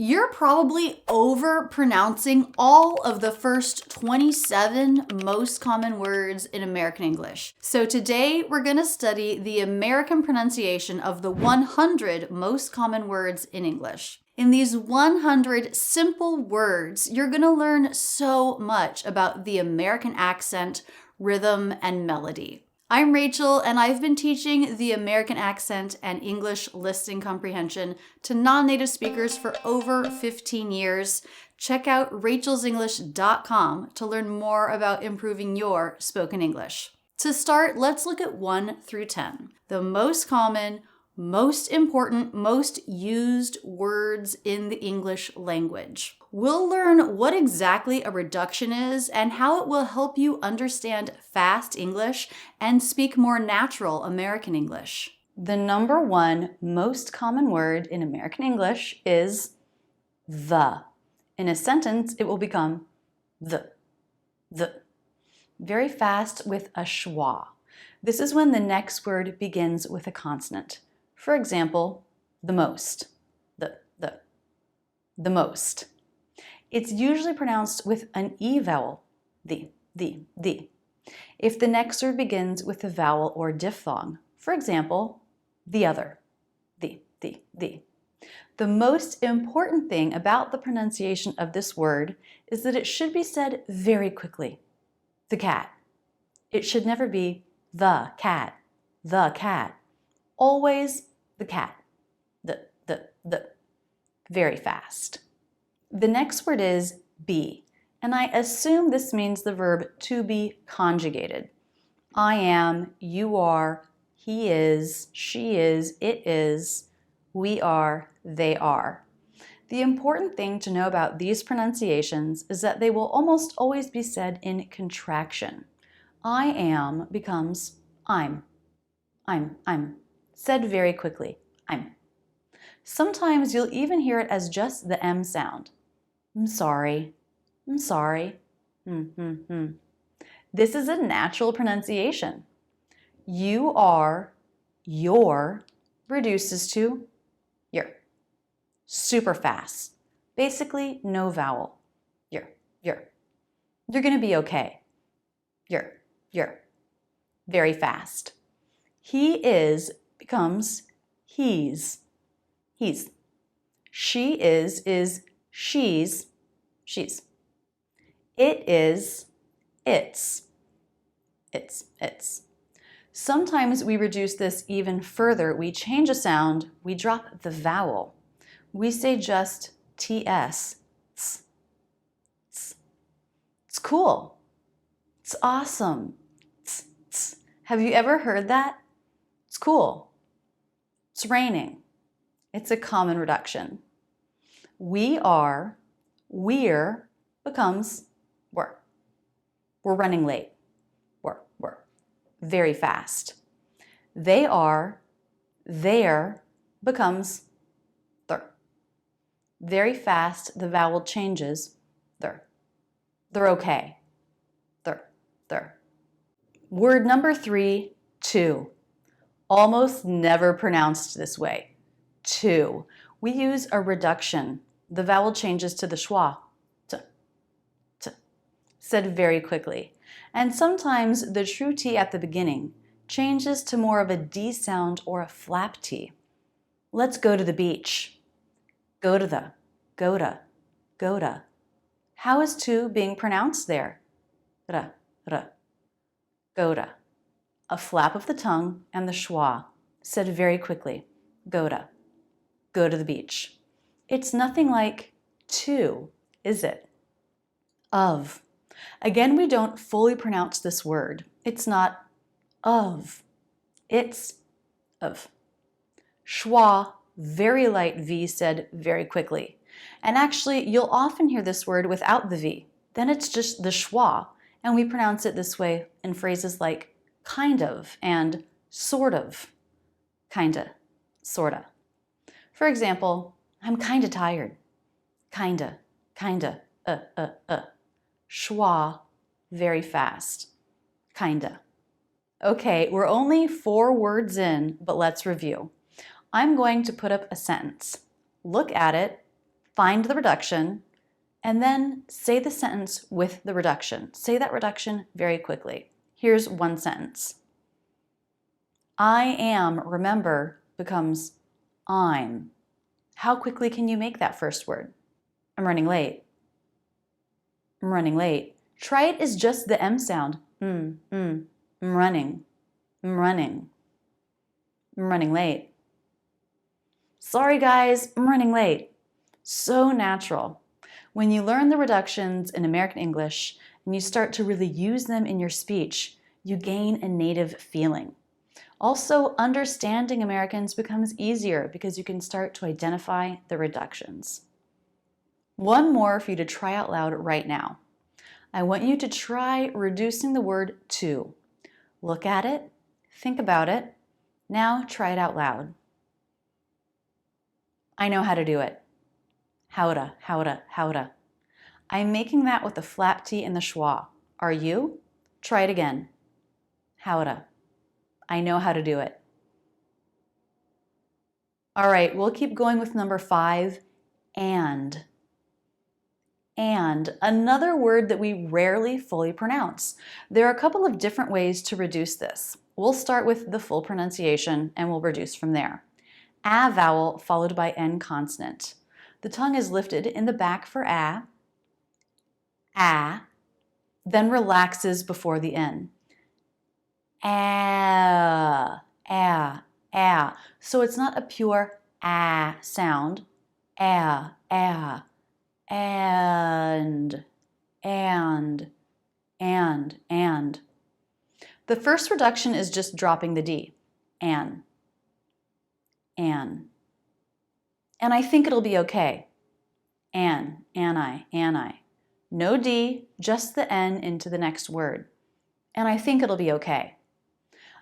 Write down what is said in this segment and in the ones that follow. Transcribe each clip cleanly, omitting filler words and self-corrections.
You're probably over-pronouncing all of the first 27 most common words in American English. So today we're going to study the American pronunciation of the 100 most common words in English. In these 100 simple words, you're going to learn so much about the American accent, rhythm, and melody. I'm Rachel, and I've been teaching the American accent and English listening comprehension to non-native speakers for over 15 years. Check out rachelsenglish.com to learn more about improving your spoken English. To start, let's look at 1 through 10, the most common, most important, most used words in the English language. We'll learn what exactly a reduction is and how it will help you understand fast English and speak more natural American English. The number 1 most common word in American English is the. In a sentence, it will become the. Very fast with a schwa. This is when the next word begins with a consonant. For example, the most, the most. It's usually pronounced with an E vowel, the. If the next word begins with a vowel or diphthong, for example, the other, the. The most important thing about the pronunciation of this word is that it should be said very quickly. The cat. It should never be the cat, always the cat, the. Very fast. The next word is be, and I assume this means the verb to be conjugated. I am, you are, he is, she is, it is, we are, they are. The important thing to know about these pronunciations is that they will almost always be said in contraction. I am becomes I'm. Said very quickly, I'm. Sometimes you'll even hear it as just the M sound. I'm sorry. This is a natural pronunciation. You are, your, reduces to your. Super fast. Basically, no vowel. Your. You're gonna be okay. Your. Very fast. He is becomes he's. She is she's. It is it's. Sometimes we reduce this even further. We change a sound, we drop the vowel. We say just ts. It's cool. It's awesome. Have you ever heard that? It's cool. It's raining. It's a common reduction. We are, we're becomes we're. We're running late. We're. Very fast. They are, their becomes they're. Very fast, the vowel changes, they're. They're okay. They're. Word number 3, to. Almost never pronounced this way. To. We use a reduction. The vowel changes to the schwa. T. Said very quickly. And sometimes the true T at the beginning changes to more of a D sound or a flap T. Let's go to the beach. Go to the. Go to. How is to being pronounced there? Ra. Go to. A flap of the tongue and the schwa. Said very quickly. Go to. Go to the beach. It's nothing like to, is it? Of. Again, we don't fully pronounce this word. It's not of. It's of. Schwa, very light V said very quickly. And actually, you'll often hear this word without the V. Then it's just the schwa, and we pronounce it this way in phrases like kind of and sort of. Kinda, sorta. For example, I'm kinda tired. Kinda. Schwa, very fast. Kinda. Okay, we're only 4 words in, but let's review. I'm going to put up a sentence. Look at it Find the reduction, and then say the sentence with the reduction. Say that reduction very quickly. Here's one sentence. I am, remember, becomes I'm. How quickly can you make that first word? I'm running late. I'm running late. Try it as just the M sound. I'm running. I'm running. I'm running late. Sorry guys, I'm running late. So natural. When you learn the reductions in American English and you start to really use them in your speech, you gain a native feeling. Also, understanding Americans becomes easier because you can start to identify the reductions. One more for you to try out loud right now. I want you to try reducing the word to. Look at it, think about it. Now try it out loud. I know how to do it. Howda, howda, howda. I'm making that with the flap T and the schwa. Are you? Try it again. Howda. I know how to do it. All right, we'll keep going with number 5, and. And, another word that we rarely fully pronounce. There are a couple of different ways to reduce this. We'll start with the full pronunciation and we'll reduce from there. A vowel followed by N consonant. The tongue is lifted in the back for a, then relaxes before the N. So it's not a pure a sound. And. The first reduction is just dropping the D. An. And I think it'll be okay. Ani. No D, just the N into the next word. And I think it'll be okay.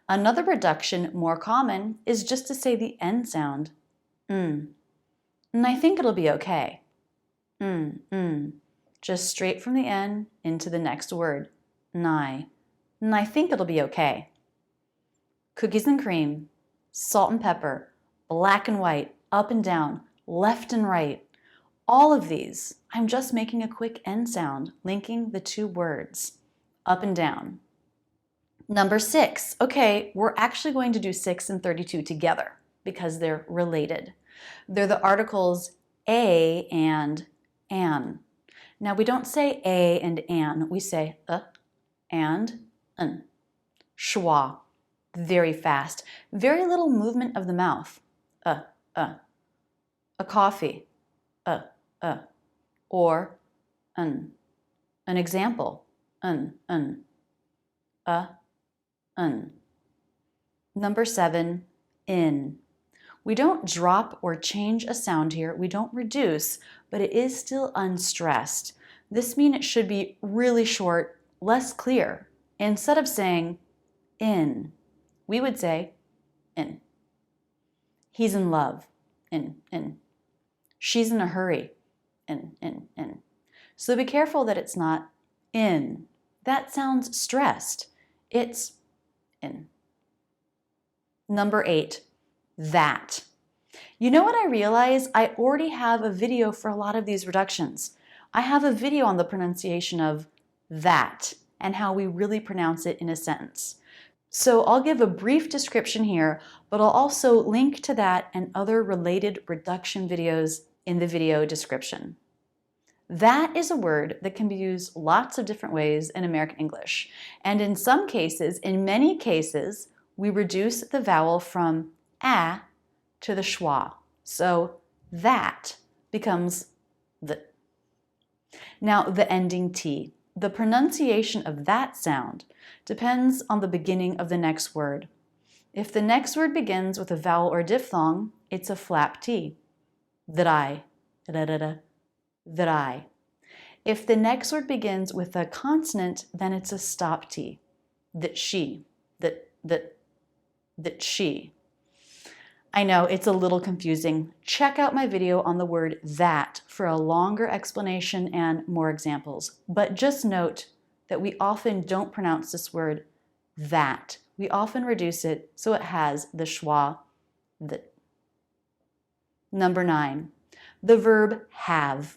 Another reduction, more common, is just to say the N sound. And I think it'll be okay. Just straight from the N into the next word. And I think it'll be okay. Cookies and cream, salt and pepper, black and white, up and down, left and right. All of these, I'm just making a quick N sound, linking the two words, up and down. Number 6. Okay, we're actually going to do 6 and 32 together because they're related. They're the articles a and an. Now we don't say a and an, we say and an. Schwa, very fast, very little movement of the mouth. A coffee, or an example, an. Number 7, in. We don't drop or change a sound here, we don't reduce, but it is still unstressed. This means it should be really short, less clear. Instead of saying in, we would say in. He's in love, in. She's in a hurry, in. So be careful that it's not in. That sounds stressed. It's in. Number 8, that. You know what I realize? I already have a video for a lot of these reductions. I have a video on the pronunciation of that and how we really pronounce it in a sentence. So I'll give a brief description here, but I'll also link to that and other related reduction videos in the video description. That is a word that can be used lots of different ways in American English. And in some cases, in many cases, we reduce the vowel from a to the schwa. So that becomes the. Now the ending T. The pronunciation of that sound depends on the beginning of the next word. If the next word begins with a vowel or diphthong, it's a flap T. That I. That I. If the next word begins with a consonant, then it's a stop T. That she. That she. I know it's a little confusing. Check out my video on the word that for a longer explanation and more examples. But just note that we often don't pronounce this word that. We often reduce it so it has the schwa, the. Number 9. the verb have.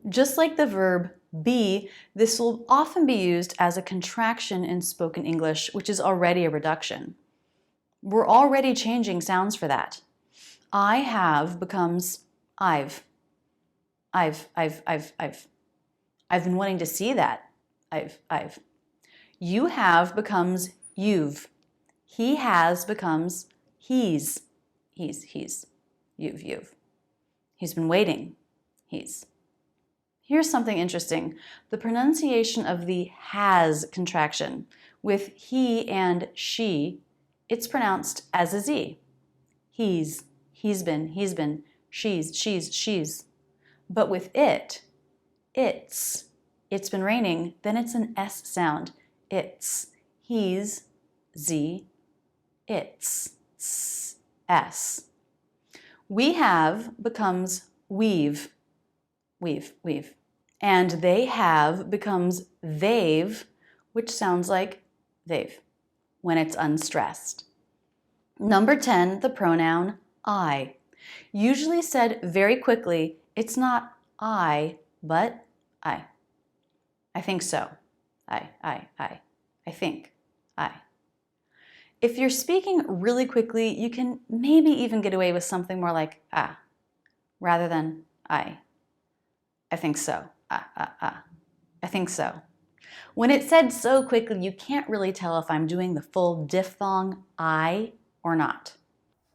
Just like the verb be, this will often be used as a contraction in spoken English, which is already a reduction. We're already changing sounds for that. I have becomes I've. I've been wanting to see that. I've. You have becomes you've. He has becomes he's. He's. You've. He's been waiting. He's. Here's something interesting. The pronunciation of the has contraction. With he and she, it's pronounced as a Z. He's been, she's. But with it's been raining, then it's an S sound. It's, he's, Z, it's, S. We have becomes we've. And they have becomes they've, which sounds like they've when it's unstressed. Number 10, the pronoun I. Usually said very quickly, it's not I, but I. I think so. I think. I. If you're speaking really quickly, you can maybe even get away with something more like rather than I. I think so. I think so. When it's said so quickly, you can't really tell if I'm doing the full diphthong I or not.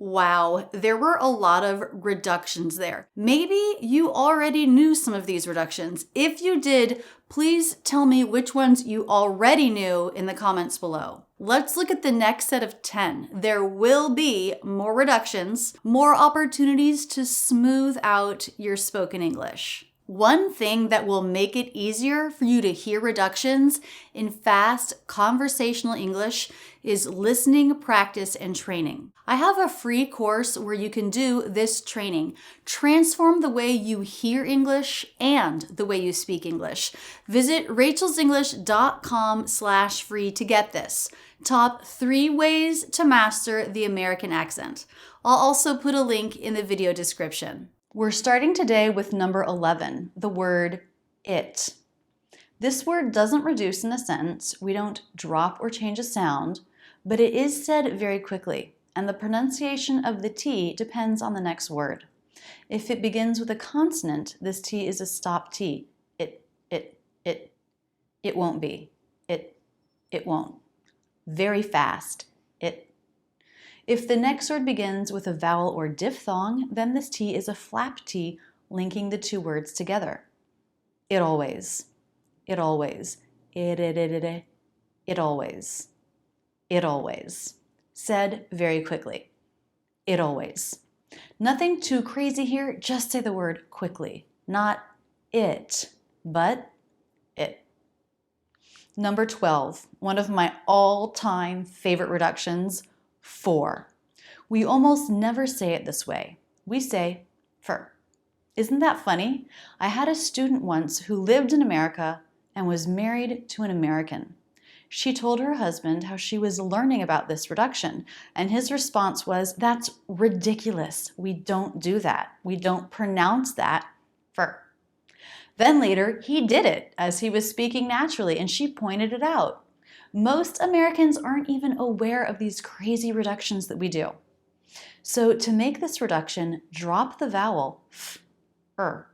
Wow, there were a lot of reductions there. Maybe you already knew some of these reductions. If you did, please tell me which ones you already knew in the comments below. Let's look at the next set of 10. There will be more reductions, more opportunities to smooth out your spoken English. One thing that will make it easier for you to hear reductions in fast conversational English is listening, practice, and training. I have a free course where you can do this training. Transform the way you hear English and the way you speak English. Visit rachelsenglish.com/free to get this. Top 3 ways to master the American accent. I'll also put a link in the video description. We're starting today with number 11, the word it. This word doesn't reduce in a sentence. We don't drop or change a sound, but it is said very quickly, and the pronunciation of the T depends on the next word. If it begins with a consonant, this T is a stop T. It won't be. It won't. Very fast. It. If the next word begins with a vowel or diphthong, then this T is a flap T linking the two words together. It always. It always. It always. It always. Said very quickly. It always. Nothing too crazy here, just say the word quickly. Not it, but it. Number 12, one of my all-time favorite reductions, for. We almost never say it this way. We say for. Isn't that funny? I had a student once who lived in America and was married to an American. She told her husband how she was learning about this reduction, and his response was, "That's ridiculous. We don't do that. We don't pronounce that for." Then later, he did it as he was speaking naturally, and she pointed it out. Most Americans aren't even aware of these crazy reductions that we do. So to make this reduction, drop the vowel for.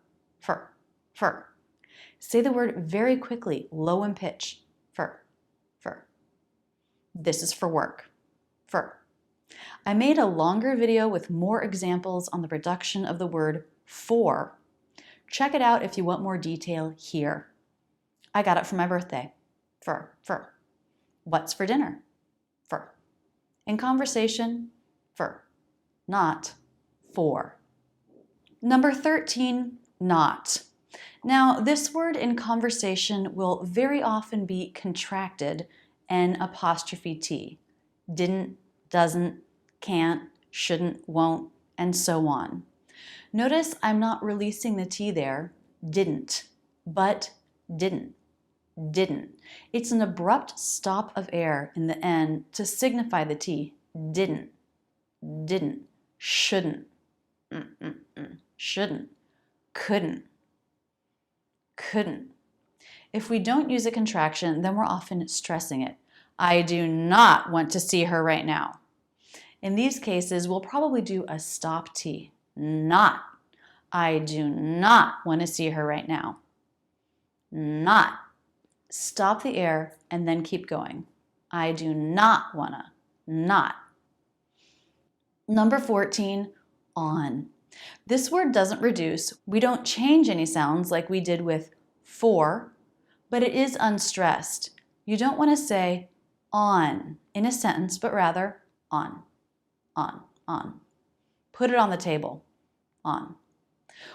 Say the word very quickly, low in pitch, for. This is for work, for. I made a longer video with more examples on the reduction of the word for. Check it out if you want more detail here. I got it for my birthday, for. What's for dinner? For. In conversation, for. Not for. Number 13, not. Now, this word in conversation will very often be contracted and apostrophe T. Didn't, doesn't, can't, shouldn't, won't, and so on. Notice I'm not releasing the T there. Didn't, but didn't. It's an abrupt stop of air in the N to signify the T. Didn't, shouldn't, shouldn't. couldn't, couldn't. If we don't use a contraction, then we're often stressing it. I do not want to see her right now. In these cases, we'll probably do a stop T. Not. I do not want to see her right now. Not. Stop the air and then keep going. I do not wanna. Not. Number 14, on. This word doesn't reduce. We don't change any sounds like we did with for, but it is unstressed. You don't want to say on in a sentence, but rather on, on. Put it on the table, on.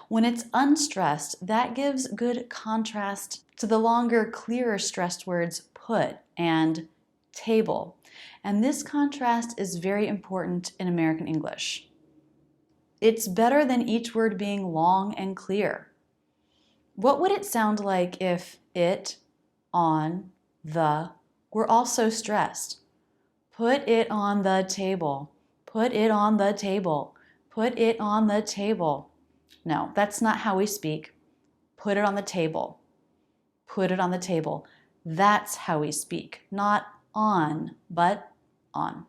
When it's unstressed, that gives good contrast to the longer, clearer stressed words put and table. And this contrast is very important in American English. It's better than each word being long and clear. What would it sound like if it, on, the were also stressed? Put it on the table. Put it on the table. Put it on the table. No, that's not how we speak. Put it on the table. Put it on the table. That's how we speak. Not on, but on.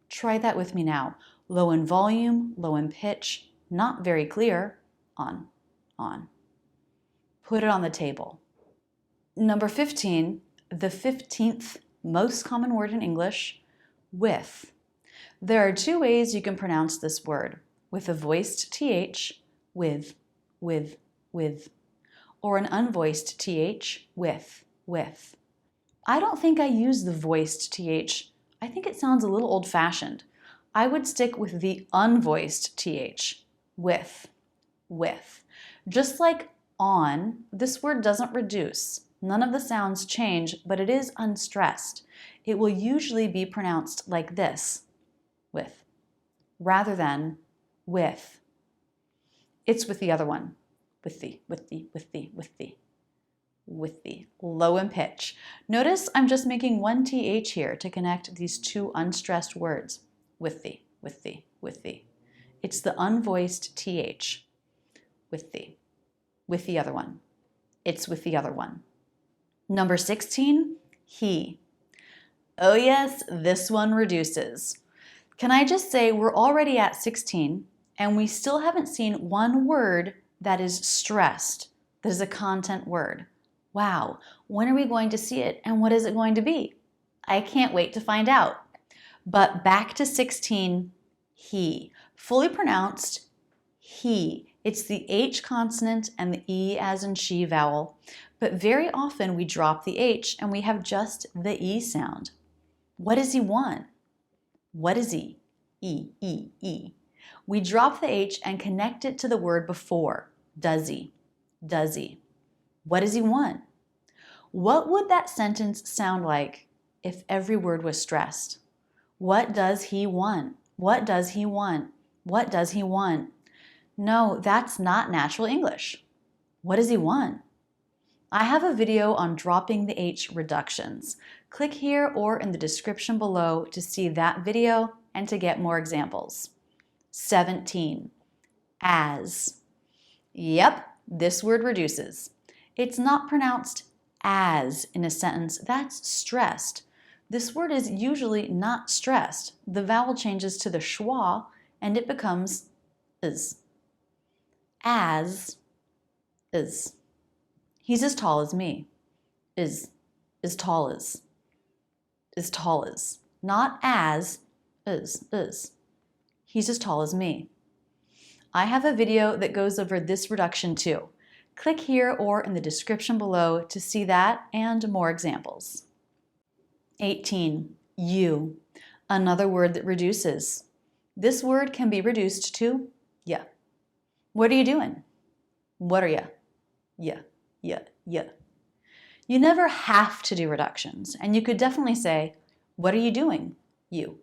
Try that with me now. Low in volume, low in pitch, not very clear. On. Put it on the table. Number 15, the 15th most common word in English, with. There are two ways you can pronounce this word. With a voiced TH, with, or an unvoiced TH, with. I don't think I use the voiced TH. I think it sounds a little old-fashioned. I would stick with the unvoiced TH, with. Just like on, this word doesn't reduce. None of the sounds change, but it is unstressed. It will usually be pronounced like this, with, rather than with. It's with the other one, with the, low in pitch. Notice I'm just making one TH here to connect these two unstressed words, with the. It's the unvoiced TH, with the other one. It's with the other one. Number 16, he. Oh yes, this one reduces. Can I just say we're already at 16 and we still haven't seen one word that is stressed, that is a content word. Wow, when are we going to see it and what is it going to be? I can't wait to find out. But back to 16, he. Fully pronounced, he. It's the H consonant and the E as in she vowel, but very often we drop the H and we have just the E sound. What does he want? What is he? E. We drop the H and connect it to the word before. Does he? What does he want? What would that sentence sound like if every word was stressed? What does he want? What does he want? What does he want? No, that's not natural English. What does he want? I have a video on dropping the H reductions. Click here or in the description below to see that video and to get more examples. 17, as. Yep, this word reduces. It's not pronounced as in a sentence. That's stressed. This word is usually not stressed. The vowel changes to the schwa and it becomes is. As is. He's as tall as me. Is tall as. Is tall as. Not as, is. He's as tall as me. I have a video that goes over this reduction too. Click here or in the description below to see that and more examples. 18, you. Another word that reduces. This word can be reduced to ya. What are you doing? What are ya? Ya. You never have to do reductions, and you could definitely say, what are you doing? You.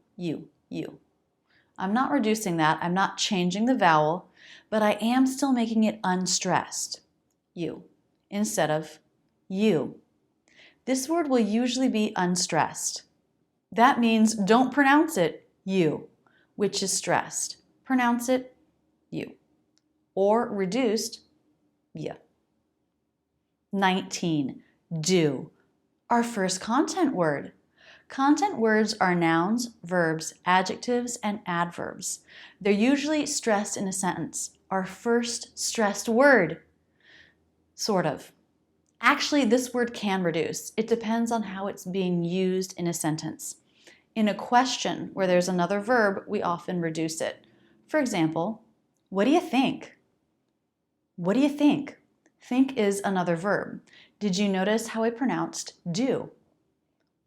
I'm not reducing that, I'm not changing the vowel, but I am still making it unstressed. You, instead of you. This word will usually be unstressed. That means don't pronounce it you, which is stressed. Pronounce it you. Or reduced y. 19. Do. Our first content word. Content words are nouns, verbs, adjectives, and adverbs. They're usually stressed in a sentence. Our first stressed word. Sort of. Actually, this word can reduce. It depends on how it's being used in a sentence. In a question where there's another verb, we often reduce it. For example, what do you think? What do you think? Think is another verb. Did you notice how I pronounced do?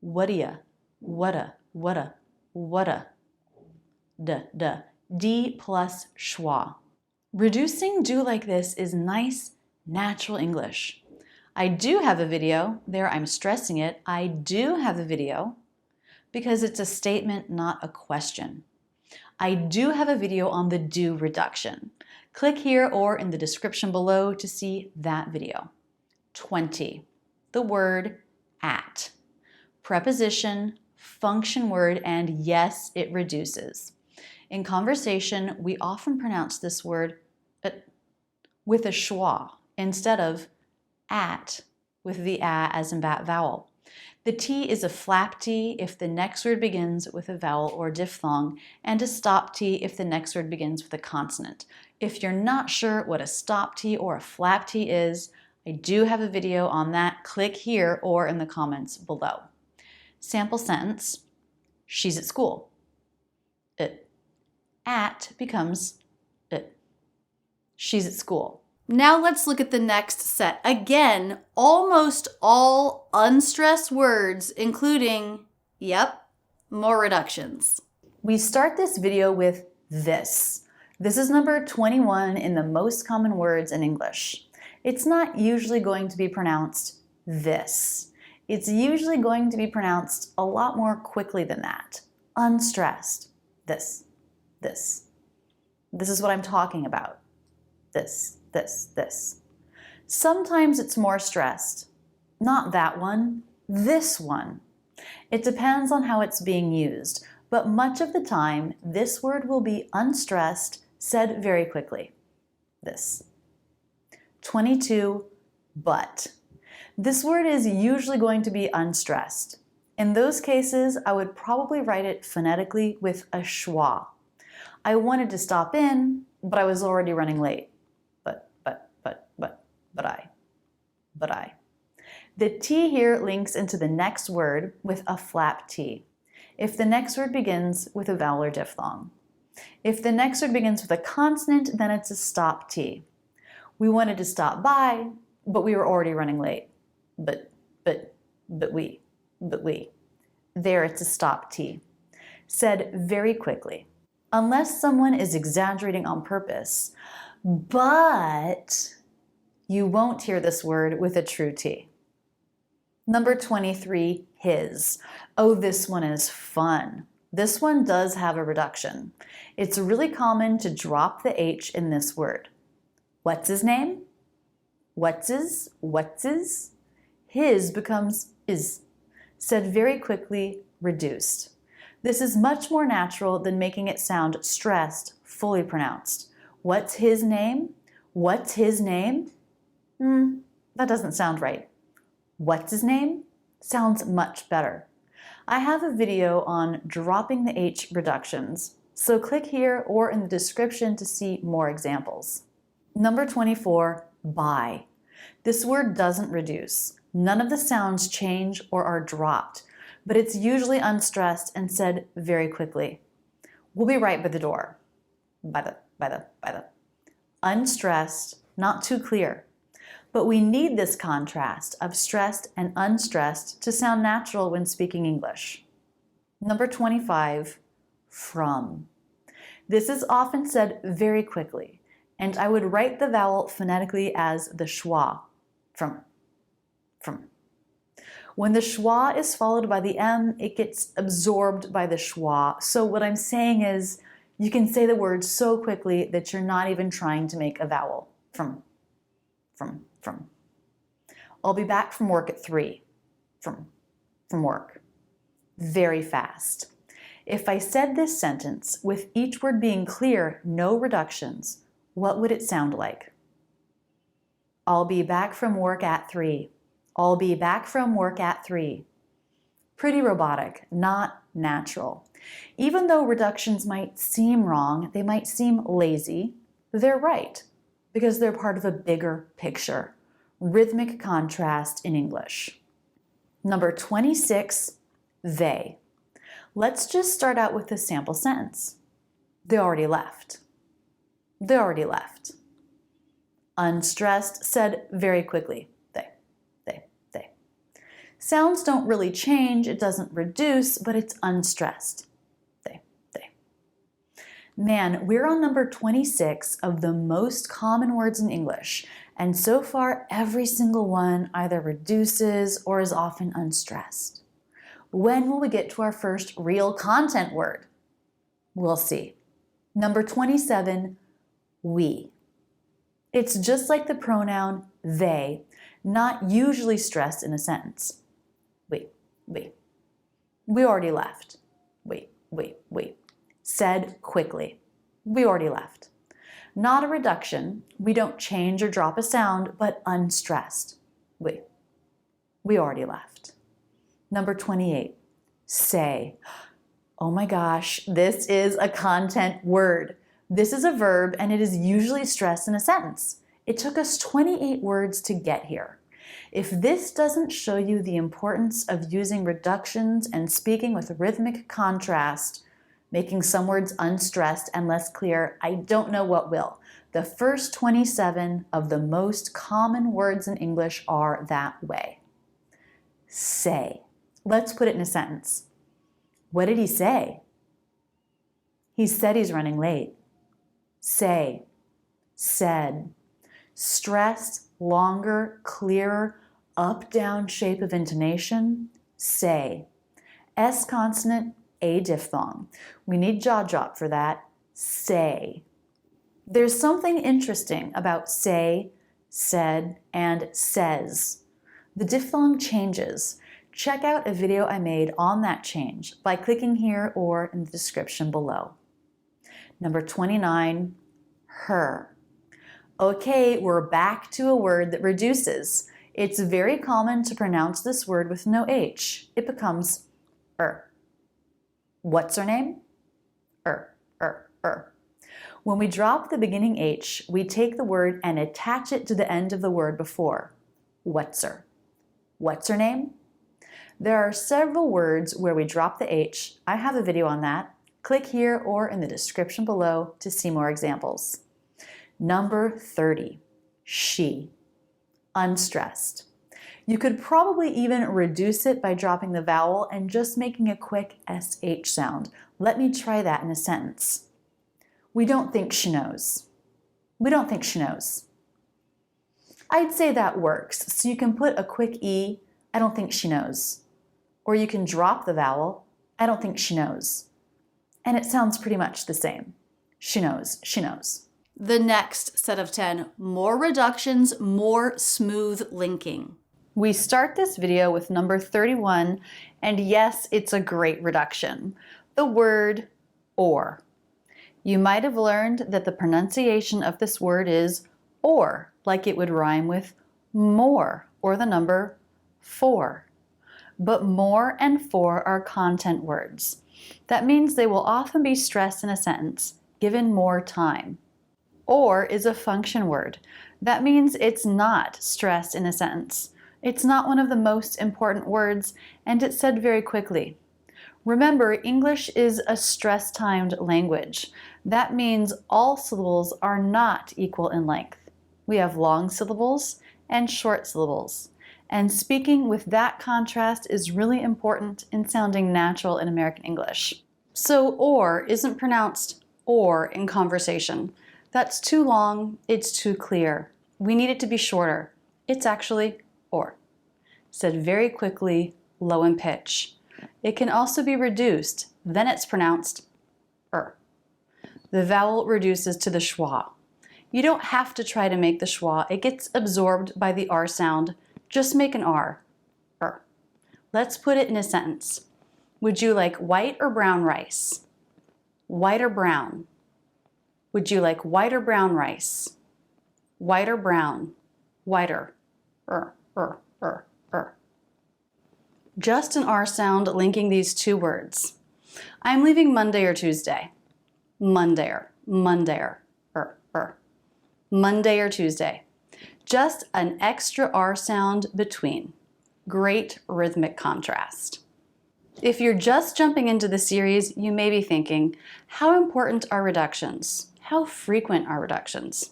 What'da, whata, whata, whata. D plus schwa. Reducing do like this is nice, natural English. I do have a video. There, I'm stressing it. I do have a video because it's a statement, not a question. I do have a video on the do reduction. Click here or in the description below to see that video. 20. The word at. Preposition, function word, and yes, it reduces. In conversation, we often pronounce this word with a schwa instead of at with the a as in bat vowel. The T is a flap T if the next word begins with a vowel or diphthong, and a stop T if the next word begins with a consonant. If you're not sure what a stop T or a flap T is, I do have a video on that. Click here or in the comments below. Sample sentence, she's at school. It. At becomes it. She's at school. Now let's look at the next set. Again, almost all unstressed words, including, yep, more reductions. We start this video with this. This is number 21 in the most common words in English. It's not usually going to be pronounced this. It's usually going to be pronounced a lot more quickly than that. Unstressed. This. This. This is what I'm talking about. This. This. Sometimes it's more stressed. Not that one, this one. It depends on how it's being used, but much of the time, this word will be unstressed, said very quickly. This. 22, but. This word is usually going to be unstressed. In those cases, I would probably write it phonetically with a schwa. I wanted to stop in, but I was already running late. But I. The T here links into the next word with a flap T. If the next word begins with a vowel or diphthong. If the next word begins with a consonant, then it's a stop T. We wanted to stop by, but we were already running late. But we. There it's a stop T. Said very quickly. Unless someone is exaggerating on purpose, but you won't hear this word with a true T. Number 23, his. Oh, this one is fun. This one does have a reduction. It's really common to drop the H in this word. What's his name? What's his? His becomes is. Said very quickly, reduced. This is much more natural than making it sound stressed, fully pronounced. What's his name? What's his name? That doesn't sound right. What's his name? Sounds much better. I have a video on dropping the H reductions, so click here or in the description to see more examples. Number 24, by. This word doesn't reduce. None of the sounds change or are dropped, but it's usually unstressed and said very quickly. We'll be right by the door. By the. Unstressed, not too clear. But we need this contrast of stressed and unstressed to sound natural when speaking English. Number 25, from. This is often said very quickly, and I would write the vowel phonetically as the schwa, from. When the schwa is followed by the M, it gets absorbed by the schwa. So what I'm saying is, you can say the word so quickly that you're not even trying to make a vowel. From. I'll be back from work at 3. From work. Very fast. If I said this sentence with each word being clear, no reductions, what would it sound like? I'll be back from work at 3. I'll be back from work at 3. Pretty robotic, not natural. Even though reductions might seem wrong, they might seem lazy, they're right because they're part of a bigger picture. Rhythmic contrast in English. Number 26, they. Let's just start out with the sample sentence. They already left. They already left. Unstressed, said very quickly. They. Sounds don't really change, it doesn't reduce, but it's unstressed. They. Man, we're on number 26 of the most common words in English, and so far every single one either reduces or is often unstressed. When will we get to our first real content word? We'll see. Number 27, we. It's just like the pronoun they, not usually stressed in a sentence. We. We already left. We. Said quickly. We already left. Not a reduction. We don't change or drop a sound, but unstressed. We already left. Number 28, say. Oh my gosh, this is a content word. This is a verb and it is usually stressed in a sentence. It took us 28 words to get here. If this doesn't show you the importance of using reductions and speaking with rhythmic contrast, making some words unstressed and less clear, I don't know what will. The first 27 of the most common words in English are that way. Say. Let's put it in a sentence. What did he say? He said he's running late. Say. Said. Stressed, longer, clearer, up-down shape of intonation. Say. S consonant, A diphthong. We need jaw drop for that. Say. There's something interesting about say, said, and says. The diphthong changes. Check out a video I made on that change by clicking here or in the description below. Number 29, her. Okay, we're back to a word that reduces. It's very common to pronounce this word with no H. It becomes What's her name? When we drop the beginning H, we take the word and attach it to the end of the word before. What's her? What's her name? There are several words where we drop the H. I have a video on that. Click here or in the description below to see more examples. Number 30, she. Unstressed. You could probably even reduce it by dropping the vowel and just making a quick SH sound. Let me try that in a sentence. We don't think she knows. We don't think she knows. I'd say that works. So you can put a quick E, I don't think she knows. Or you can drop the vowel, I don't think she knows. And it sounds pretty much the same. She knows, she knows. The next set of 10, more reductions, more smooth linking. We start this video with number 31, and yes, it's a great reduction. The word or. You might have learned that the pronunciation of this word is or, like it would rhyme with more or the number 4. But more and for are content words. That means they will often be stressed in a sentence, given more time. Or is a function word. That means it's not stressed in a sentence. It's not one of the most important words, and it's said very quickly. Remember, English is a stress-timed language. That means all syllables are not equal in length. We have long syllables and short syllables. And speaking with that contrast is really important in sounding natural in American English. So or isn't pronounced or in conversation. That's too long, it's too clear. We need it to be shorter. It's actually or. Said very quickly, low in pitch. It can also be reduced, then it's pronounced The vowel reduces to the schwa. You don't have to try to make the schwa, it gets absorbed by the R sound. Just make an R. Let's put it in a sentence. Would you like white or brown rice? White or brown? Would you like white or brown rice? White or brown? whiter, Just an R sound linking these two words. I'm leaving Monday or Tuesday. Mondayer, Mondayer, Monday or Tuesday. Just an extra R sound between. Great rhythmic contrast. If you're just jumping into the series, you may be thinking, how important are reductions? How frequent are reductions?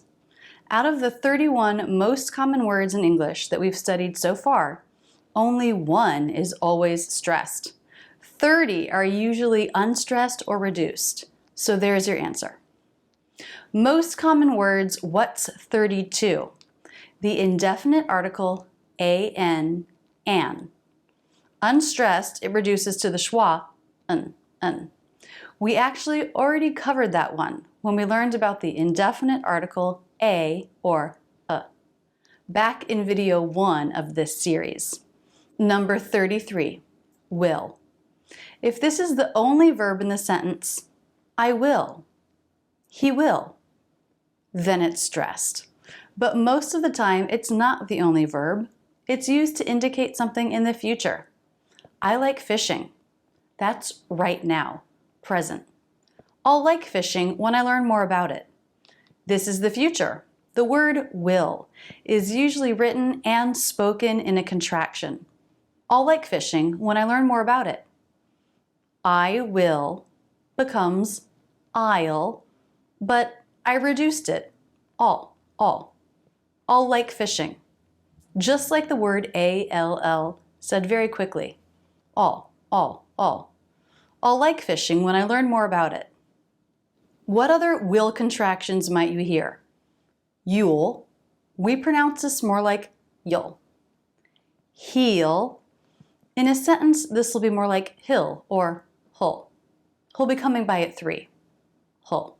Out of the 31 most common words in English that we've studied so far, only one is always stressed. 30 are usually unstressed or reduced. So there's your answer. Most common words, what's 32? The indefinite article an. Unstressed, it reduces to the schwa, un. We actually already covered that one when we learned about the indefinite article a or back in video 1 of this series. Number 33, will. If this is the only verb in the sentence, I will, he will, then it's stressed. But most of the time, it's not the only verb. It's used to indicate something in the future. I like fishing. That's right now, present. I'll like fishing when I learn more about it. This is the future. The word will is usually written and spoken in a contraction. I'll like fishing when I learn more about it. I will becomes I'll, but I reduced it. All. I'll like fishing. Just like the word all, said very quickly. All. I'll like fishing when I learn more about it. What other will contractions might you hear? You'll. We pronounce this more like you'll. He'll. In a sentence, this will be more like he'll or hull. He'll be coming by at 3. Hull.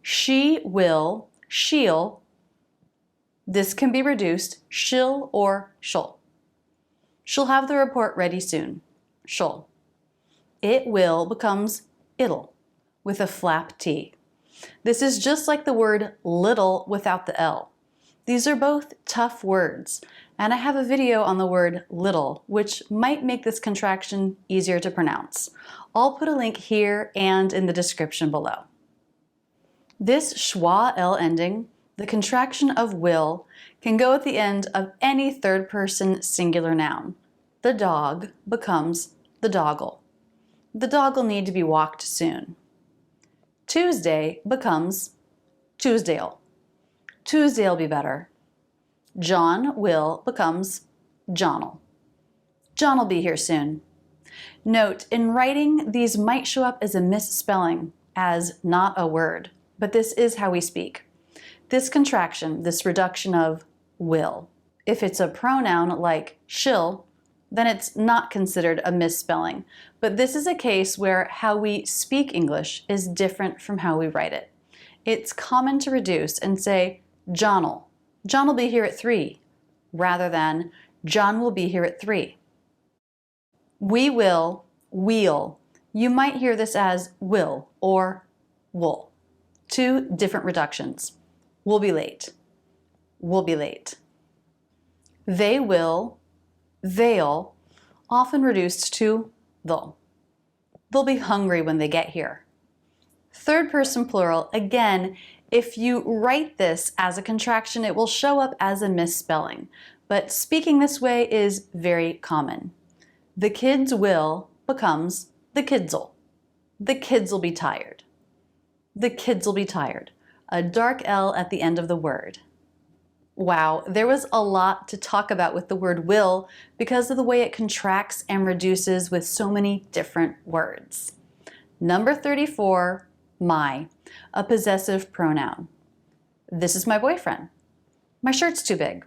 She will, she'll. This can be reduced, she'll or she'll. She'll have the report ready soon. She'll. It will becomes it'll with a flap T. This is just like the word little without the L. These are both tough words, and I have a video on the word little, which might make this contraction easier to pronounce. I'll put a link here and in the description below. This schwa L ending, the contraction of will, can go at the end of any third-person singular noun. The dog becomes the doggle. The dog'll need to be walked soon. Tuesday becomes Tuesday'll. Tuesday'll be better. John will becomes John'll. John'll be here soon. Note, in writing, these might show up as a misspelling, as not a word, but this is how we speak. This contraction, this reduction of will, if it's a pronoun like she'll, then it's not considered a misspelling. But this is a case where how we speak English is different from how we write it. It's common to reduce and say, John'll. John'll be here at 3, rather than John will be here at 3. We will, we'll. You might hear this as will or wool. 2 different reductions. We'll be late. We'll be late. They will, they'll, often reduced to they'll. They'll be hungry when they get here. Third person plural, again, if you write this as a contraction, it will show up as a misspelling, but speaking this way is very common. The kids will becomes the kids'll. The kids'll be tired. The kids'll be tired. A dark L at the end of the word. Wow, there was a lot to talk about with the word will because of the way it contracts and reduces with so many different words. Number 34, my, a possessive pronoun. This is my boyfriend. My shirt's too big.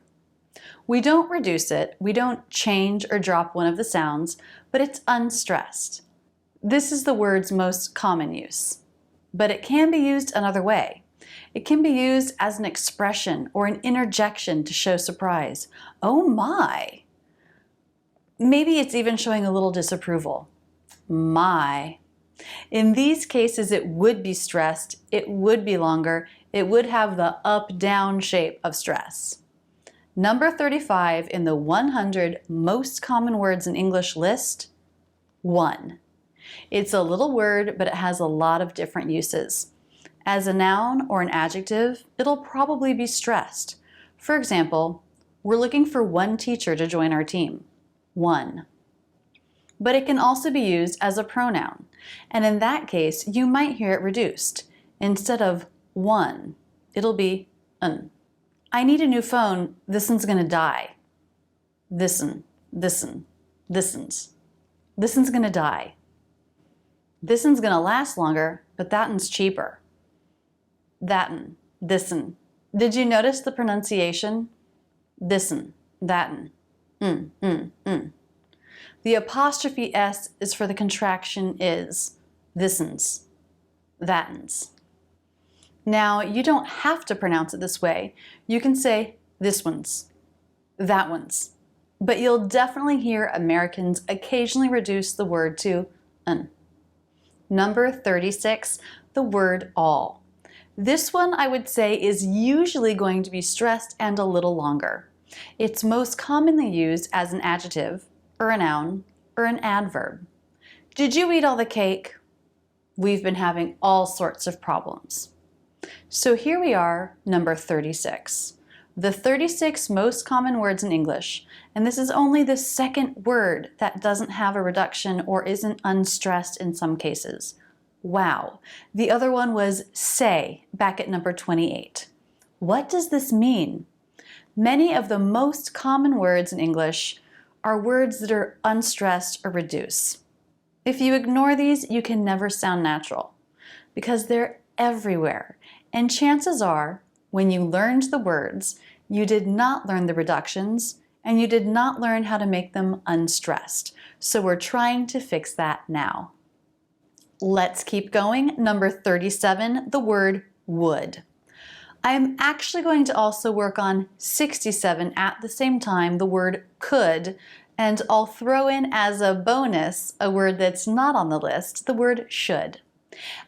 We don't reduce it, we don't change or drop one of the sounds, but it's unstressed. This is the word's most common use, but it can be used another way. It can be used as an expression or an interjection to show surprise. Oh my! Maybe it's even showing a little disapproval. My. In these cases, it would be stressed, it would be longer, it would have the up-down shape of stress. Number 35 in the 100 most common words in English list, one. It's a little word, but it has a lot of different uses. As a noun or an adjective, it'll probably be stressed. For example, we're looking for one teacher to join our team. One. But it can also be used as a pronoun, and in that case, you might hear it reduced. Instead of one, it'll be un. I need a new phone, this'n's gonna die. This'n, this'n's. This'n's gonna die. This'n's gonna last longer, but that'n's cheaper. That'n, this'n. Did you notice the pronunciation? This'n, that'n. The apostrophe S is for the contraction is. This'n's, that'n's. Now, you don't have to pronounce it this way. You can say this one's, that one's. But you'll definitely hear Americans occasionally reduce the word to un. Number 36, the word all. This one I would say is usually going to be stressed and a little longer. It's most commonly used as an adjective, or a noun, or an adverb. Did you eat all the cake? We've been having all sorts of problems. So here we are, number 36. The 36 most common words in English, and this is only the second word that doesn't have a reduction or isn't unstressed in some cases. Wow. The other one was say, back at number 28. What does this mean? Many of the most common words in English are words that are unstressed or reduced. If you ignore these, you can never sound natural because they're everywhere. And chances are, when you learned the words, you did not learn the reductions and you did not learn how to make them unstressed. So we're trying to fix that now. Let's keep going. Number 37, the word would. I'm actually going to also work on 67 at the same time, the word could, and I'll throw in as a bonus a word that's not on the list, the word should.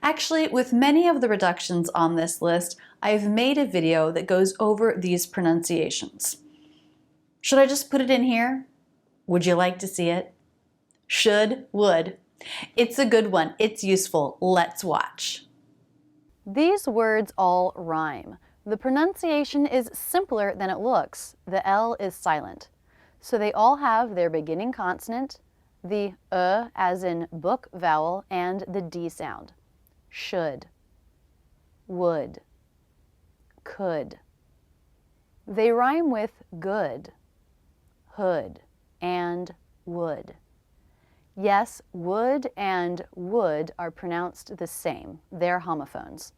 Actually, with many of the reductions on this list, I've made a video that goes over these pronunciations. Should I just put it in here? Would you like to see it? Should, would. It's a good one. It's useful. Let's watch. These words all rhyme. The pronunciation is simpler than it looks. The L is silent. So they all have their beginning consonant, the as in book vowel, and the D sound. Should, would, could. They rhyme with good, hood, and would. Yes, would and would are pronounced the same. They're homophones.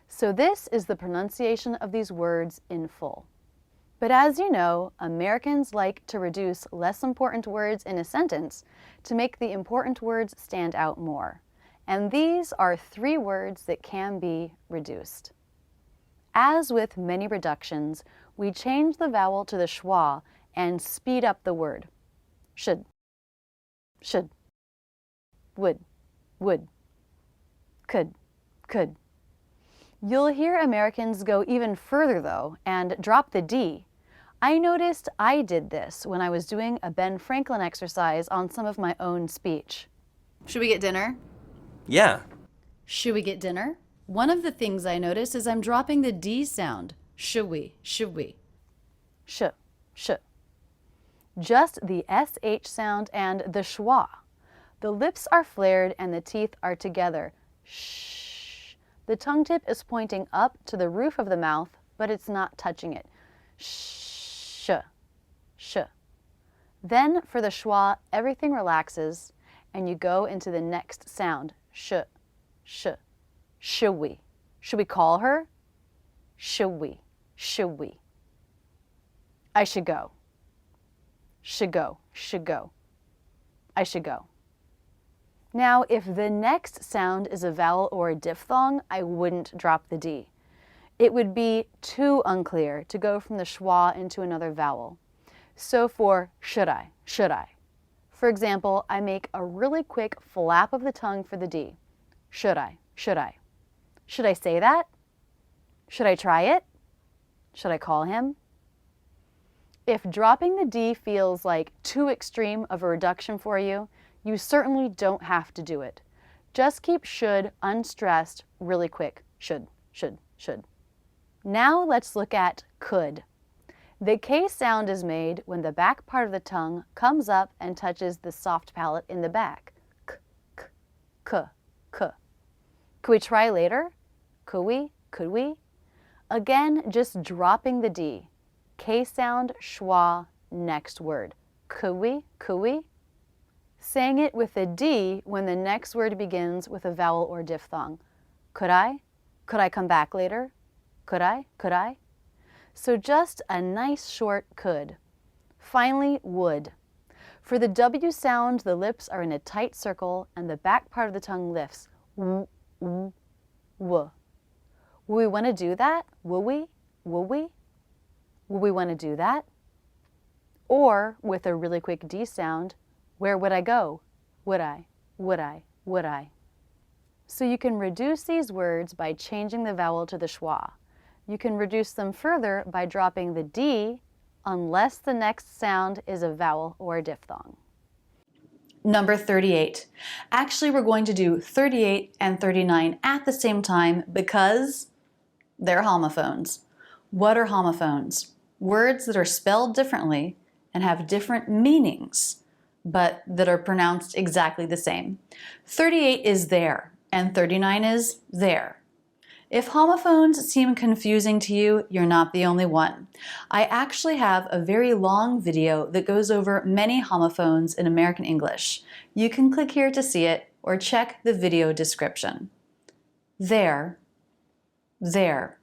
So this is the pronunciation of these words in full. But as you know, Americans like to reduce less important words in a sentence to make the important words stand out more. And these are 3 words that can be reduced. As with many reductions, we change the vowel to the schwa and speed up the word. Should, would, could. You'll hear Americans go even further though and drop the D. I noticed I did this when I was doing a Ben Franklin exercise on some of my own speech. Should we get dinner? Yeah. Should we get dinner? One of the things I notice is I'm dropping the D sound. Should we? Should we? Sh. Just the SH sound and the schwa. The lips are flared and the teeth are together. Shh. The tongue tip is pointing up to the roof of the mouth, but it's not touching it. Sh. Then for the schwa, everything relaxes and you go into the next sound. Sh. Should we? Should we call her? Should we? I should go. Should go. I should go. Now, if the next sound is a vowel or a diphthong, I wouldn't drop the D. It would be too unclear to go from the schwa into another vowel. So for should I? For example, I make a really quick flap of the tongue for the D. Should I? Should I say that? Should I try it? Should I call him? If dropping the D feels like too extreme of a reduction for you, you certainly don't have to do it. Just keep should unstressed really quick. Should, should, should. Now let's look at could. The K sound is made when the back part of the tongue comes up and touches the soft palate in the back. K, k, k, k. Could we try later? Could we? Could we? Again, just dropping the D. K sound, schwa, next word. Could we? Could we? Saying it with a D when the next word begins with a vowel or diphthong. Could I? Could I come back later? Could I? Could I? So just a nice short could. Finally, would. For the W sound, the lips are in a tight circle and the back part of the tongue lifts. W, w, w. Will we want to do that? Will we? Will we? Will we want to do that? Or, with a really quick D sound, where would I go? Would I? Would I? Would I? So you can reduce these words by changing the vowel to the schwa. You can reduce them further by dropping the D unless the next sound is a vowel or a diphthong. Number 38. Actually, we're going to do 38 and 39 at the same time because they're homophones. What are homophones? Words that are spelled differently and have different meanings, but that are pronounced exactly the same. 38 is there, and 39 is there. If homophones seem confusing to you, you're not the only one. I actually have a very long video that goes over many homophones in American English. You can click here to see it or check the video description. There, there.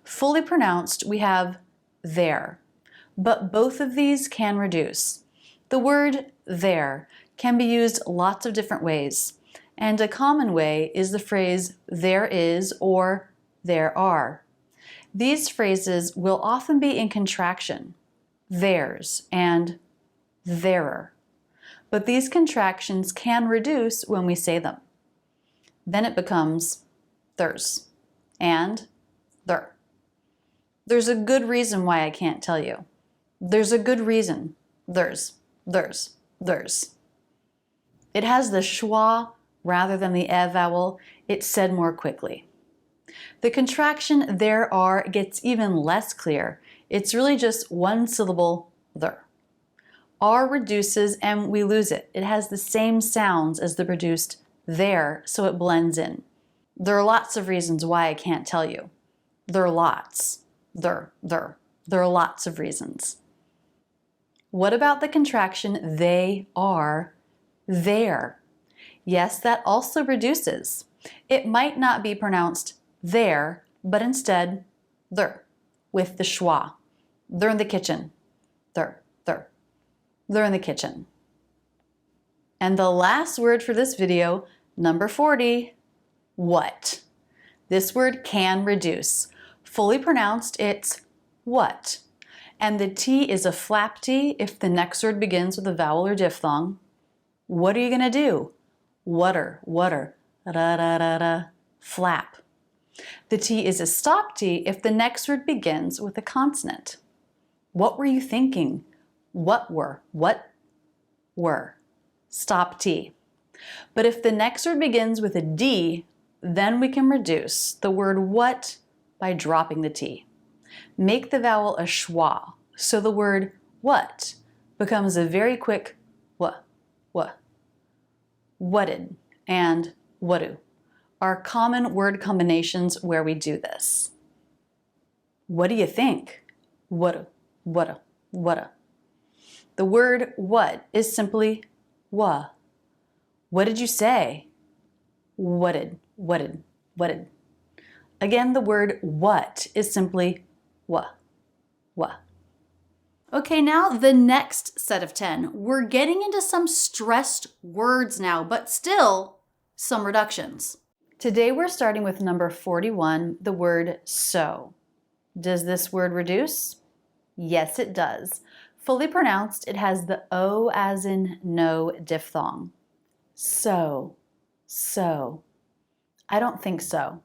Fully pronounced, we have there, but both of these can reduce. The word there can be used lots of different ways, and a common way is the phrase there is or there are. These phrases will often be in contraction, theirs and therer, but these contractions can reduce when we say them. Then it becomes theirs and there. There's a good reason why I can't tell you. There's a good reason. Theirs, theirs, theirs. It has the schwa rather than the e vowel. It's said more quickly. The contraction there are gets even less clear. It's really just one syllable, there. R reduces and we lose it. It has the same sounds as the reduced there, so it blends in. There are lots of reasons why I can't tell you. There are lots. There are lots of reasons. What about the contraction they are there? Yes, that also reduces. It might not be pronounced there, but instead there, with the schwa. They're in the kitchen. They're in the kitchen. And the last word for this video, number 40, what. This word can reduce. Fully pronounced, it's what. And the T is a flap T if the next word begins with a vowel or diphthong. What are you going to do? Water, ra-ra-ra-ra, flap. The T is a stop T if the next word begins with a consonant. What were you thinking? What were, stop T. But if the next word begins with a D, then we can reduce the word what by dropping the T. Make the vowel a schwa, so the word what becomes a very quick what. Whatted and whatu are common word combinations where we do this. What do you think? Whatu. The word what is simply wa. What did you say? Whatted. Again, the word what is simply wa. Okay, now the next set of 10. We're getting into some stressed words now, but still some reductions. Today we're starting with number 41, the word so. Does this word reduce? Yes, it does. Fully pronounced, it has the O as in no diphthong. So. I don't think so.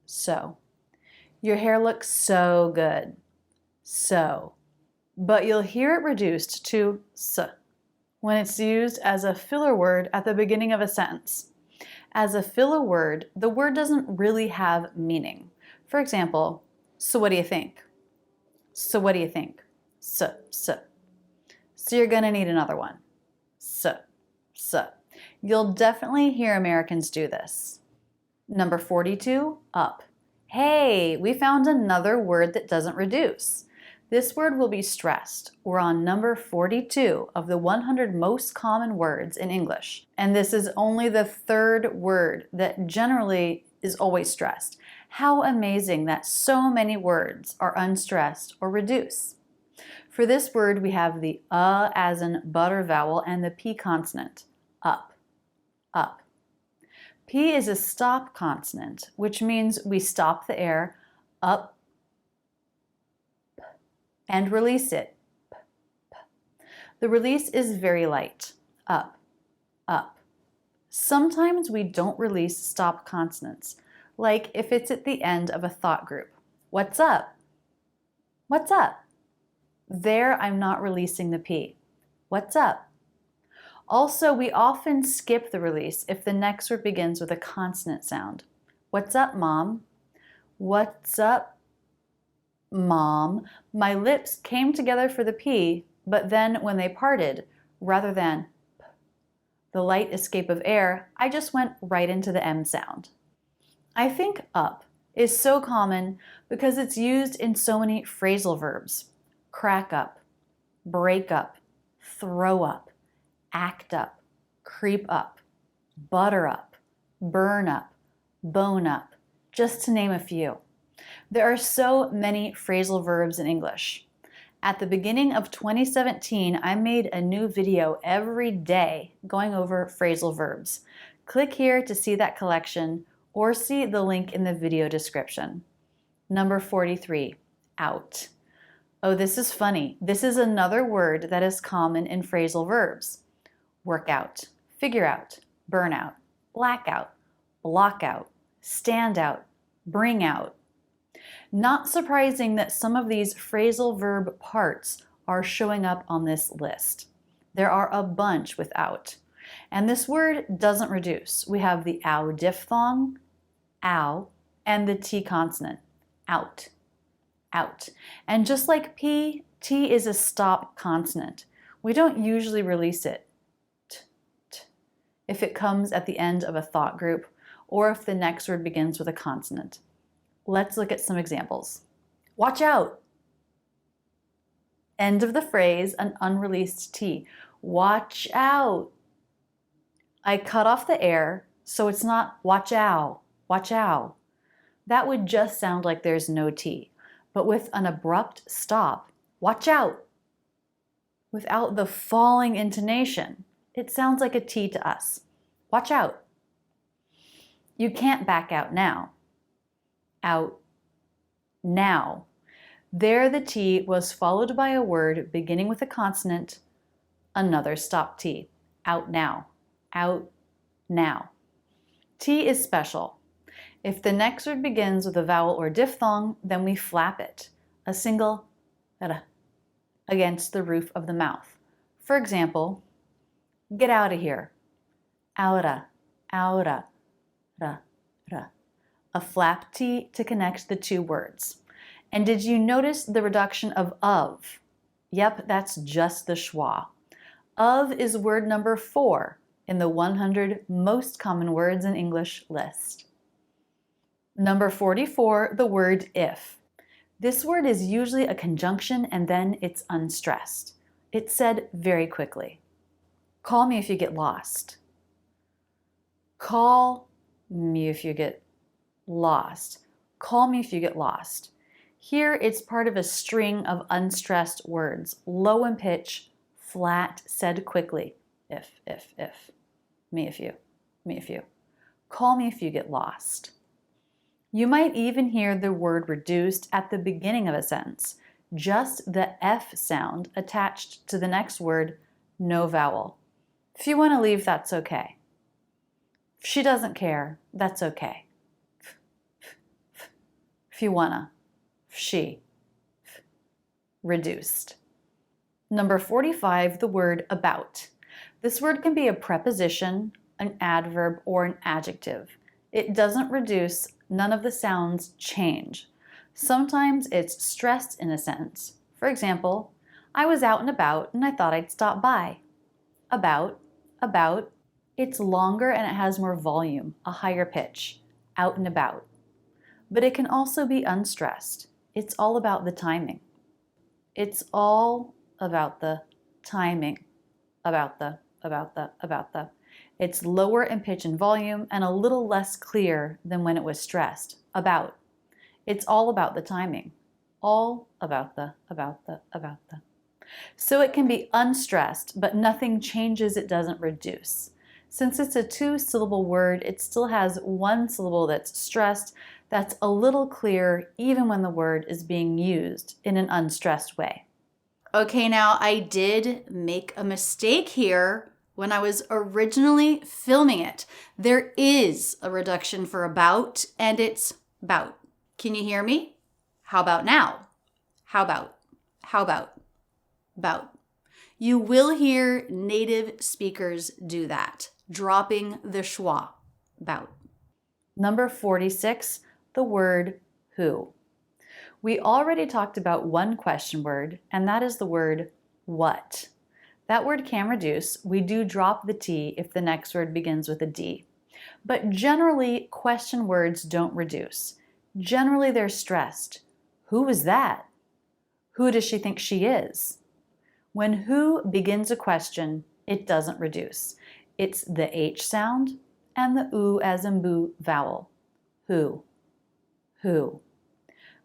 So. Your hair looks so good. So. but you'll hear it reduced to s when it's used as a filler word at the beginning of a sentence. As a filler word, the word doesn't really have meaning. For example, so what do you think? So what do you think? So. So you're gonna need another one. So. You'll definitely hear Americans do this. Number 42, up. Hey, we found another word that doesn't reduce. This word will be stressed. We're on number 42 of the 100 most common words in English. And this is only the third word that generally is always stressed. How amazing that so many words are unstressed or reduce. For this word, we have the as in butter vowel and the P consonant, up, up. P is a stop consonant, which means we stop the air up and release it. The release is very light, up, up. Sometimes we don't release stop consonants, like if it's at the end of a thought group. What's up? What's up? There, I'm not releasing the P. What's up? Also, we often skip the release if the next word begins with a consonant sound. What's up, Mom? What's up, Mom? My lips came together for the P, but then when they parted, rather than P, the light escape of air, I just went right into the M sound. I think up is so common because it's used in so many phrasal verbs. Crack up, break up, throw up, act up, creep up, butter up, burn up, bone up, just to name a few. There are so many phrasal verbs in English. At the beginning of 2017, I made a new video every day going over phrasal verbs. Click here to see that collection or see the link in the video description. Number 43, out. Oh, this is funny. This is another word that is common in phrasal verbs. Work out, figure out, burn out, black out, block out, stand out, bring out. Not surprising that some of these phrasal verb parts are showing up on this list. There are a bunch with out. And this word doesn't reduce. We have the ow diphthong, ow, and the T consonant, out, out. And just like P, T is a stop consonant. We don't usually release it if it comes at the end of a thought group or if the next word begins with a consonant. Let's look at some examples. Watch out. End of the phrase, an unreleased T. Watch out. I cut off the air, so it's not watch ow, watch ow. That would just sound like there's no T. But with an abrupt stop, watch out. Without the falling intonation, it sounds like a T to us. Watch out. You can't back out now. Out now. There the T was followed by a word beginning with a consonant, another stop T. Out now. Out now. T is special. If the next word begins with a vowel or diphthong, then we flap it, a single against the roof of the mouth. For example, get out of here. Outa, outa, ra, ra. A flap T to connect the two words. And did you notice the reduction of? Yep, that's just the schwa. Of is word number 4 in the 100 most common words in English list. Number 44, the word if. This word is usually a conjunction and then it's unstressed. It's said very quickly. Call me if you get lost. Call me if you get lost. Call me if you get lost. Here it's part of a string of unstressed words, low in pitch, flat, said quickly. If. Me if you. Call me if you get lost. You might even hear the word reduced at the beginning of a sentence, just the F sound attached to the next word, no vowel. If you want to leave, that's okay. If she doesn't care, that's okay. If you wanna, she, reduced. Number 45, the word about. This word can be a preposition, an adverb, or an adjective. It doesn't reduce, none of the sounds change. Sometimes it's stressed in a sentence. For example, I was out and about and I thought I'd stop by. About. It's longer and it has more volume, a higher pitch. Out and about. But it can also be unstressed. It's all about the timing. It's all about the timing. About the. It's lower in pitch and volume and a little less clear than when it was stressed. About. It's all about the timing. All about the. So it can be unstressed, but nothing changes, it doesn't reduce. Since it's a two-syllable word, it still has one syllable that's stressed, that's a little clearer even when the word is being used in an unstressed way. Okay, now I did make a mistake here when I was originally filming it. There is a reduction for about, and it's bout. Can you hear me? How about now? How about? Bout. You will hear native speakers do that, dropping the schwa, bout. Number 46, the word who. We already talked about one question word, and that is the word what. That word can reduce. We do drop the T if the next word begins with a D. But generally, question words don't reduce. Generally, they're stressed. Who is that? Who does she think she is? When who begins a question, it doesn't reduce. It's the H sound and the oo as in boo vowel. Who.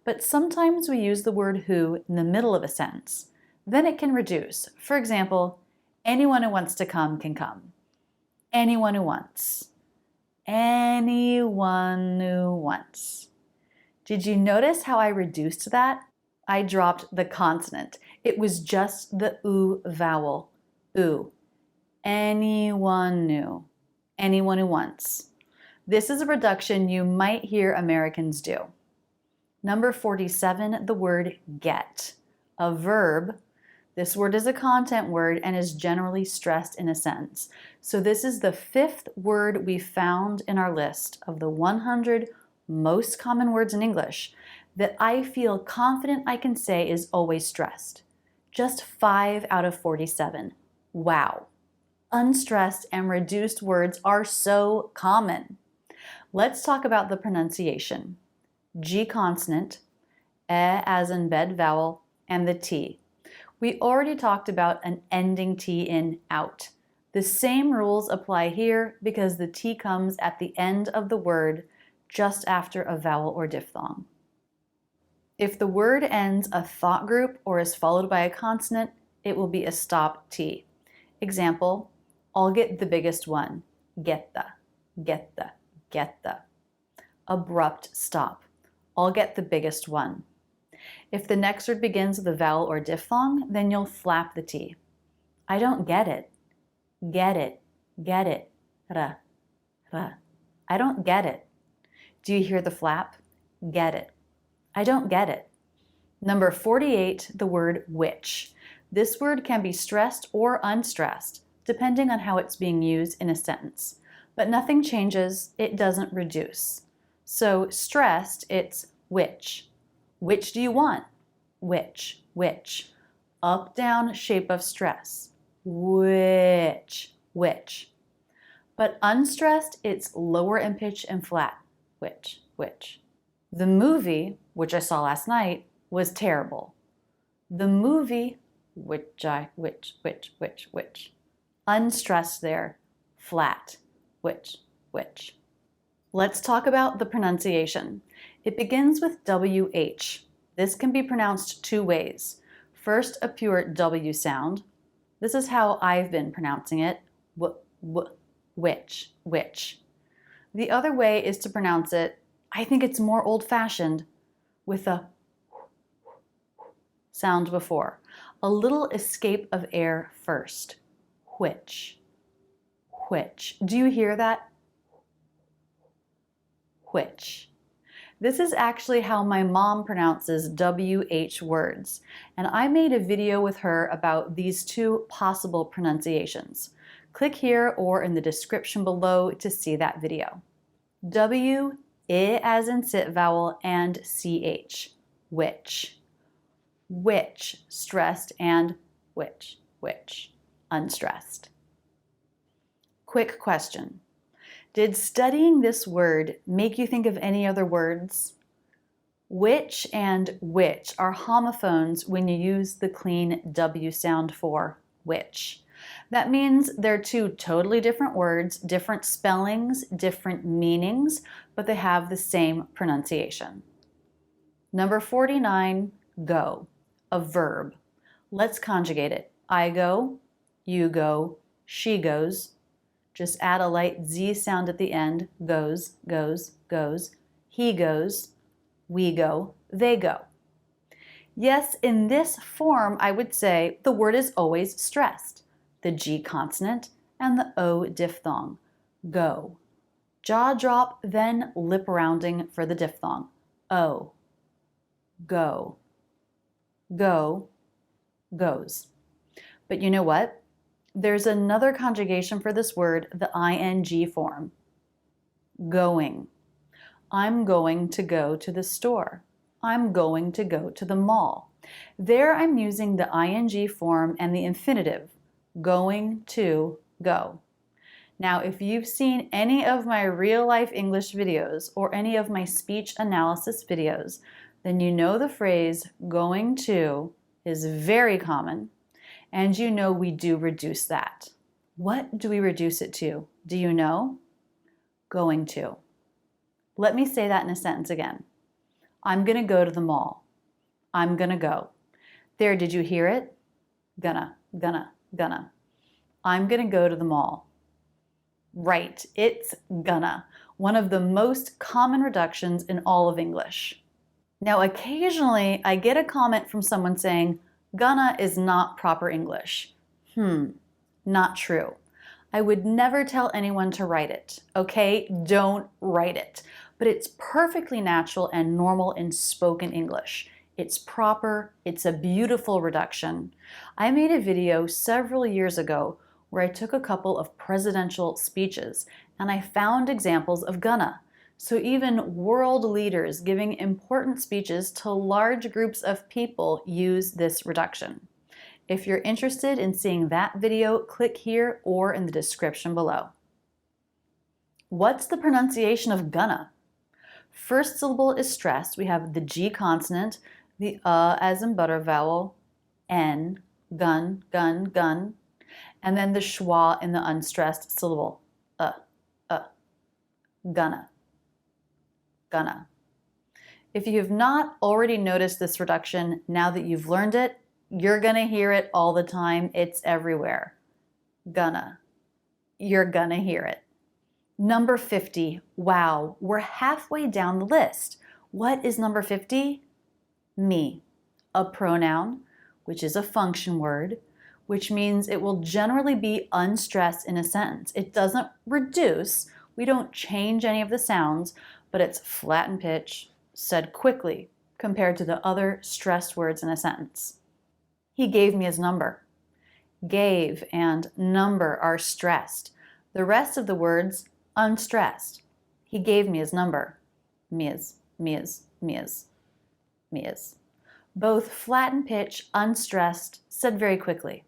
But sometimes we use the word who in the middle of a sentence. Then it can reduce. For example, anyone who wants to come can come. Anyone who wants. Anyone who wants. Did you notice how I reduced that? I dropped the consonant. It was just the oo vowel. Oo. Anyone new. Anyone who wants. This is a reduction you might hear Americans do. Number 47, the word get. A verb. This word is a content word and is generally stressed in a sentence. So this is the 5th word we found in our list of the 100 most common words in English that I feel confident I can say is always stressed. Just 5 out of 47. Wow. Unstressed and reduced words are so common. Let's talk about the pronunciation. G consonant, e as in bed vowel, and the T. We already talked about an ending T in out. The same rules apply here because the T comes at the end of the word just after a vowel or diphthong. If the word ends a thought group or is followed by a consonant, it will be a stop T. Example, I'll get the biggest one. Get the. Abrupt stop. I'll get the biggest one. If the next word begins with a vowel or diphthong, then you'll flap the T. I don't get it. Get it. Ra. I don't get it. Do you hear the flap? Get it. I don't get it. Number 48, the word which. This word can be stressed or unstressed, depending on how it's being used in a sentence. But nothing changes, it doesn't reduce. So stressed, it's which. Which do you want? Which. Up, down, shape of stress. Which. But unstressed, it's lower in pitch and flat. Which. The movie, which I saw last night, was terrible. The movie, which. Unstressed there, flat. Which. Let's talk about the pronunciation. It begins with WH. This can be pronounced 2 ways. First, a pure W sound. This is how I've been pronouncing it. Which. The other way is to pronounce it, I think it's more old-fashioned, with a sound before. A little escape of air first. Which. Do you hear that? Which. This is actually how my mom pronounces WH words, and I made a video with her about these two possible pronunciations. Click here or in the description below to see that video. W, I as in sit vowel, and CH, which. Which, stressed, and which, unstressed. Quick question. Did studying this word make you think of any other words? Which and which are homophones when you use the clean W sound for which. That means they're two totally different words, different spellings, different meanings, but they have the same pronunciation. Number 49, go, a verb. Let's conjugate it. I go, you go, she goes. Just add a light Z sound at the end. Goes, goes, goes. He goes, we go, they go. Yes, in this form, I would say the word is always stressed. The G consonant and the O diphthong. Go. Jaw drop, then lip rounding for the diphthong. O. Go. Go. Goes. But you know what? There's another conjugation for this word, the ing form. Going. I'm going to go to the store. I'm going to go to the mall. There I'm using the ing form and the infinitive, going to go. Now, if you've seen any of my real-life English videos or any of my speech analysis videos, then you know the phrase going to is very common. And you know we do reduce that. What do we reduce it to? Do you know? Going to. Let me say that in a sentence again. I'm gonna go to the mall. I'm gonna go. There, did you hear it? Gonna. I'm gonna go to the mall. Right, it's gonna. One of the most common reductions in all of English. Now, occasionally I get a comment from someone saying, gonna is not proper English. Not true. I would never tell anyone to write it, okay? Don't write it. But it's perfectly natural and normal in spoken English. It's proper, it's a beautiful reduction. I made a video several years ago where I took a couple of presidential speeches and I found examples of gonna. So even world leaders giving important speeches to large groups of people use this reduction. If you're interested in seeing that video, click here or in the description below. What's the pronunciation of gonna? First syllable is stressed. We have the G consonant, the as in butter vowel, N, gun, gun, gun, and then the schwa in the unstressed syllable, gonna. Gonna. If you have not already noticed this reduction, now that you've learned it, you're gonna hear it all the time. It's everywhere. Gonna. You're gonna hear it. Number 50. Wow, we're halfway down the list. What is number 50? Me. A pronoun, which is a function word, which means it will generally be unstressed in a sentence. It doesn't reduce. We don't change any of the sounds, but it's flat in pitch, said quickly, compared to the other stressed words in a sentence. He gave me his number. Gave and number are stressed. The rest of the words, unstressed. He gave me his number. Miz. Both flat in pitch, unstressed, said very quickly.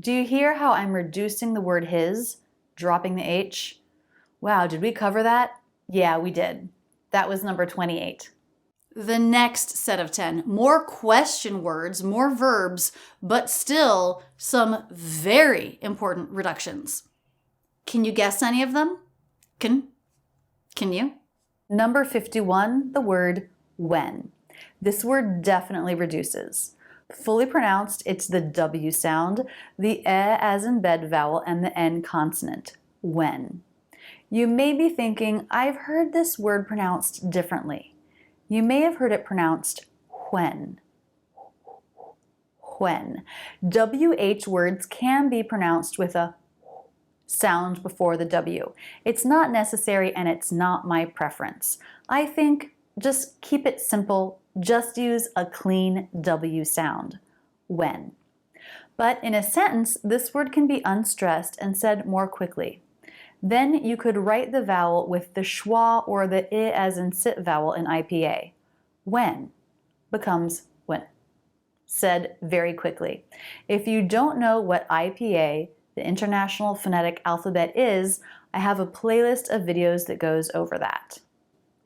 Do you hear how I'm reducing the word his, dropping the H? Wow, did we cover that? Yeah, we did. That was number 28. The next set of 10, more question words, more verbs, but still some very important reductions. Can you guess any of them? Can you? Number 51, the word when. This word definitely reduces. Fully pronounced, it's the W sound, the E as in bed vowel, and the N consonant, when. You may be thinking, I've heard this word pronounced differently. You may have heard it pronounced when. When. WH words can be pronounced with a sound before the W. It's not necessary and it's not my preference. I think Just keep it simple. Just use a clean W sound. When. But in a sentence, this word can be unstressed and said more quickly. Then you could write the vowel with the schwa or the I as in sit vowel in IPA. When becomes when. Said very quickly. If you don't know what IPA, the International Phonetic Alphabet, is, I have a playlist of videos that goes over that.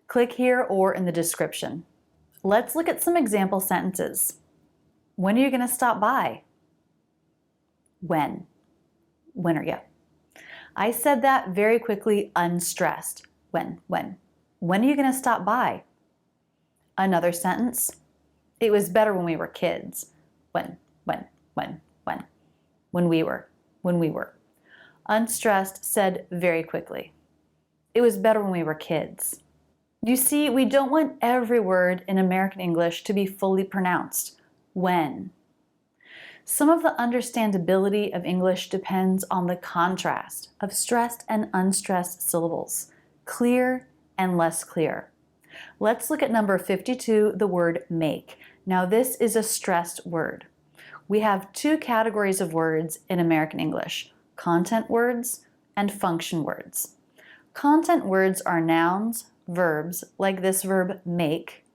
Click here or in the description. Let's look at some example sentences. When are you going to stop by? When. When are you? I said that very quickly, unstressed. When. When are you going to stop by? Another sentence. It was better when we were kids. When. When we were. Unstressed, said very quickly. It was better when we were kids. You see, we don't want every word in American English to be fully pronounced. When. Some of the understandability of English depends on the contrast of stressed and unstressed syllables, clear and less clear. Let's look at number 52, the word make. Now this is a stressed word. We have two categories of words in American English, content words and function words. Content words are nouns, verbs, like this verb make,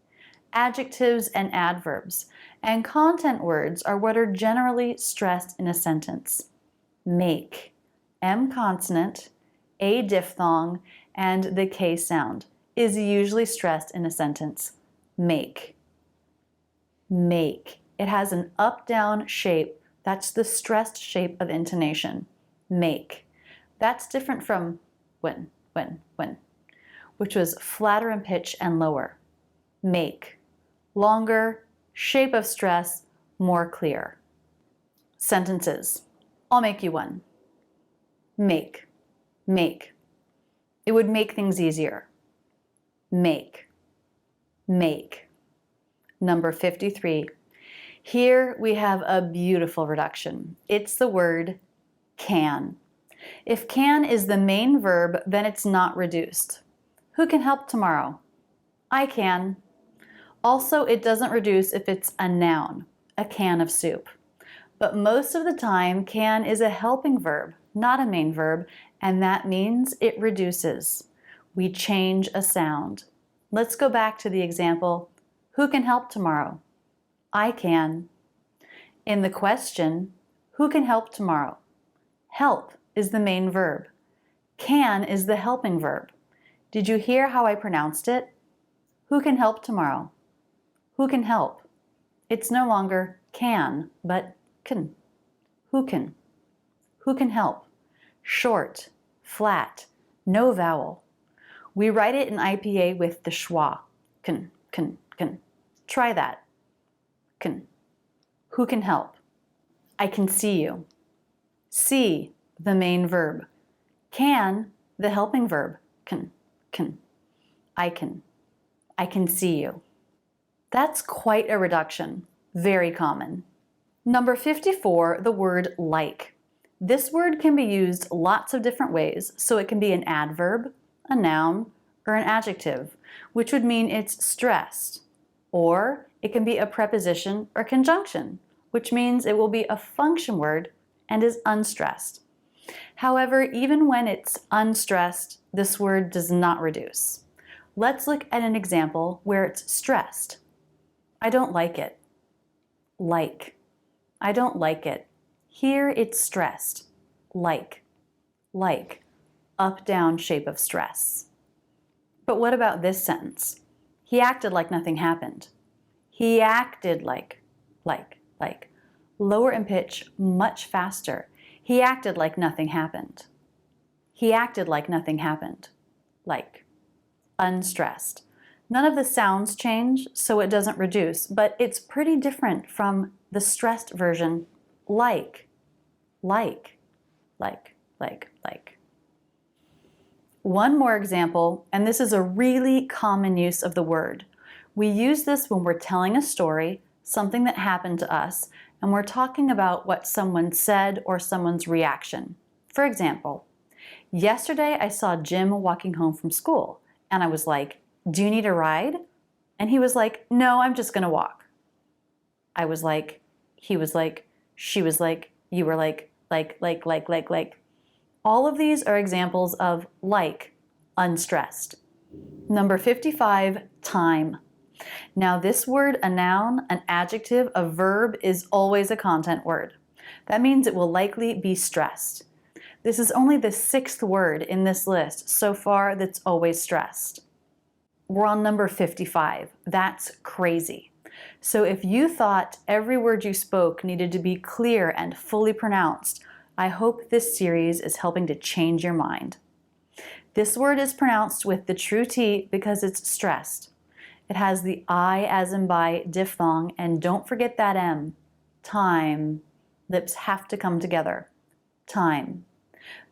adjectives and adverbs, and content words are what are generally stressed in a sentence. Make, M consonant, A diphthong, and the K sound is usually stressed in a sentence. Make. Make. It has an up-down shape. That's the stressed shape of intonation. Make. That's different from when, which was flatter in pitch and lower. Make. Longer, shape of stress, more clear. Sentences. I'll make you one. Make. Make. It would make things easier. Make. Make. Number 53. Here we have a beautiful reduction. It's the word can. If can is the main verb, then it's not reduced. Who can help tomorrow? I can. Also, it doesn't reduce if it's a noun, a can of soup. But most of the time, can is a helping verb, not a main verb, and that means it reduces. We change a sound. Let's go back to the example, who can help tomorrow? I can. In the question, who can help tomorrow? Help is the main verb. Can is the helping verb. Did you hear how I pronounced it? Who can help tomorrow? Who can help? It's no longer can, but can. Who can? Who can help? Short, flat, no vowel. We write it in IPA with the schwa. Can. Try that. Can. Who can help? I can see you. See, the main verb. Can, the helping verb. Can. I can. I can see you. That's quite a reduction. Very common. Number 54, the word like. This word can be used lots of different ways, so it can be an adverb, a noun, or an adjective, which would mean it's stressed. Or it can be a preposition or conjunction, which means it will be a function word and is unstressed. However, even when it's unstressed, this word does not reduce. Let's look at an example where it's stressed. I don't like it. Like. I don't like it. Here it's stressed. Like. Up-down shape of stress. But what about this sentence? He acted like nothing happened. He acted like. Lower in pitch, much faster. He acted like nothing happened. He acted like nothing happened. Like. Unstressed. None of the sounds change, so it doesn't reduce, but it's pretty different from the stressed version, like. One more example, and this is a really common use of the word. We use this when we're telling a story, something that happened to us, and we're talking about what someone said or someone's reaction. For example, yesterday I saw Jim walking home from school, and I was like, "Do you need a ride?" And he was like, no, I'm just gonna walk. I was like, he was like, she was like, you were like. All of these are examples of like, unstressed. Number 55, time. Now this word, a noun, an adjective, a verb, is always a content word. That means it will likely be stressed. This is only the 6th word in this list so far that's always stressed. We're on number 55. That's crazy. So if you thought every word you spoke needed to be clear and fully pronounced, I hope this series is helping to change your mind. This word is pronounced with the true T because it's stressed. It has the I as in by diphthong, and don't forget that M. Time. Lips have to come together. Time.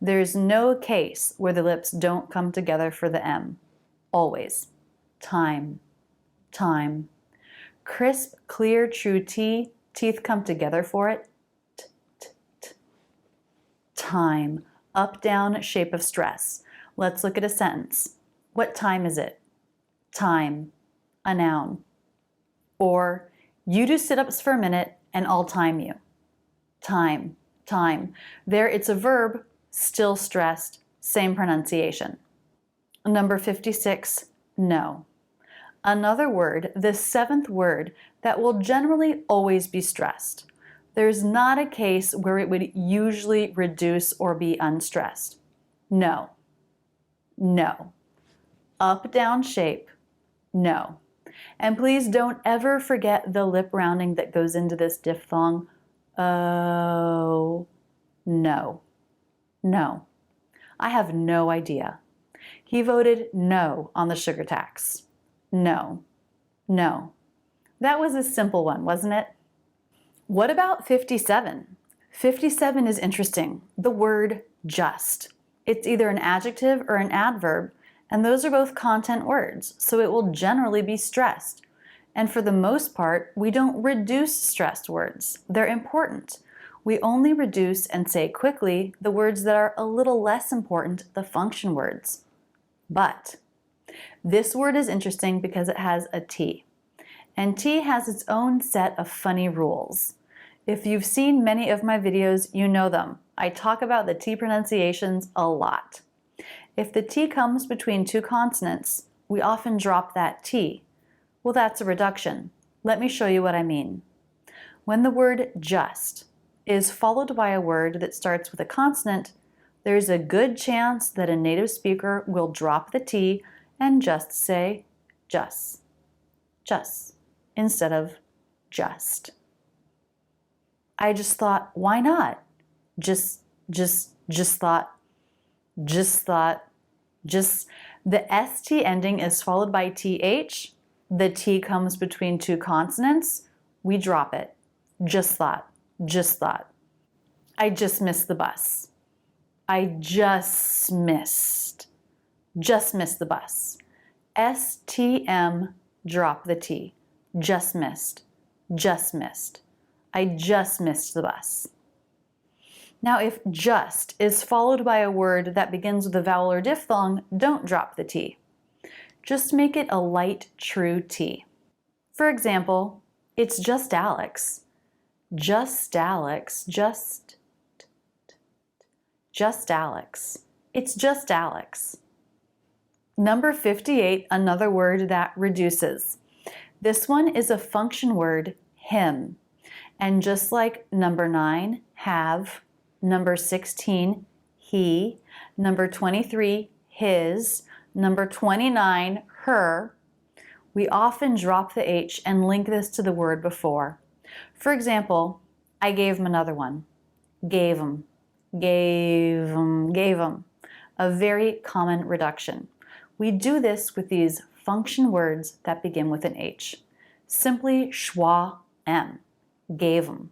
There's no case where the lips don't come together for the M. Always. Time. Time. Crisp, clear, true T. Teeth come together for it. T, t, t. Time. Up, down, shape of stress. Let's look at a sentence. What time is it? Time. A noun. Or, you do sit-ups for a minute and I'll time you. Time. Time. There it's a verb, still stressed, same pronunciation. Number 56, no. Another word, the 7th word, that will generally always be stressed. There's not a case where it would usually reduce or be unstressed. No. No. Up, down shape. No. And please don't ever forget the lip rounding that goes into this diphthong. Oh, no. No. I have no idea. He voted no on the sugar tax. No. No. That was a simple one, wasn't it? What about 57? 57 is interesting. The word just. It's either an adjective or an adverb, and those are both content words, so it will generally be stressed. And for the most part, we don't reduce stressed words. They're important. We only reduce and say quickly the words that are a little less important, the function words. But this word is interesting because it has a T. And T has its own set of funny rules. If you've seen many of my videos, you know them. I talk about the T pronunciations a lot. If the T comes between two consonants, we often drop that T. Well, that's a reduction. Let me show you what I mean. When the word just is followed by a word that starts with a consonant, there's a good chance that a native speaker will drop the T and just say just, instead of just. I just thought, why not? Just thought. The ST ending is followed by TH. The T comes between two consonants. We drop it. Just thought. I just missed the bus. I just missed the bus. STM, drop the T. Just missed. I just missed the bus. Now, if just is followed by a word that begins with a vowel or diphthong, don't drop the T. Just make it a light, true T. For example, it's just Alex. Just Alex. Just Alex. It's just Alex. Number 58, another word that reduces. This one is a function word, him. And just like number 9, have, number 16, he, number 23, his, number 29, her, we often drop the H and link this to the word before. For example, I gave him another one. Gave him. A very common reduction. We do this with these function words that begin with an H. Simply schwa em. Gave him.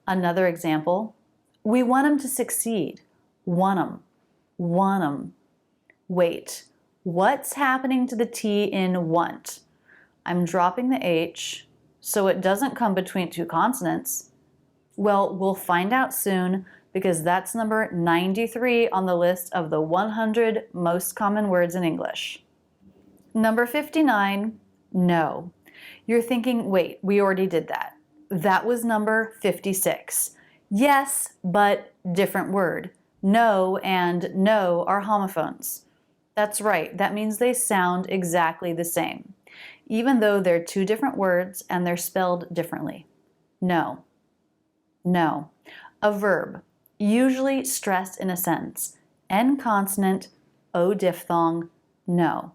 Another example, we want him to succeed. Want him. Wait, what's happening to the T in want? I'm dropping the H so it doesn't come between two consonants. Well, we'll find out soon because that's number 93 on the list of the 100 most common words in English. Number 59, no. You're thinking, wait, we already did that. That was number 56. Yes, but different word. No and no are homophones. That's right, that means they sound exactly the same, even though they're two different words and they're spelled differently. No. No. A verb, usually stressed in a sentence. N consonant, O diphthong, no.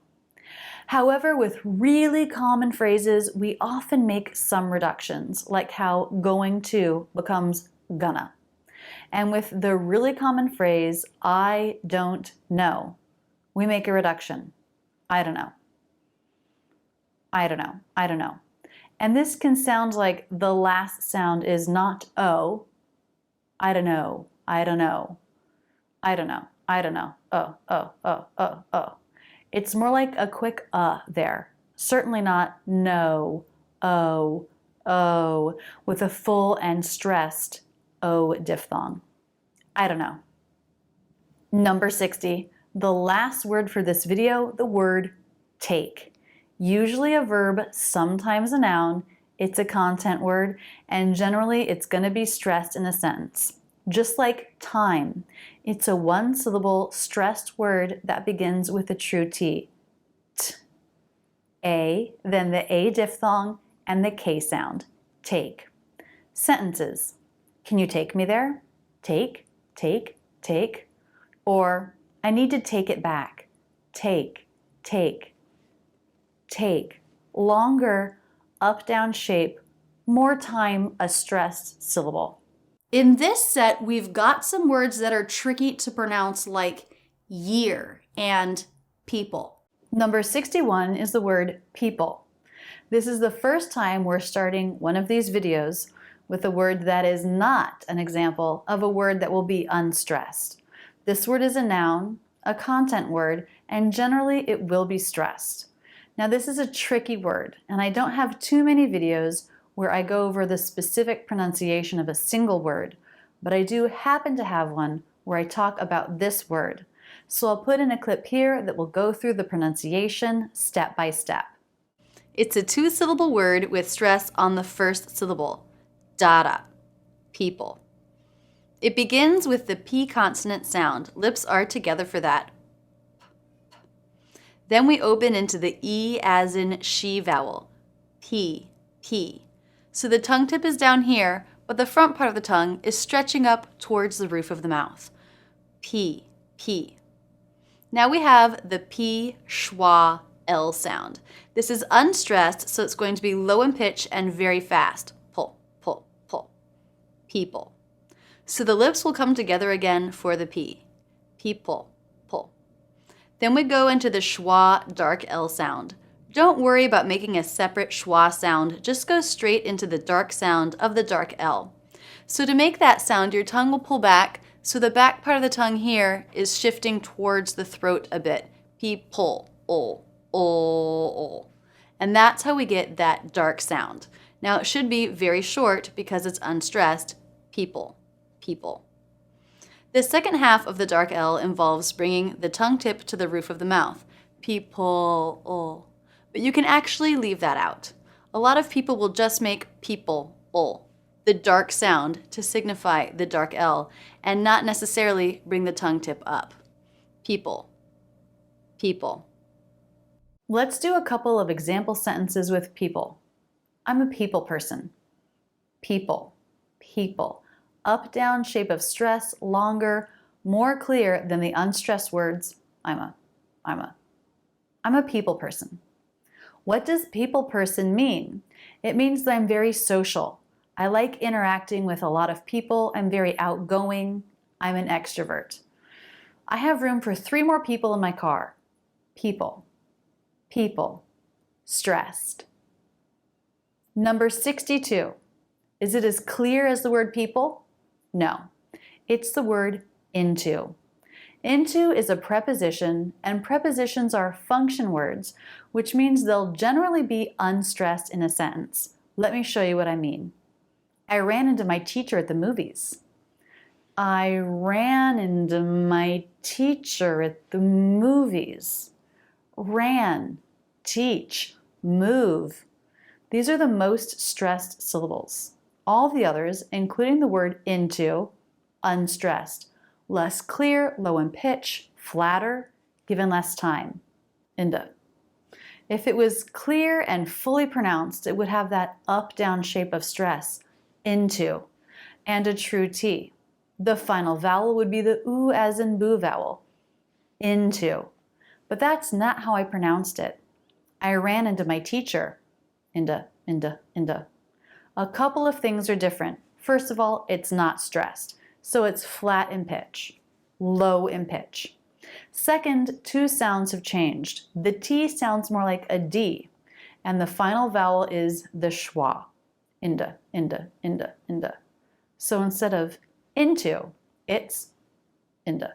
However, with really common phrases, we often make some reductions, like how going to becomes gonna. And with the really common phrase, I don't know, we make a reduction. I don't know. I don't know. I don't know. And this can sound like the last sound is not O. I don't know. I don't know. I don't know. I don't know. Oh. It's more like a quick there. Certainly not no, oh, with a full and stressed O diphthong. I don't know. Number 60, the last word for this video, the word take. Usually a verb, sometimes a noun. It's a content word, and generally it's going to be stressed in a sentence. Just like time, it's a one-syllable stressed word that begins with a true T. T. A, then the A diphthong and the K sound. Take. Sentences. Can you take me there? Take, take, take. Or, I need to take it back. Take, take, take. Longer, up-down shape, more time, a stressed syllable. In this set, we've got some words that are tricky to pronounce, like year and people. Number 61 is the word people. This is the first time we're starting one of these videos with a word that is not an example of a word that will be unstressed. This word is a noun, a content word, and generally it will be stressed. Now this is a tricky word, and I don't have too many videos where I go over the specific pronunciation of a single word, but I do happen to have one where I talk about this word. So I'll put in a clip here that will go through the pronunciation step by step. It's a two-syllable word with stress on the first syllable. Data. People. It begins with the P consonant sound. Lips are together for that. Then we open into the E as in she vowel. P, P. So the tongue tip is down here, but the front part of the tongue is stretching up towards the roof of the mouth. P, P. Now we have the P, schwa, L sound. This is unstressed, so it's going to be low in pitch and very fast. Pull, pull, pull. People. So the lips will come together again for the P. People, pull. Then we go into the schwa, dark L sound. Don't worry about making a separate schwa sound, just go straight into the dark sound of the dark L. So to make that sound, your tongue will pull back, so the back part of the tongue here is shifting towards the throat a bit. People, oh. And that's how we get that dark sound. Now it should be very short because it's unstressed. People, people. The second half of the dark L involves bringing the tongue tip to the roof of the mouth. People, but you can actually leave that out. A lot of people will just make people, the dark sound to signify the dark L, and not necessarily bring the tongue tip up. People, people. Let's do a couple of example sentences with people. I'm a people person. People, people. Up-down shape of stress, longer, more clear than the unstressed words, I'm a people person. What does people person mean? It means that I'm very social. I like interacting with a lot of people. I'm very outgoing. I'm an extrovert. I have room for 3 more people in my car. People, people, stressed. Number 62. Is it as clear as the word people? No. It's the word into. Into is a preposition, and prepositions are function words, which means they'll generally be unstressed in a sentence. Let me show you what I mean. I ran into my teacher at the movies. I ran into my teacher at the movies. Ran, teach, move. These are the most stressed syllables. All the others, including the word into, unstressed, less clear, low in pitch, flatter, given less time, into. If it was clear and fully pronounced, it would have that up-down shape of stress, into, and a true T. The final vowel would be the oo as in boo vowel, into. But that's not how I pronounced it. I ran into my teacher, into. A couple of things are different. First of all, it's not stressed, so it's flat in pitch, low in pitch. Second, two sounds have changed. The T sounds more like a D, and the final vowel is the schwa, into. So instead of into, it's into.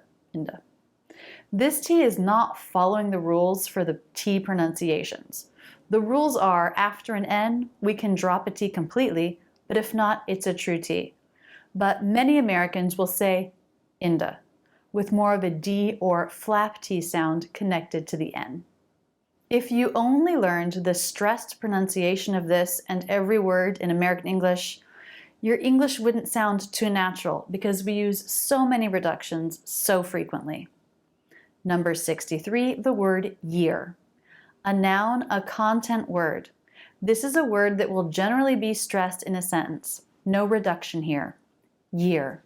This T is not following the rules for the T pronunciations. The rules are, after an N, we can drop a T completely, but if not, it's a true T. But many Americans will say into, with more of a D or flap T sound connected to the N. If you only learned the stressed pronunciation of this and every word in American English, your English wouldn't sound too natural because we use so many reductions so frequently. Number 63, the word year. A noun, a content word. This is a word that will generally be stressed in a sentence. No reduction here. Year.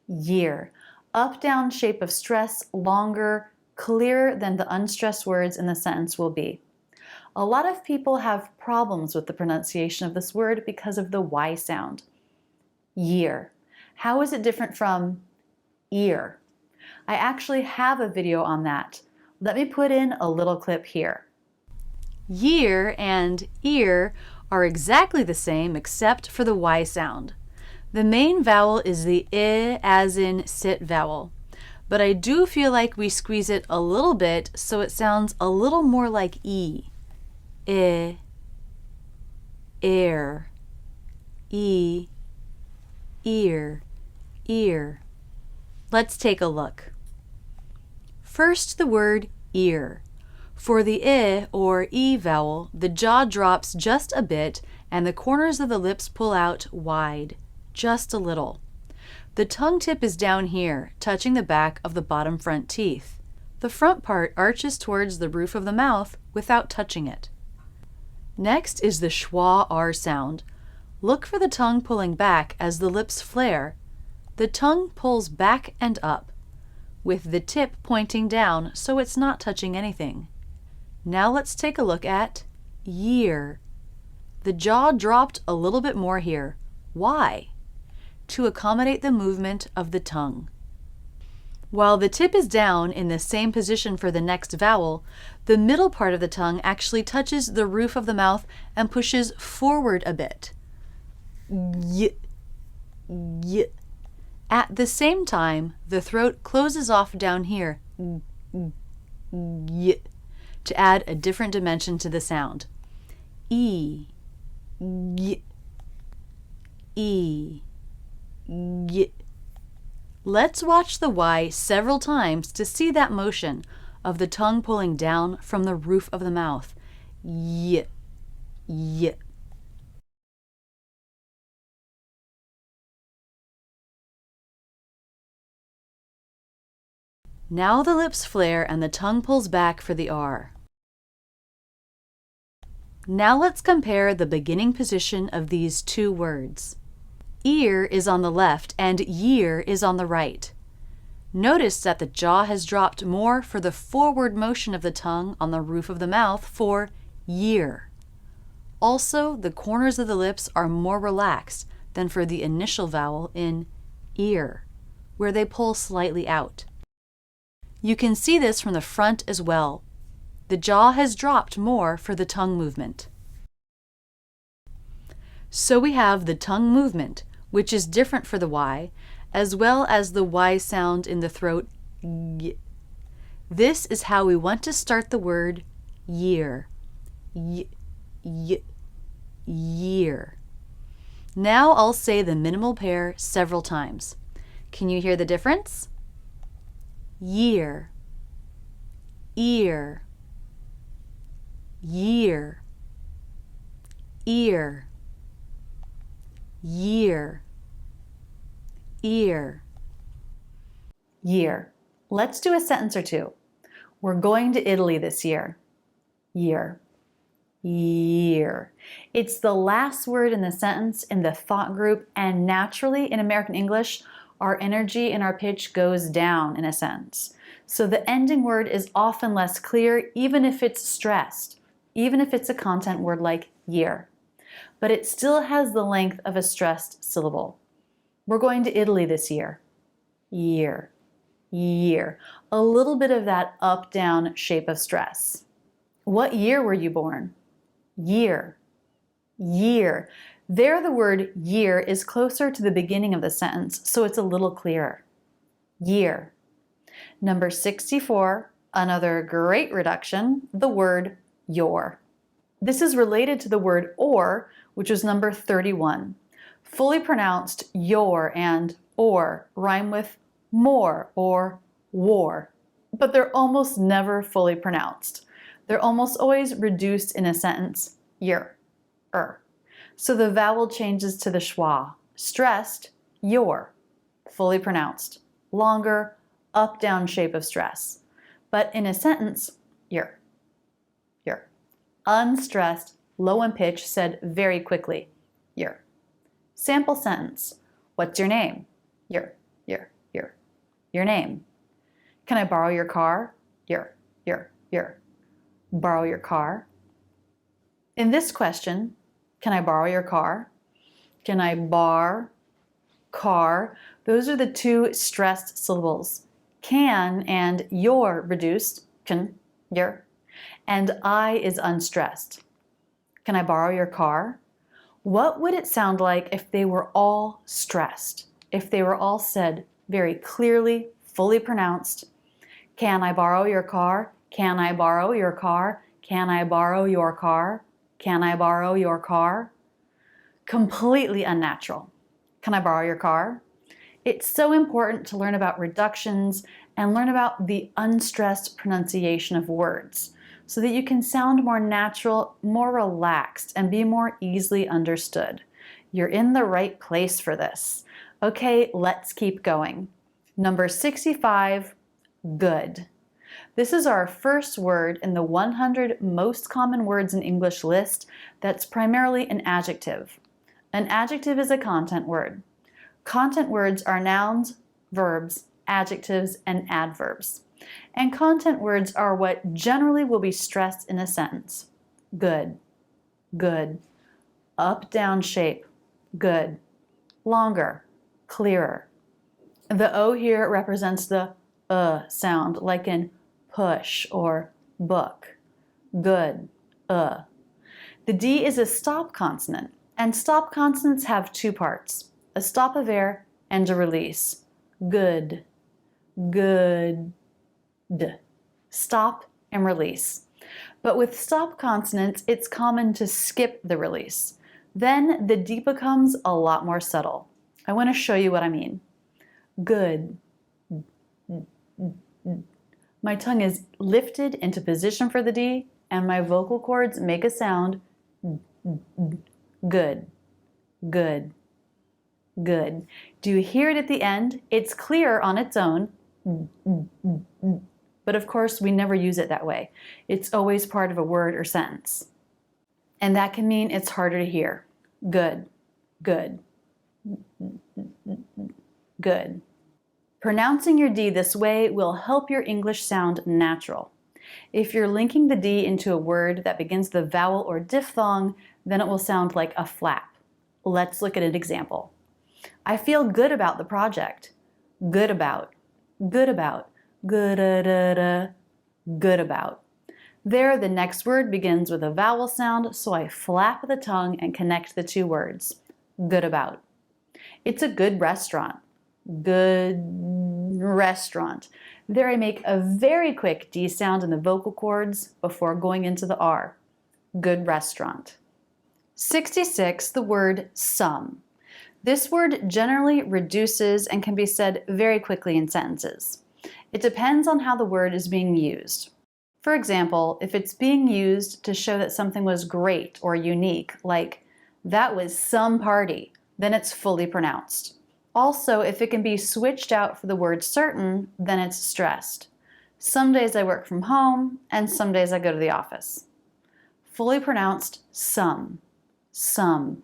Year. Up-down shape of stress, longer, clearer than the unstressed words in the sentence will be. A lot of people have problems with the pronunciation of this word because of the Y sound. Year. How is it different from ear? I actually have a video on that. Let me put in a little clip here. Year and ear are exactly the same except for the Y sound. The main vowel is the I as in sit vowel, but I do feel like we squeeze it a little bit so it sounds a little more like E. I, air, E, ear, ear. Let's take a look. First, the word ear. For the I or E vowel, the jaw drops just a bit and the corners of the lips pull out wide, just a little. The tongue tip is down here, touching the back of the bottom front teeth. The front part arches towards the roof of the mouth without touching it. Next is the schwa R sound. Look for the tongue pulling back as the lips flare. The tongue pulls back and up, with the tip pointing down so it's not touching anything. Now let's take a look at year. The jaw dropped a little bit more here. Why? To accommodate the movement of the tongue. While the tip is down in the same position for the next vowel, the middle part of the tongue actually touches the roof of the mouth and pushes forward a bit. Y, y. At the same time, the throat closes off down here, y, to add a different dimension to the sound. E, y, e, y. Let's watch the Y several times to see that motion of the tongue pulling down from the roof of the mouth. Y, y. Now the lips flare and the tongue pulls back for the R. Now let's compare the beginning position of these two words. Ear is on the left and year is on the right. Notice that the jaw has dropped more for the forward motion of the tongue on the roof of the mouth for year. Also, the corners of the lips are more relaxed than for the initial vowel in ear, where they pull slightly out. You can see this from the front as well. The jaw has dropped more for the tongue movement. So we have the tongue movement, which is different for the Y, as well as the Y sound in the throat, y. This is how we want to start the word year. Y, y, year. Now I'll say the minimal pair several times. Can you hear the difference? Year, ear, year, ear, year, ear, year. Let's do a sentence or two. We're going to Italy this year. Year, year. It's the last word in the sentence in the thought group, and naturally in American English, our energy and our pitch goes down in a sentence. So the ending word is often less clear, even if it's stressed, even if it's a content word like year. But it still has the length of a stressed syllable. We're going to Italy this year. Year, year. A little bit of that up-down shape of stress. What year were you born? Year, year. There, the word year is closer to the beginning of the sentence, so it's a little clearer. Year. Number 64, another great reduction, the word your. This is related to the word or, which is number 31. Fully pronounced your and or rhyme with more or war, but they're almost never fully pronounced. They're almost always reduced in a sentence, your, So the vowel changes to the schwa. Stressed, your. Fully pronounced. Longer, up-down shape of stress. But in a sentence, your. Unstressed, low in pitch, said very quickly, your. Sample sentence. What's your name? Your. Your name. Can I borrow your car? Your. Borrow your car. In this question, can I borrow your car? Can I bar, car? Those are the two stressed syllables. Can and your reduced, can, your, and I is unstressed. Can I borrow your car? What would it sound like if they were all stressed? If they were all said very clearly, fully pronounced? Can I borrow your car? Can I borrow your car? Can I borrow your car? Can I borrow your car? Completely unnatural. Can I borrow your car? It's so important to learn about reductions and learn about the unstressed pronunciation of words so that you can sound more natural, more relaxed, and be more easily understood. You're in the right place for this. Okay, let's keep going. Number 65, good. This is our first word in the 100 most common words in English list that's primarily an adjective. An adjective is a content word. Content words are nouns, verbs, adjectives, and adverbs. And content words are what generally will be stressed in a sentence. Good, good. Up, down shape, good. Longer, clearer. The O here represents the sound, like in push or book. Good, The D is a stop consonant, and stop consonants have two parts, a stop of air and a release. Good, good. Stop and release. But with stop consonants, it's common to skip the release. Then the D becomes a lot more subtle. I want to show you what I mean. Good. My tongue is lifted into position for the D, and my vocal cords make a sound good, good, good. Do you hear it at the end? It's clear on its own, but of course we never use it that way. It's always part of a word or sentence. And that can mean it's harder to hear. Good, good, good. Pronouncing your D this way will help your English sound natural. If you're linking the D into a word that begins the vowel or diphthong, then it will sound like a flap. Let's look at an example. I feel good about the project. Good about, good about, good about. There, the next word begins with a vowel sound, so I flap the tongue and connect the two words. Good about. It's a good restaurant. Good restaurant. There I make a very quick D sound in the vocal cords before going into the R. Good restaurant. 66, the word some. This word generally reduces and can be said very quickly in sentences. It depends on how the word is being used. For example, if it's being used to show that something was great or unique, like, that was some party, then it's fully pronounced. Also, if it can be switched out for the word certain, then it's stressed. Some days I work from home, and some days I go to the office. Fully pronounced, some. Some.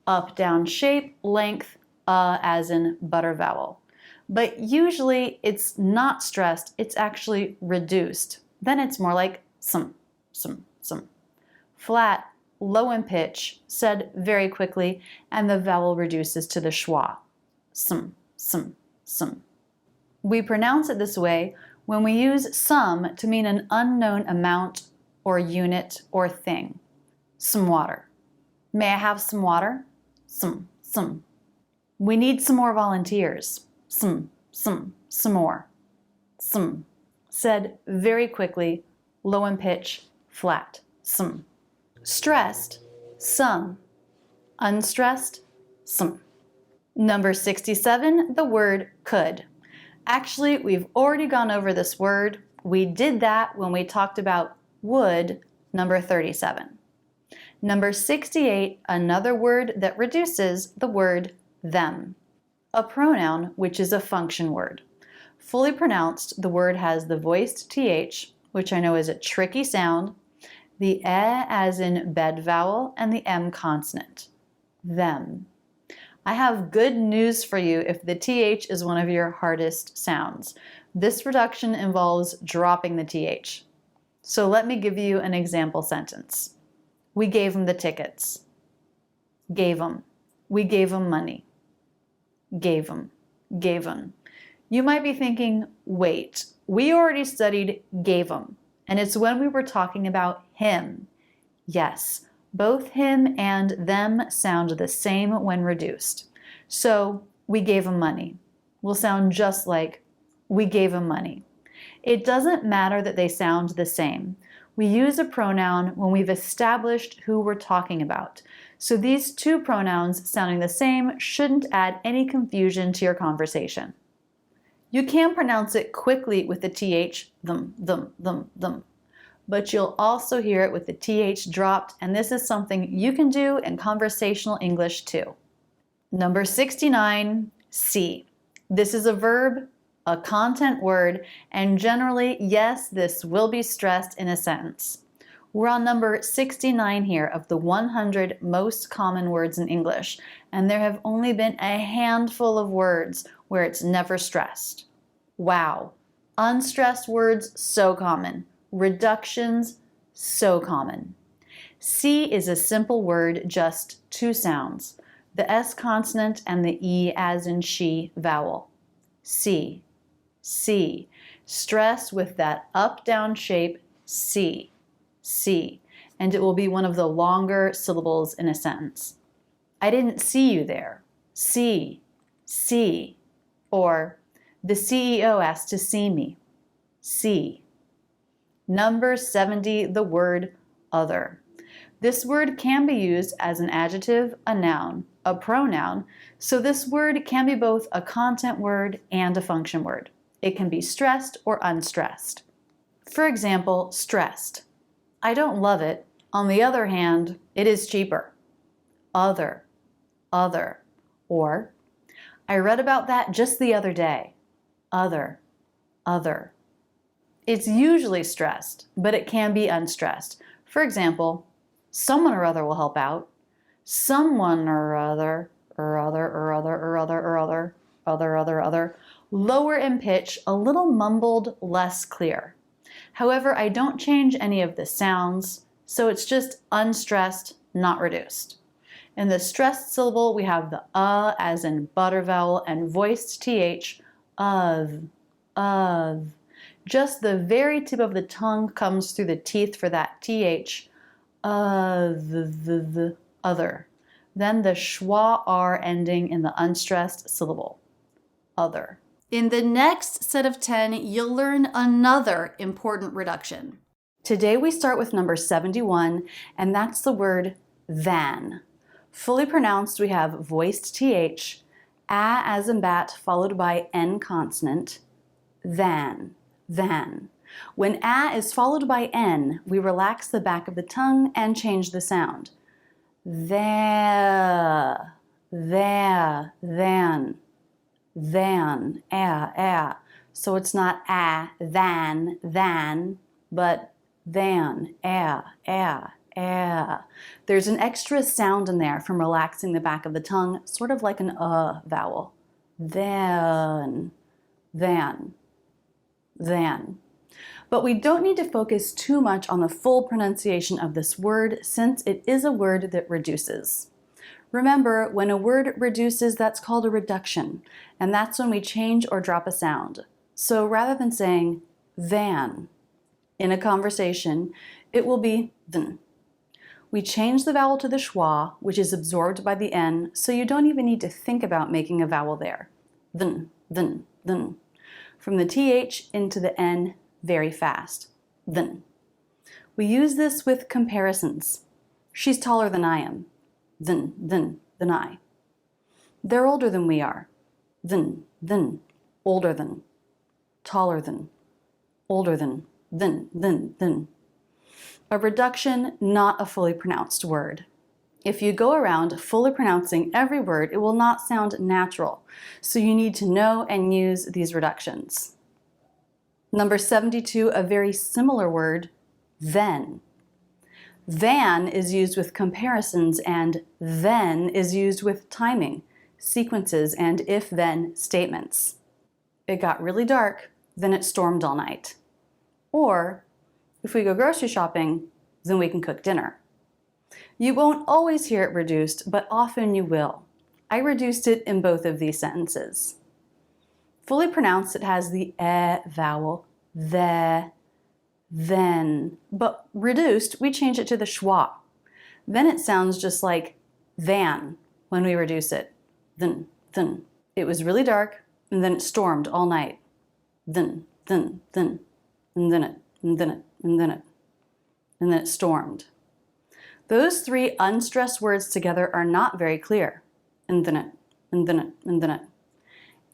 Up, down, shape, length, as in butter vowel. But usually it's not stressed, it's actually reduced. Then it's more like some. Flat, low in pitch, said very quickly, and the vowel reduces to the schwa. Some. We pronounce it this way when we use some to mean an unknown amount or unit or thing. Some water. May I have some water? Some. We need some more volunteers. Some more. Some. Said very quickly, low in pitch, flat. Some. Stressed, some. Unstressed, some. Number 67, the word could. Actually, we've already gone over this word. We did that when we talked about would, number 37. Number 68, another word that reduces the word them. A pronoun, which is a function word. Fully pronounced, the word has the voiced th, which I know is a tricky sound, the e as in bed vowel, and the m consonant. Them. I have good news for you if the th is one of your hardest sounds. This reduction involves dropping the th. So let me give you an example sentence. We gave him the tickets. Gave him. We gave him money. Gave him. Gave him. You might be thinking, wait, we already studied gave him, and it's when we were talking about him. Yes, both him and them sound the same when reduced. So, we gave him money will sound just like we gave him money. It doesn't matter that they sound the same. We use a pronoun when we've established who we're talking about. So these two pronouns sounding the same shouldn't add any confusion to your conversation. You can pronounce it quickly with the th, them. But you'll also hear it with the th dropped, and this is something you can do in conversational English too. Number 69, see. This is a verb, a content word, and generally, yes, this will be stressed in a sentence. We're on number 69 here of the 100 most common words in English, and there have only been a handful of words where it's never stressed. Wow. Unstressed words, so common. Reductions, so common. See is a simple word, just two sounds. The S consonant and the E as in she vowel. See. See. Stress with that up-down shape, see. See. And it will be one of the longer syllables in a sentence. I didn't see you there. See. See. Or, the CEO asked to see me. See. Number 70, the word other. This word can be used as an adjective, a noun, a pronoun, so this word can be both a content word and a function word. It can be stressed or unstressed. For example, stressed. I don't love it. On the other hand, it is cheaper. Other. Or, I read about that just the other day. Other. It's usually stressed, but it can be unstressed. For example, someone or other will help out. Someone or other. Lower in pitch, a little mumbled, less clear. However, I don't change any of the sounds, so it's just unstressed, not reduced. In the stressed syllable, we have the as in butter vowel and voiced th, of. Just the very tip of the tongue comes through the teeth for that th, the other. Then the schwa r ending in the unstressed syllable, other. In the next set of 10, you'll learn another important reduction. Today we start with number 71, and that's the word than. Fully pronounced, we have voiced th, a as in bat, followed by n consonant, than. When a is followed by n, we relax the back of the tongue and change the sound. There, than, So it's not than, but than, There's an extra sound in there from relaxing the back of the tongue, sort of like an vowel. Than. But we don't need to focus too much on the full pronunciation of this word since it is a word that reduces. Remember, when a word reduces, that's called a reduction, and that's when we change or drop a sound. So rather than saying than in a conversation, it will be than. We change the vowel to the schwa, which is absorbed by the n, so you don't even need to think about making a vowel there. Than. From the th into the n very fast. Than. We use this with comparisons. She's taller than I am. Than I. They're older than we are. Than, older than, taller than, older than, than. A reduction, not a fully pronounced word. If you go around fully pronouncing every word, it will not sound natural. So you need to know and use these reductions. Number 72, a very similar word, then. Than is used with comparisons and then is used with timing, sequences, and if-then statements. It got really dark, then it stormed all night. Or, if we go grocery shopping, then we can cook dinner. You won't always hear it reduced, but often you will. I reduced it in both of these sentences. Fully pronounced, it has the e vowel, then. But reduced, we change it to the schwa. Then it sounds just like than when we reduce it. Then. It was really dark, and then it stormed all night. Then, and then it stormed. Those three unstressed words together are not very clear. And then it.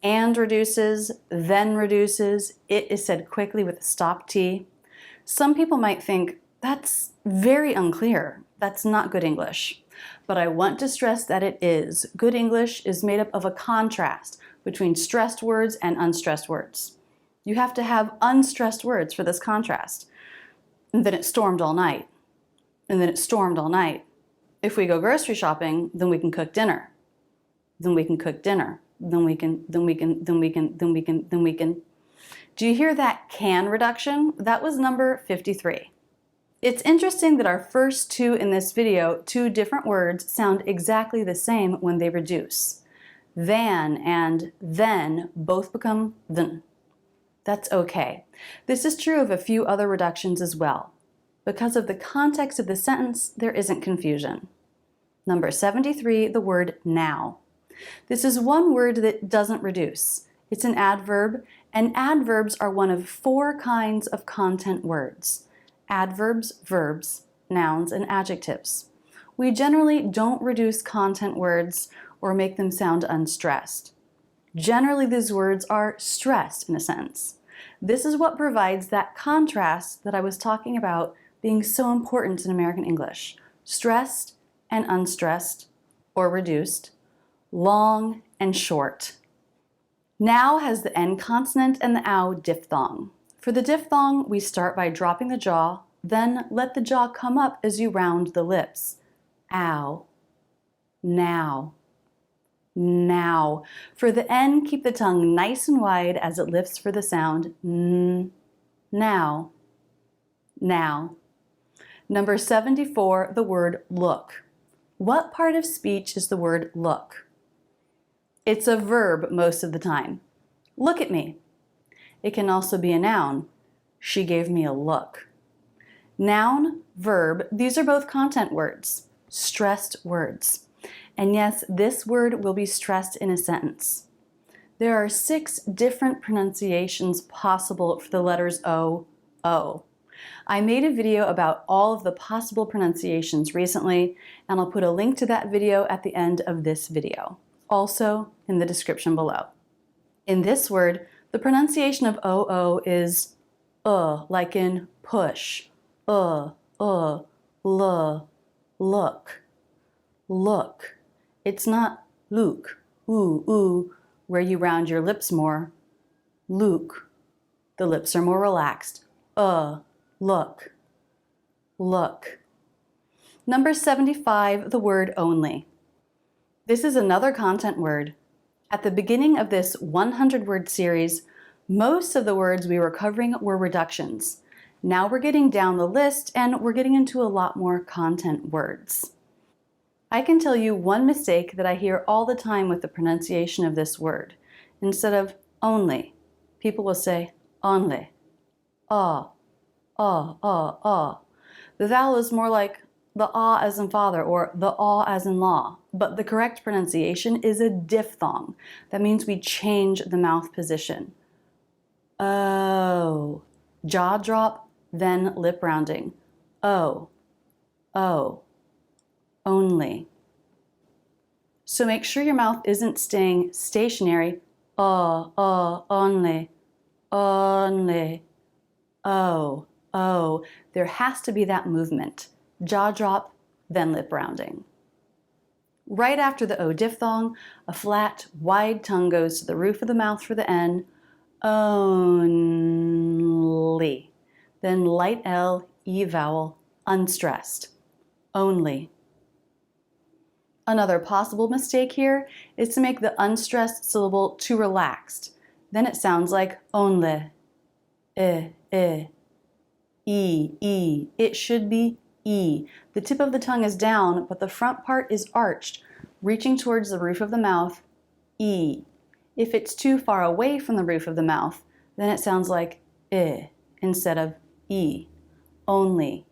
And reduces, then reduces, it is said quickly with a stop T. Some people might think, that's very unclear. That's not good English. But I want to stress that it is. Good English is made up of a contrast between stressed words and unstressed words. You have to have unstressed words for this contrast. And then it stormed all night. And then it stormed all night. If we go grocery shopping, then we can cook dinner. Then we can cook dinner. Then we can. Do you hear that can reduction? That was number 53. It's interesting that our first two in this video, two different words, sound exactly the same when they reduce. Than and then both become than. That's okay. This is true of a few other reductions as well. Because of the context of the sentence, there isn't confusion. Number 73, the word now. This is one word that doesn't reduce. It's an adverb, and adverbs are one of 4 kinds of content words. Adverbs, verbs, nouns, and adjectives. We generally don't reduce content words or make them sound unstressed. Generally, these words are stressed in a sentence. This is what provides that contrast that I was talking about being so important in American English. Stressed and unstressed, or reduced, long and short. Now has the N consonant and the ow diphthong. For the diphthong, we start by dropping the jaw, then let the jaw come up as you round the lips. Ow. Now. Now. For the N, keep the tongue nice and wide as it lifts for the sound n. Now. Now. Number 74, the word look. What part of speech is the word look? It's a verb most of the time. Look at me. It can also be a noun. She gave me a look. Noun, verb, these are both content words, stressed words. And yes, this word will be stressed in a sentence. There are 6 different pronunciations possible for the letters O, O. I made a video about all of the possible pronunciations recently, and I'll put a link to that video at the end of this video, also in the description below. In this word, the pronunciation of OO is like in push. Look. Look. It's not look, where you round your lips more. Look. The lips are more relaxed. Look. Look. Number 75, the word only. This is another content word. At the beginning of this 100-word series, most of the words we were covering were reductions. Now we're getting down the list and we're getting into a lot more content words. I can tell you one mistake that I hear all the time with the pronunciation of this word. Instead of only, people will say only. The vowel is more like the ah as in father or the aw as in law, but the correct pronunciation is a diphthong. That means we change the mouth position. Oh. Jaw drop, then lip rounding. Oh. Only. So make sure your mouth isn't staying stationary. Only. Oh. There has to be that movement. Jaw drop, then lip rounding. Right after the O diphthong, a flat, wide tongue goes to the roof of the mouth for the N. Only. Then light L, E vowel, unstressed. Only. Another possible mistake here is to make the unstressed syllable too relaxed. Then it sounds like only. E. It should be E. The tip of the tongue is down, but the front part is arched, reaching towards the roof of the mouth. E. If it's too far away from the roof of the mouth, then it sounds like I instead of E. Only.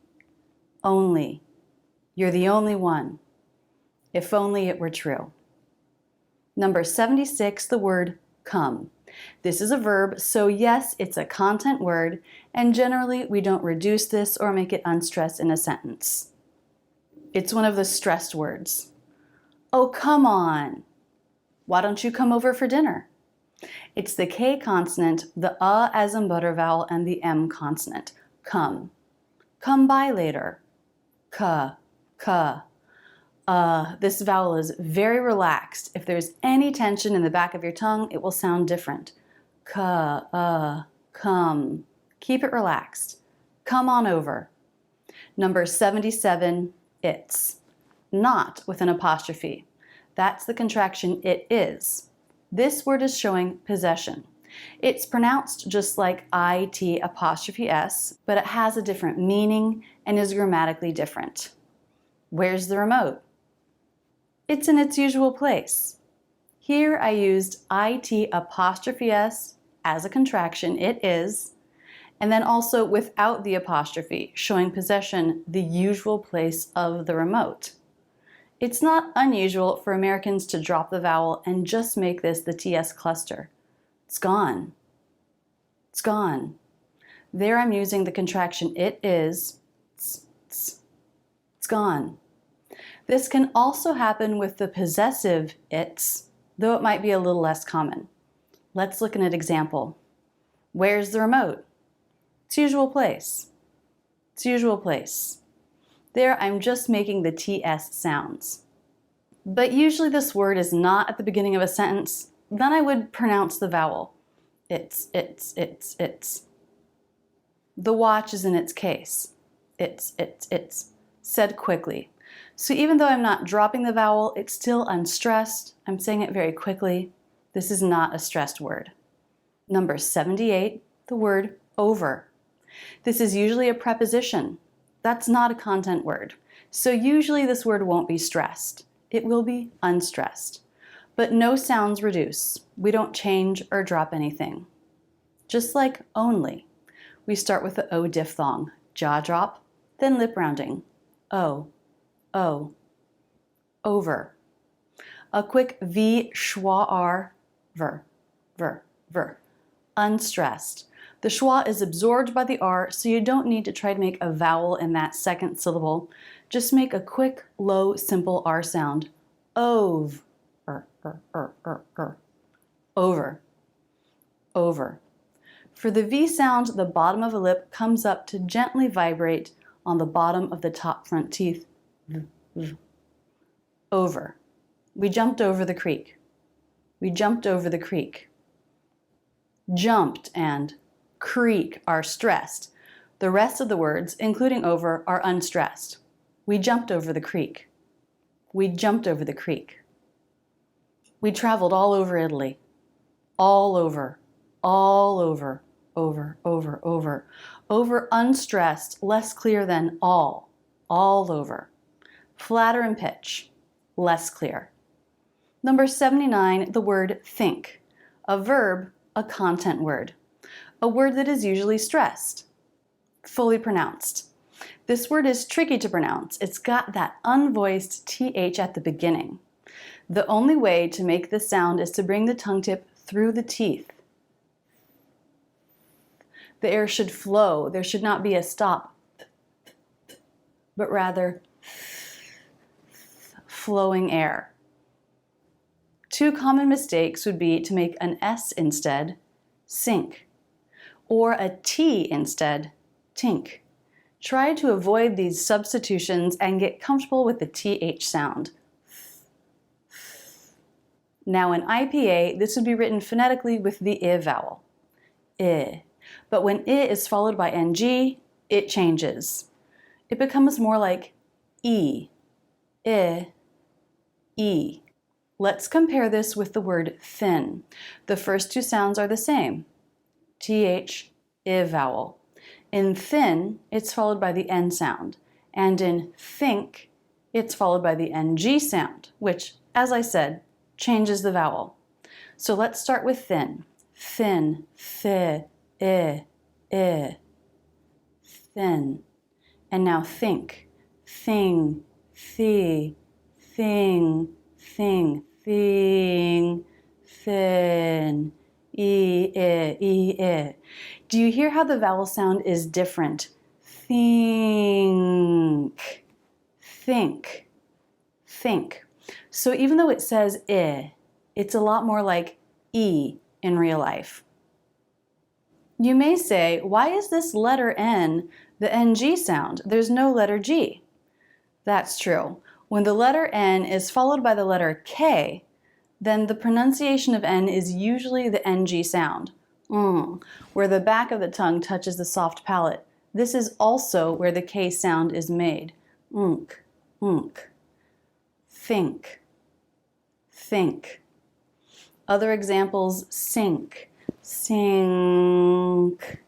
You're the only one. If only it were true. Number 76, the word come. This is a verb, so yes, it's a content word, and generally we don't reduce this or make it unstressed in a sentence. It's one of the stressed words. Oh, come on. Why don't you come over for dinner? It's the K consonant, the as in butter vowel, and the M consonant. Come. Come by later. Ka. This vowel is very relaxed. If there's any tension in the back of your tongue, it will sound different. Come. Keep it relaxed. Come on over. Number 77, it's. Not with an apostrophe. That's the contraction it is. This word is showing possession. It's pronounced just like it apostrophe s, but it has a different meaning and is grammatically different. Where's the remote? It's in its usual place. Here I used it apostrophe s as a contraction, it is, and then also without the apostrophe, showing possession, the usual place of the remote. It's not unusual for Americans to drop the vowel and just make this the TS cluster. It's gone. It's gone. There I'm using the contraction it is. It's gone. This can also happen with the possessive it's, though it might be a little less common. Let's look at an example. Where's the remote? Its usual place. Its usual place. There I'm just making the TS sounds. But usually this word is not at the beginning of a sentence, then I would pronounce the vowel. It's. The watch is in its case. It's. Said quickly. So even though I'm not dropping the vowel, it's still unstressed. I'm saying it very quickly. This is not a stressed word. Number 78, the word over. This is usually a preposition. That's not a content word. So usually this word won't be stressed. It will be unstressed. But no sounds reduce. We don't change or drop anything. Just like only. We start with the O diphthong, jaw drop, then lip rounding. O. Over. A quick V schwa R, ver. Unstressed. The schwa is absorbed by the R, so you don't need to try to make a vowel in that second syllable. Just make a quick, low, simple R sound. Ove. Over. For the V sound, the bottom of a lip comes up to gently vibrate on the bottom of the top front teeth. Over. We jumped over the creek. We jumped over the creek. Jumped and creek are stressed. The rest of the words, including over, are unstressed. We jumped over the creek. We jumped over the creek. We traveled all over Italy. All over, over, over. Over unstressed, less clear than all over. Flatter in pitch, less clear. Number 79, the word think. A verb, a content word. A word that is usually stressed, fully pronounced. This word is tricky to pronounce. It's got that unvoiced TH at the beginning. The only way to make this sound is to bring the tongue tip through the teeth. The air should flow. There should not be a stop, but rather flowing air. Two common mistakes would be to make an S instead, sink, or a T instead, tink. Try to avoid these substitutions and get comfortable with the TH sound. Now in IPA, this would be written phonetically with the I vowel, I. But when I is followed by NG, it changes. It becomes more like E, I, E. Let's compare this with the word thin. The first two sounds are the same. TH, I vowel. In thin, it's followed by the N sound. And in think, it's followed by the NG sound, which, as I said, changes the vowel. So let's start with thin. Thin, thi, I, thin. And now think. Thing, thing, thing, thing, thin, I. Do you hear how the vowel sound is different? Think, think, think. So even though it says I, it's a lot more like E in real life. You may say, why is this letter N the NG sound? There's no letter G. That's true. When the letter N is followed by the letter K, then the pronunciation of N is usually the NG sound, where the back of the tongue touches the soft palate. This is also where the K sound is made. Unk, unk. Think, think. Other examples, sink, sink,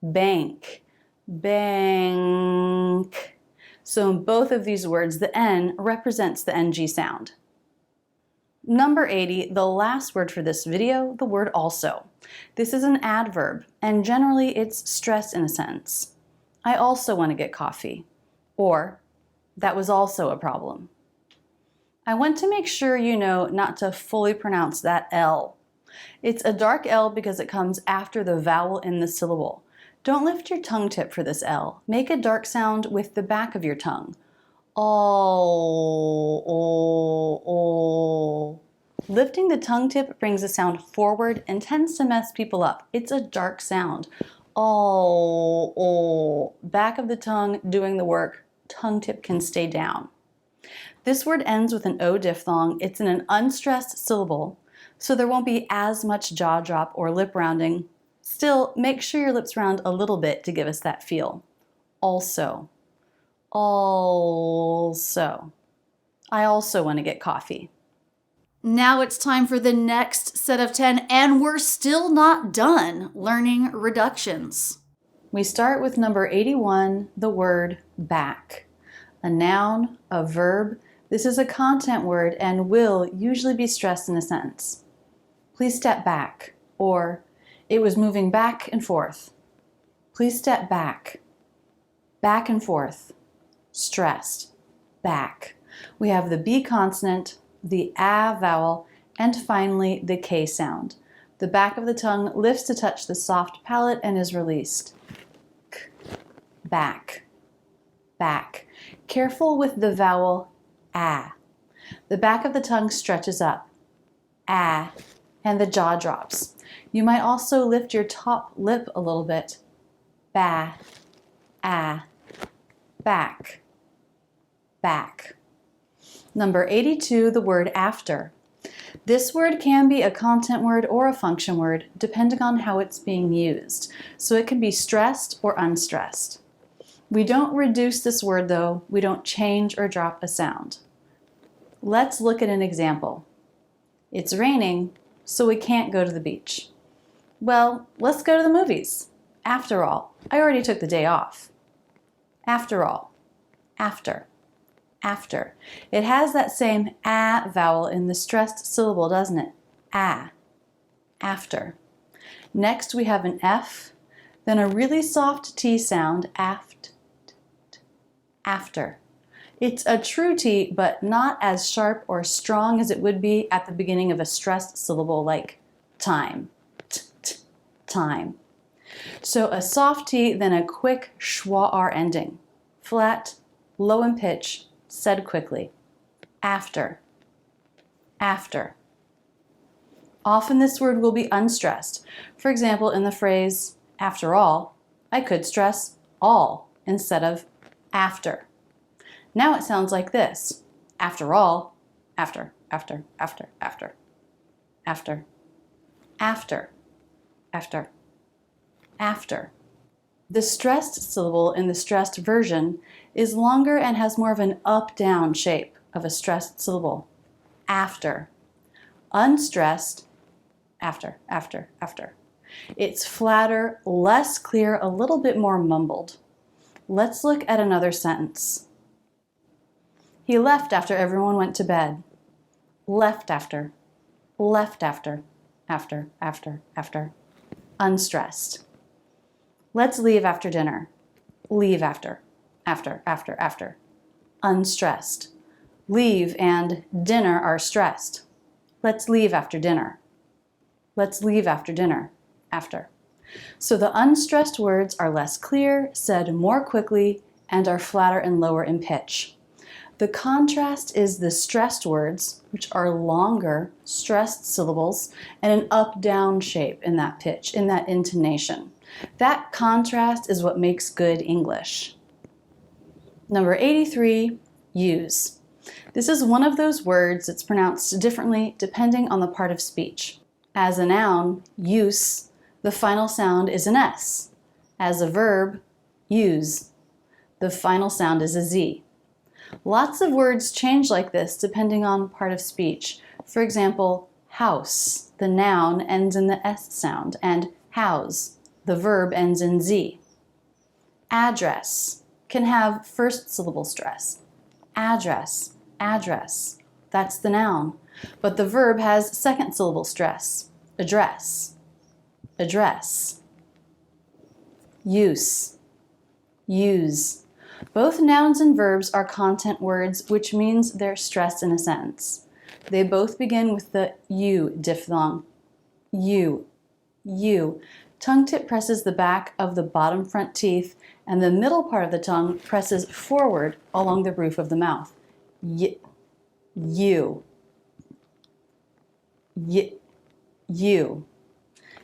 bank, bank. So in both of these words, the N represents the NG sound. Number 80, the last word for this video, the word also. This is an adverb, and generally it's stress in a sentence. I also want to get coffee. Or, that was also a problem. I want to make sure you know not to fully pronounce that L. It's a dark L because it comes after the vowel in the syllable. Don't lift your tongue tip for this L. Make a dark sound with the back of your tongue. Oh. Lifting the tongue tip brings the sound forward and tends to mess people up. It's a dark sound. Oh. Back of the tongue doing the work. Tongue tip can stay down. This word ends with an O diphthong. It's in an unstressed syllable, so there won't be as much jaw drop or lip rounding. Still, make sure your lips round a little bit to give us that feel. Also. Also. I also want to get coffee. Now it's time for the next set of 10, and we're still not done learning reductions. We start with number 81, the word back. A noun, a verb. This is a content word and will usually be stressed in a sentence. Please step back, or it was moving back and forth. Please step back. Back and forth. Stressed. Back. We have the B consonant, the A vowel, and finally the K sound. The back of the tongue lifts to touch the soft palate and is released. K. Back. Back. Careful with the vowel A. The back of the tongue stretches up. A. And the jaw drops. You might also lift your top lip a little bit. Ba, ah, back, back. Number 82, the word after. This word can be a content word or a function word, depending on how it's being used. So it can be stressed or unstressed. We don't reduce this word though, we don't change or drop a sound. Let's look at an example. It's raining, so we can't go to the beach. Well, let's go to the movies. After all, I already took the day off. After all, after, after. It has that same ah vowel in the stressed syllable, doesn't it? Ah, after. Next we have an F, then a really soft T sound, aft, after. It's a true T, but not as sharp or strong as it would be at the beginning of a stressed syllable like time, time. So a soft T, then a quick schwa-r ending. Flat, low in pitch, said quickly. After, after. Often this word will be unstressed. For example, in the phrase, after all, I could stress all instead of after. Now it sounds like this. After all, after, after, after, after, after, after, after, after. The stressed syllable in the stressed version is longer and has more of an up-down shape of a stressed syllable. After. Unstressed, after, after, after. It's flatter, less clear, a little bit more mumbled. Let's look at another sentence. He left after everyone went to bed. Left after, after, after, after. Unstressed. Let's leave after dinner. Leave after, after, after, after. Unstressed. Leave and dinner are stressed. Let's leave after dinner. Let's leave after dinner, after. So the unstressed words are less clear, said more quickly, and are flatter and lower in pitch. The contrast is the stressed words, which are longer, stressed syllables, and an up-down shape in that pitch, in that intonation. That contrast is what makes good English. Number 83, use. This is one of those words that's pronounced differently depending on the part of speech. As a noun, use, the final sound is an S. As a verb, use, the final sound is a Z. Lots of words change like this depending on part of speech. For example, house, the noun ends in the S sound, and house, the verb ends in Z. Address can have first syllable stress. Address, address, that's the noun. But the verb has second syllable stress. Address, address. Use, use. Both nouns and verbs are content words, which means they're stressed in a sentence. They both begin with the U diphthong. U, U. Tongue tip presses the back of the bottom front teeth, and the middle part of the tongue presses forward along the roof of the mouth. Y, U. Y, U.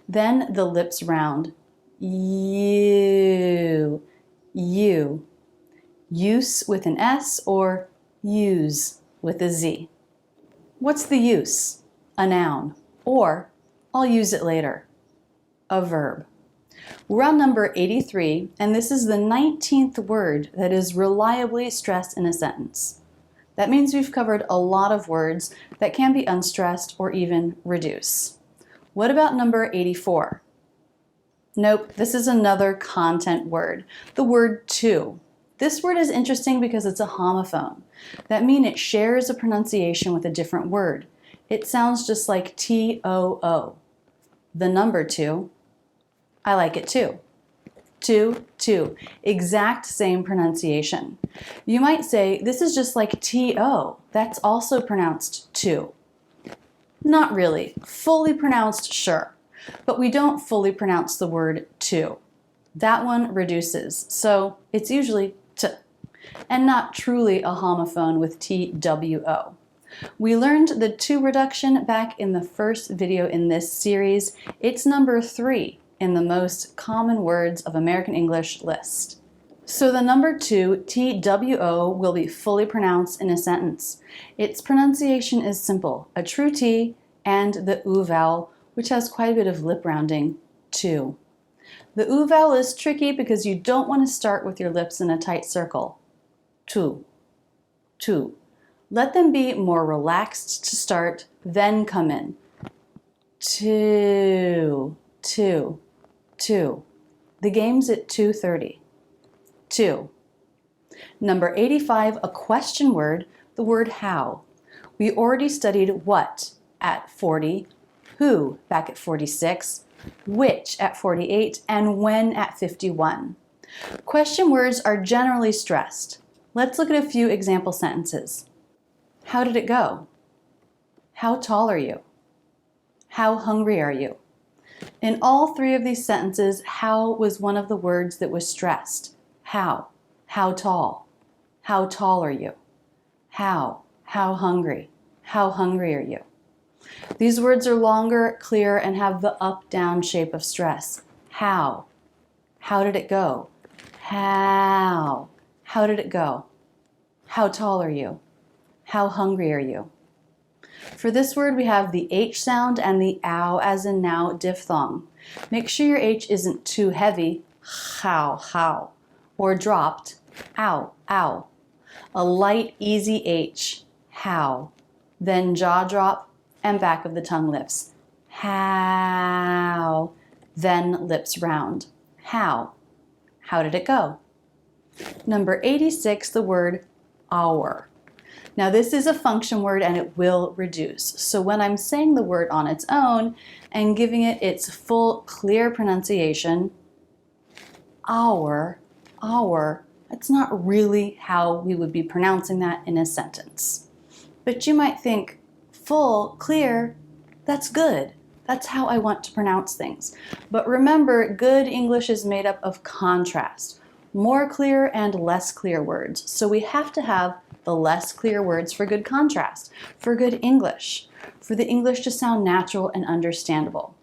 Then the lips round. You, you. Use with an S or use with a Z. What's the use? A noun. Or, I'll use it later. A verb. We're on number 83, and this is the 19th word that is reliably stressed in a sentence. That means we've covered a lot of words that can be unstressed or even reduce. What about number 84? Nope, this is another content word, the word to. This word is interesting because it's a homophone. That means it shares a pronunciation with a different word. It sounds just like T-O-O. The number 2, I like it too. Two, exact same pronunciation. You might say, this is just like T-O. That's also pronounced two. Not really. Fully pronounced, sure. But we don't fully pronounce the word to. That one reduces, so it's usually t, and not truly a homophone with T-W-O. We learned the to reduction back in the first video in this series. It's number 3 in the most common words of American English list. So the number 2, TWO, will be fully pronounced in a sentence. Its pronunciation is simple, a true T and the U vowel, which has quite a bit of lip rounding, to. The U vowel is tricky because you don't want to start with your lips in a tight circle. To. Let them be more relaxed to start, then come in. To. The game's at 2:30. To. Number 85, a question word, the word how. We already studied what at 40, who back at 46, which at 48, and when at 51. Question words are generally stressed. Let's look at a few example sentences. How did it go? How tall are you? How hungry are you? In all 3 of these sentences, how was one of the words that was stressed. How tall? How tall are you? How hungry? How hungry are you? These words are longer, clear, and have the up-down shape of stress. How did it go? How did it go? How tall are you? How hungry are you? For this word, we have the H sound and the ow as in now diphthong. Make sure your H isn't too heavy, how, or dropped, ow. A light, easy H, how. Then jaw drop and back of the tongue lifts. How. Then lips round. How did it go? Number 86, the word hour. Now this is a function word and it will reduce. So when I'm saying the word on its own and giving it its full clear pronunciation, hour, that's not really how we would be pronouncing that in a sentence. But you might think, full, clear, that's good. That's how I want to pronounce things. But remember, good English is made up of contrast, more clear and less clear words. So we have to have the less clear words for good contrast, for good English, for the English to sound natural and understandable.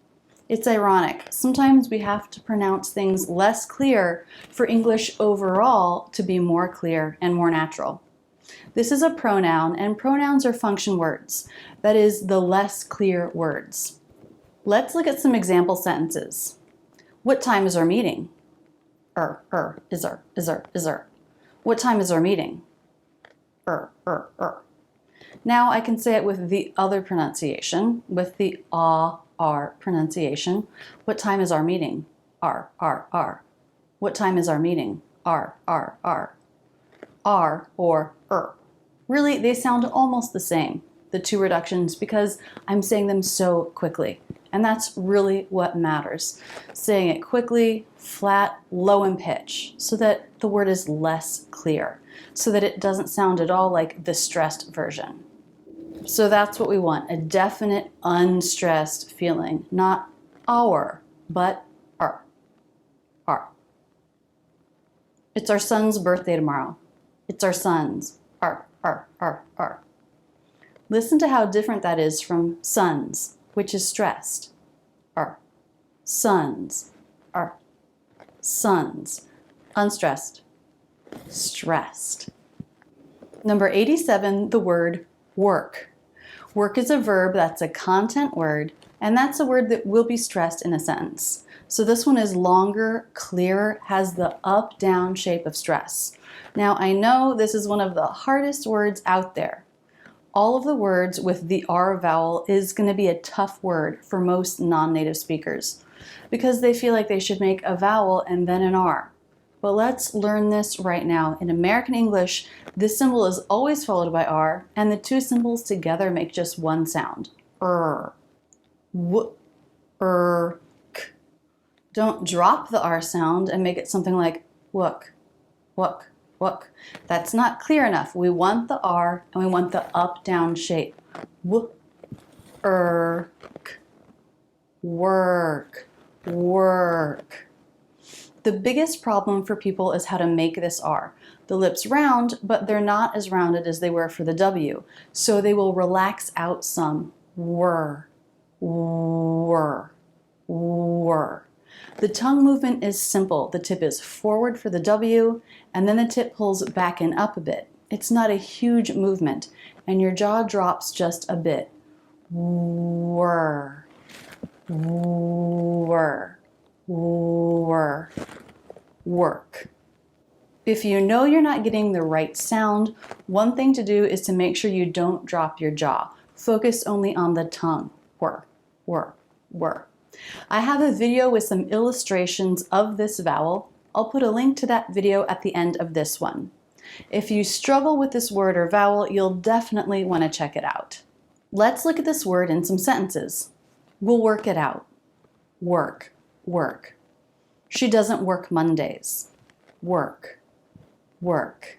It's ironic. Sometimes we have to pronounce things less clear for English overall to be more clear and more natural. This is a pronoun, and pronouns are function words. That is, the less clear words. Let's look at some example sentences. What time is our meeting? Is er. What time is our meeting? Now I can say it with the other pronunciation, with the R pronunciation. What time is our meeting? R. What time is our meeting? R. R or Really, they sound almost the same, the 2 reductions, because I'm saying them so quickly. And that's really what matters. Saying it quickly, flat, low in pitch, so that the word is less clear, so that it doesn't sound at all like the stressed version. So that's what we want, a definite, unstressed feeling, not our, but our. It's our son's birthday tomorrow. It's our son's, our. Listen to how different that is from sons, which is stressed. Our sons, unstressed, stressed. Number 87, the word work. Work is a verb that's a content word, and that's a word that will be stressed in a sentence. So this one is longer, clearer, has the up-down shape of stress. Now I know this is one of the hardest words out there. All of the words with the R vowel is going to be a tough word for most non-native speakers because they feel like they should make a vowel and then an R. But let's learn this right now. In American English, this symbol is always followed by R, and the 2 symbols together make just one sound. W, k. Don't drop the R sound and make it something like wook. That's not clear enough. We want the R and we want the up-down shape. Work. The biggest problem for people is how to make this R. The lips round, but they're not as rounded as they were for the W, so they will relax out some. Whir, whir, whir. The tongue movement is simple. The tip is forward for the W, and then the tip pulls back and up a bit. It's not a huge movement, and your jaw drops just a bit. Whir, whir, whir, work. If you know you're not getting the right sound, one thing to do is to make sure you don't drop your jaw. Focus only on the tongue. Whir, whir, whir. I have a video with some illustrations of this vowel. I'll put a link to that video at the end of this one. If you struggle with this word or vowel, you'll definitely want to check it out. Let's look at this word in some sentences. We'll work it out. Work, work. She doesn't work Mondays. Work, work.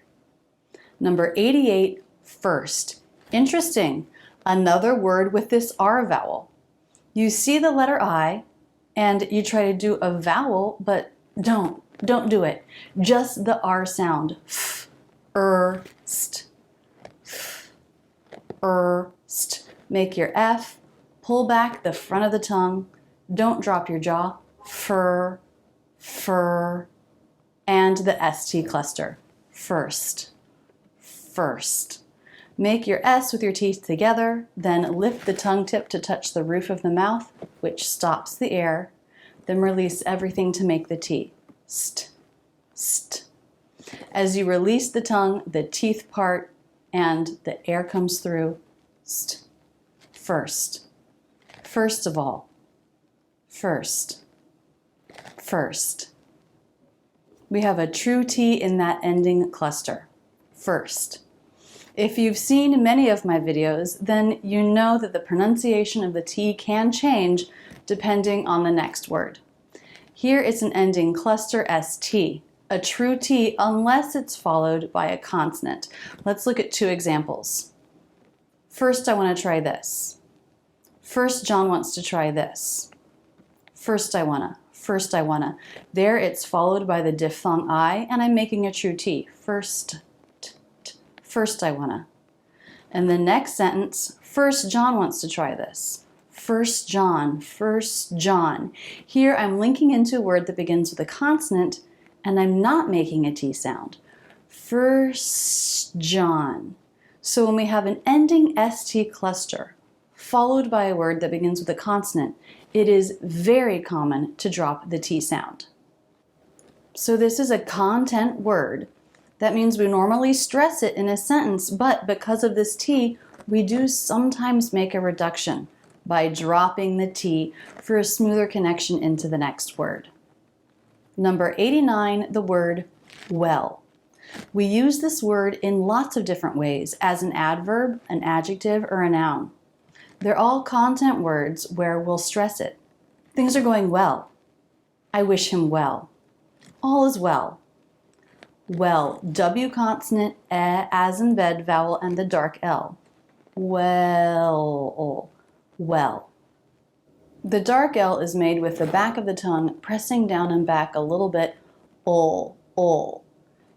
Number 88, first. Interesting. Another word with this R vowel. You see the letter I and you try to do a vowel, but don't do it. Just the R sound. F, st, st. Make your F, pull back the front of the tongue. Don't drop your jaw. Fur, and the ST cluster. First, first. Make your S with your teeth together, then lift the tongue tip to touch the roof of the mouth, which stops the air. Then release everything to make the T. St, st. As you release the tongue, the teeth part and the air comes through. St, first. First of all. First, first. We have a true T in that ending cluster. First. If you've seen many of my videos, then you know that the pronunciation of the T can change depending on the next word. Here it's an ending cluster ST, a true T unless it's followed by a consonant. Let's look at two examples. First, I want to try this. First, John wants to try this. First, I wanna. First, I wanna. There it's followed by the diphthong I, and I'm making a true T. First, first I wanna. And the next sentence, first John wants to try this. First John, first John. Here I'm linking into a word that begins with a consonant and I'm not making a T sound. First John. So when we have an ending ST cluster followed by a word that begins with a consonant, it is very common to drop the T sound. So this is a content word. That means we normally stress it in a sentence, but because of this T, we do sometimes make a reduction by dropping the T for a smoother connection into the next word. Number 89, the word well. We use this word in lots of different ways as an adverb, an adjective, or a noun. They're all content words where we'll stress it. Things are going well. I wish him well. All is well. Well, W consonant, E as in bed vowel, and the dark L. Well, well. The dark L is made with the back of the tongue pressing down and back a little bit, ol.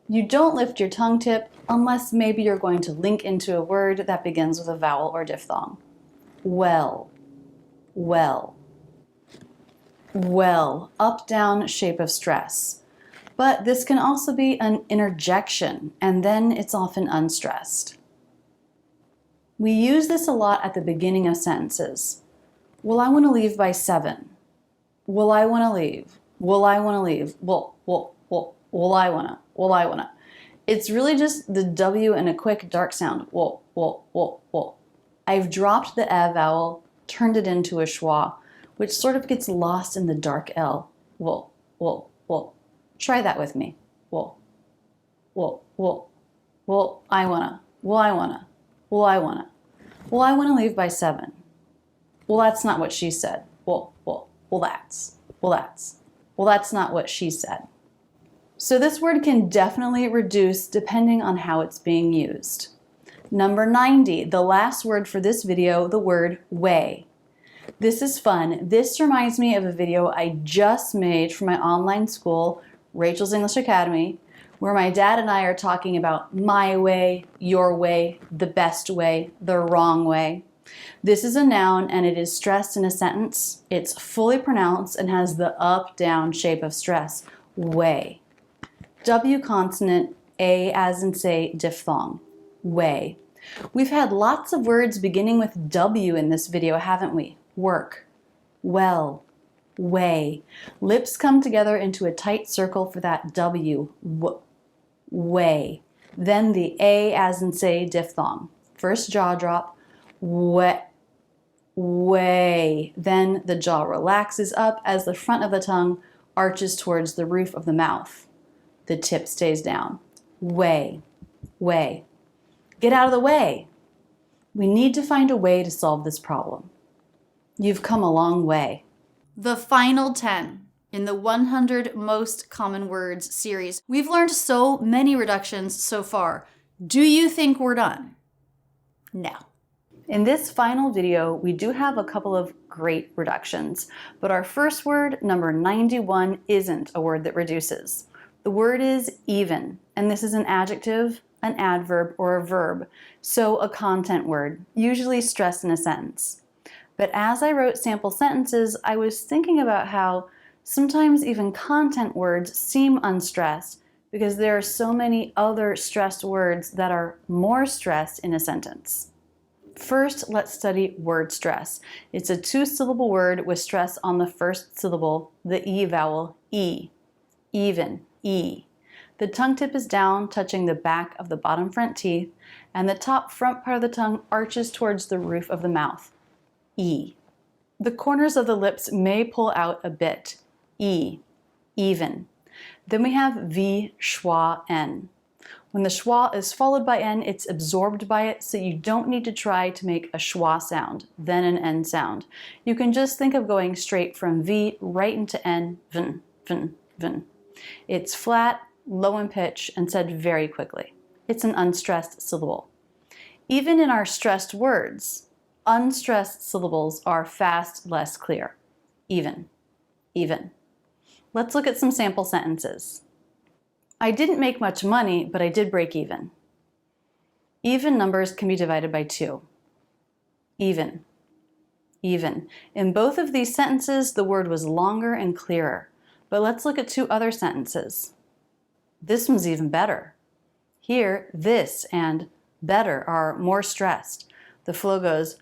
You don't lift your tongue tip unless maybe you're going to link into a word that begins with a vowel or diphthong. Well, well. Well, up-down shape of stress. But this can also be an interjection, and then it's often unstressed. We use this a lot at the beginning of sentences. Well, I want to leave by 7. Will I want to leave? Will I want to leave? Will I wanna. It's really just the W and a quick dark sound. Will. I've dropped the E vowel, turned it into a schwa, which sort of gets lost in the dark L. Will. Try that with me. Will I wanna. Will I wanna leave by 7. Well, that's not what she said. Well, that's not what she said. So this word can definitely reduce depending on how it's being used. Number 90, the last word for this video, the word way. This is fun. This reminds me of a video I just made for my online school, Rachel's English Academy, where my dad and I are talking about my way, your way, the best way, the wrong way. This is a noun and it is stressed in a sentence. It's fully pronounced and has the up-down shape of stress. Way. W consonant, A as in say, diphthong. Way. We've had lots of words beginning with W in this video, haven't we? Work, well, way. Lips come together into a tight circle for that W, way. Then the A as in say, diphthong. First jaw drop, way. Then the jaw relaxes up as the front of the tongue arches towards the roof of the mouth. The tip stays down. Way. Get out of the way. We need to find a way to solve this problem. You've come a long way. The final 10 in the 100 Most Common Words series. We've learned so many reductions so far. Do you think we're done? No. In this final video, we do have a couple of great reductions, but our first word, number 91, isn't a word that reduces. The word is even, and this is an adjective, an adverb, or a verb, so a content word, usually stressed in a sentence. But as I wrote sample sentences, I was thinking about how sometimes even content words seem unstressed because there are so many other stressed words that are more stressed in a sentence. First, let's study word stress. It's a two-syllable word with stress on the first syllable, the E vowel, E. Even, E. The tongue tip is down, touching the back of the bottom front teeth, and the top front part of the tongue arches towards the roof of the mouth. E. The corners of the lips may pull out a bit. E. Even. Then we have V, schwa, N. When the schwa is followed by N, it's absorbed by it, so you don't need to try to make a schwa sound, then an N sound. You can just think of going straight from V right into N, vn, vn, vn. It's flat, low in pitch, and said very quickly. It's an unstressed syllable. Even in our stressed words, unstressed syllables are fast, less clear. Even. Let's look at some sample sentences. I didn't make much money, but I did break even. Even numbers can be divided by 2. Even. In both of these sentences, the word was longer and clearer. But let's look at 2 other sentences. This one's even better. Here, this and better are more stressed. The flow goes,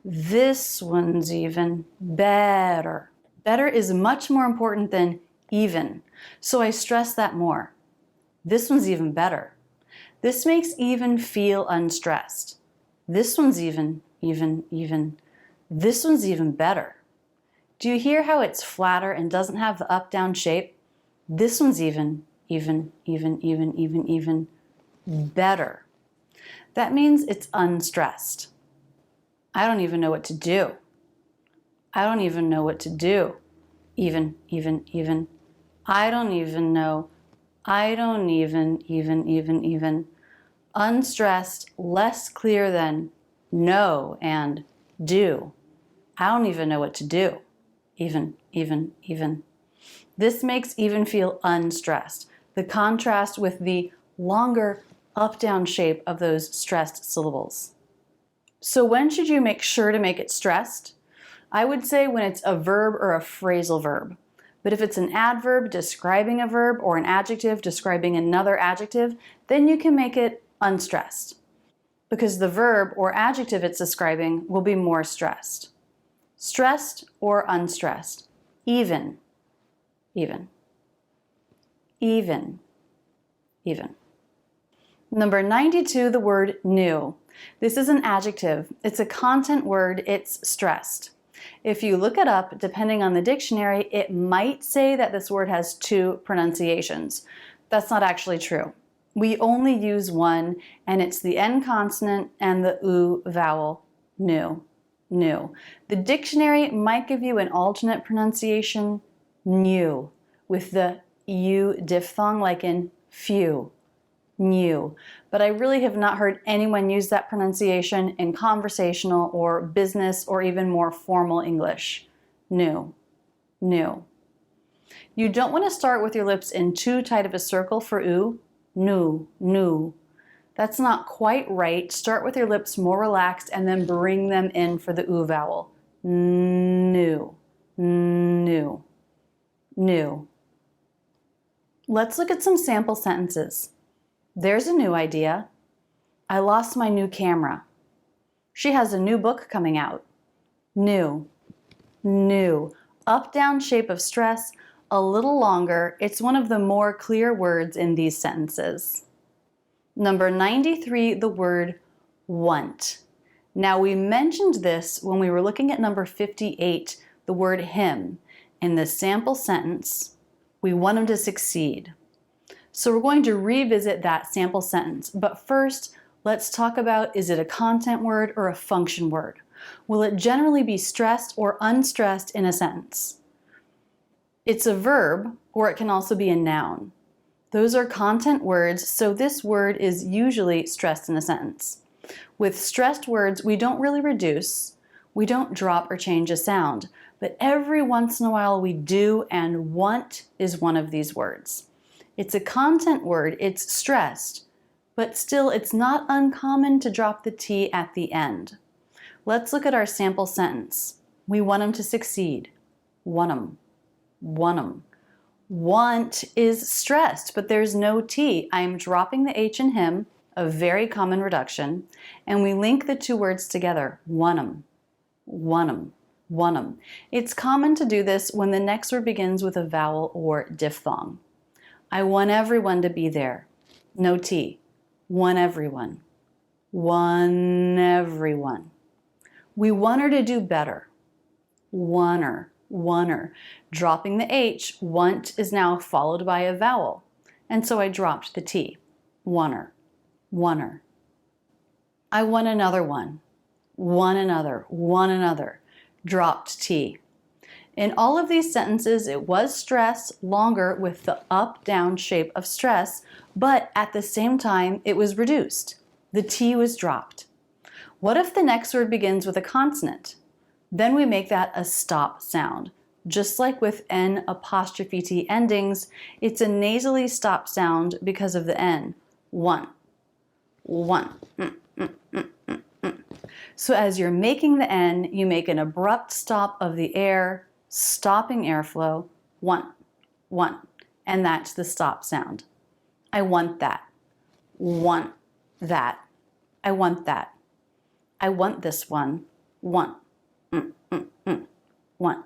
This one's even better. Better is much more important than even, so I stress that more. This one's even better. This makes even feel unstressed. This one's even. This one's even better. Do you hear how it's flatter and doesn't have the up-down shape? This one's even better. That means it's unstressed. I don't even know what to do. I don't even know what to do. Even. I don't even know. I don't even. Unstressed, less clear than know and do. I don't even know what to do. Even. This makes even feel unstressed. The contrast with the longer up-down shape of those stressed syllables. So when should you make sure to make it stressed? I would say when it's a verb or a phrasal verb. But if it's an adverb describing a verb or an adjective describing another adjective, then you can make it unstressed. Because the verb or adjective it's describing will be more stressed. Stressed or unstressed. Even. Number 92, the word new. This is an adjective. It's a content word. It's stressed. If you look it up, depending on the dictionary, it might say that this word has 2 pronunciations. That's not actually true. We only use one, and it's the N consonant and the U vowel, new. The dictionary might give you an alternate pronunciation, new, with the U diphthong like in few, new. But I really have not heard anyone use that pronunciation in conversational or business or even more formal English. New. You don't want to start with your lips in too tight of a circle for oo. Nu, nu. That's not quite right. Start with your lips more relaxed and then bring them in for the oo vowel. Nu, nu, nu. Let's look at some sample sentences. There's a new idea. I lost my new camera. She has a new book coming out. New, new. Up-down shape of stress, a little longer. It's one of the more clear words in these sentences. Number 93, the word want. Now we mentioned this when we were looking at number 58, the word him. In the sample sentence, we want him to succeed. So we're going to revisit that sample sentence. But first, let's talk about, is it a content word or a function word? Will it generally be stressed or unstressed in a sentence? It's a verb, or it can also be a noun. Those are content words, so this word is usually stressed in a sentence. With stressed words, we don't really reduce, we don't drop or change a sound, but every once in a while we do, and want is one of these words. It's a content word, it's stressed, but still it's not uncommon to drop the T at the end. Let's look at our sample sentence. We want him to succeed. Want him. Want him. Want is stressed, but there's no T. I am dropping the H in him, a very common reduction, and we link the two words together. Want him. Want him. Want him. It's common to do this when the next word begins with a vowel or diphthong. I want everyone to be there. No T. Want everyone. Want everyone. We want her to do better. Want her. Want her. Dropping the H, want is now followed by a vowel. And so I dropped the T. Want her. Want her. I want another one. Want another. Want another. Dropped T. In all of these sentences, it was stress, longer with the up-down shape of stress, but at the same time, it was reduced. The T was dropped. What if the next word begins with a consonant? Then we make that a stop sound. Just like with N apostrophe T endings, it's a nasally stop sound because of the N. One. One. So as you're making the N, you make an abrupt stop of the air, stopping airflow. One. One. And that's the stop sound. I want that. Want that. I want that. I want this one. Want. Want.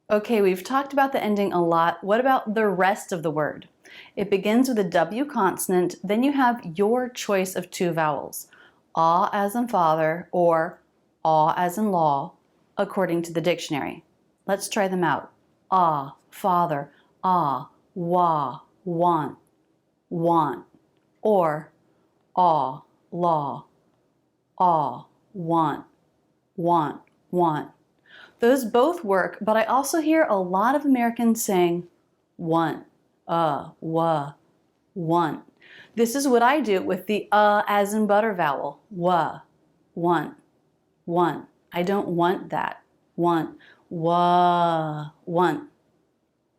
Okay, we've talked about the ending a lot. What about the rest of the word? It begins with a W consonant, then you have your choice of two vowels. Ah as in father or aw as in law, according to the dictionary. Let's try them out. Ah, father, ah, wah, want, want. Or aw, law, aw, want, want, want. Those both work, but I also hear a lot of Americans saying want, wah, want. This is what I do with the as in butter vowel. Wah, want, want. I don't want that. Want, wah, want,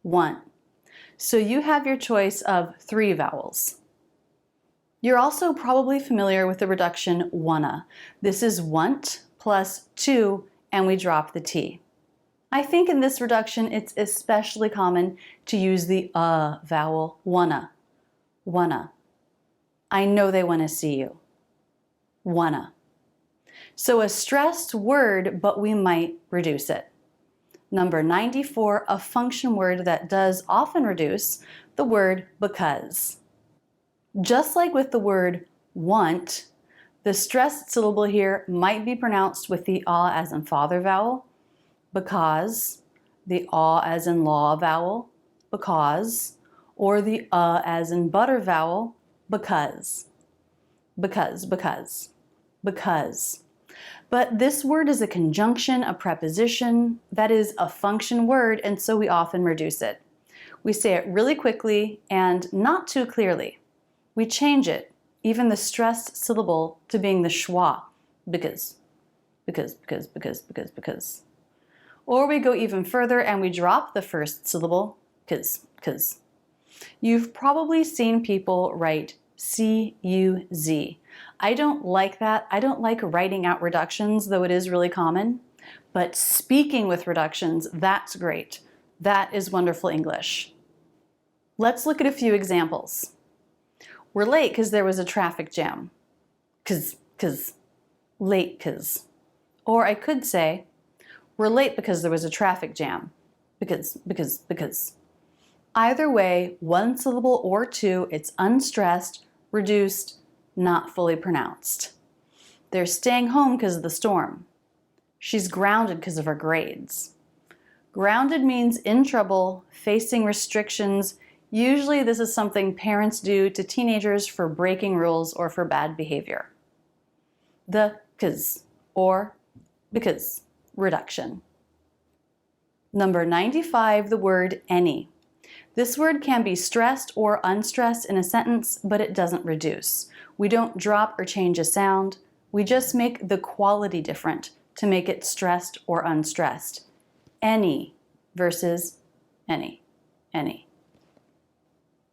want. So you have your choice of three vowels. You're also probably familiar with the reduction wanna. This is want plus two, and we drop the T. I think in this reduction, it's especially common to use the vowel, wanna, wanna. I know they want to see you. Wanna. So a stressed word, but we might reduce it. Number 94, a function word that does often reduce, the word because. Just like with the word want, the stressed syllable here might be pronounced with the ah as in father vowel, because, the ah as in law vowel, because, or the as in butter vowel, because. Because. But this word is a conjunction, a preposition, that is a function word, and so we often reduce it. We say it really quickly and not too clearly. We change it, even the stressed syllable, to being the schwa, because. Or we go even further and we drop the first syllable, cuz. You've probably seen people write C-U-Z. I don't like that. I don't like writing out reductions, though it is really common. But speaking with reductions, that's great. That is wonderful English. Let's look at a few examples. We're late because there was a traffic jam. Late 'cause. Or I could say, we're late because there was a traffic jam. Because. Either way, one syllable or two, it's unstressed, reduced, not fully pronounced. They're staying home because of the storm. She's grounded because of her grades. Grounded means in trouble, facing restrictions. Usually this is something parents do to teenagers for breaking rules or for bad behavior. The 'cause or because reduction. Number 95, the word any. This word can be stressed or unstressed in a sentence, but it doesn't reduce. We don't drop or change a sound. We just make the quality different to make it stressed or unstressed. Any versus any.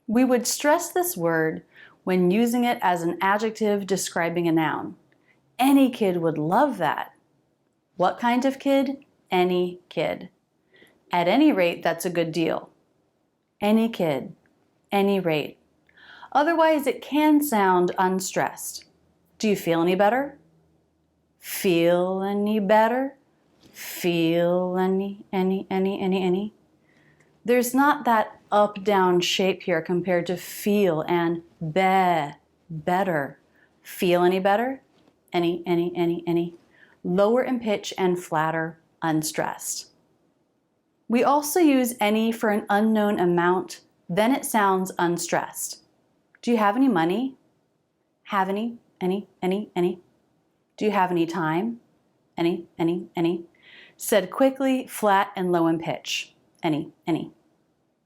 We would stress this word when using it as an adjective describing a noun. Any kid would love that. What kind of kid? Any kid. At any rate, that's a good deal. Any kid, any rate. Otherwise, it can sound unstressed. Do you feel any better? Feel any better? Feel any? There's not that up-down shape here compared to feel and better. Feel any better? Any. Lower in pitch and flatter, unstressed. We also use any for an unknown amount, then it sounds unstressed. Do you have any money? Have any? Any? Do you have any time? Any? Said quickly, flat, and low in pitch. Any.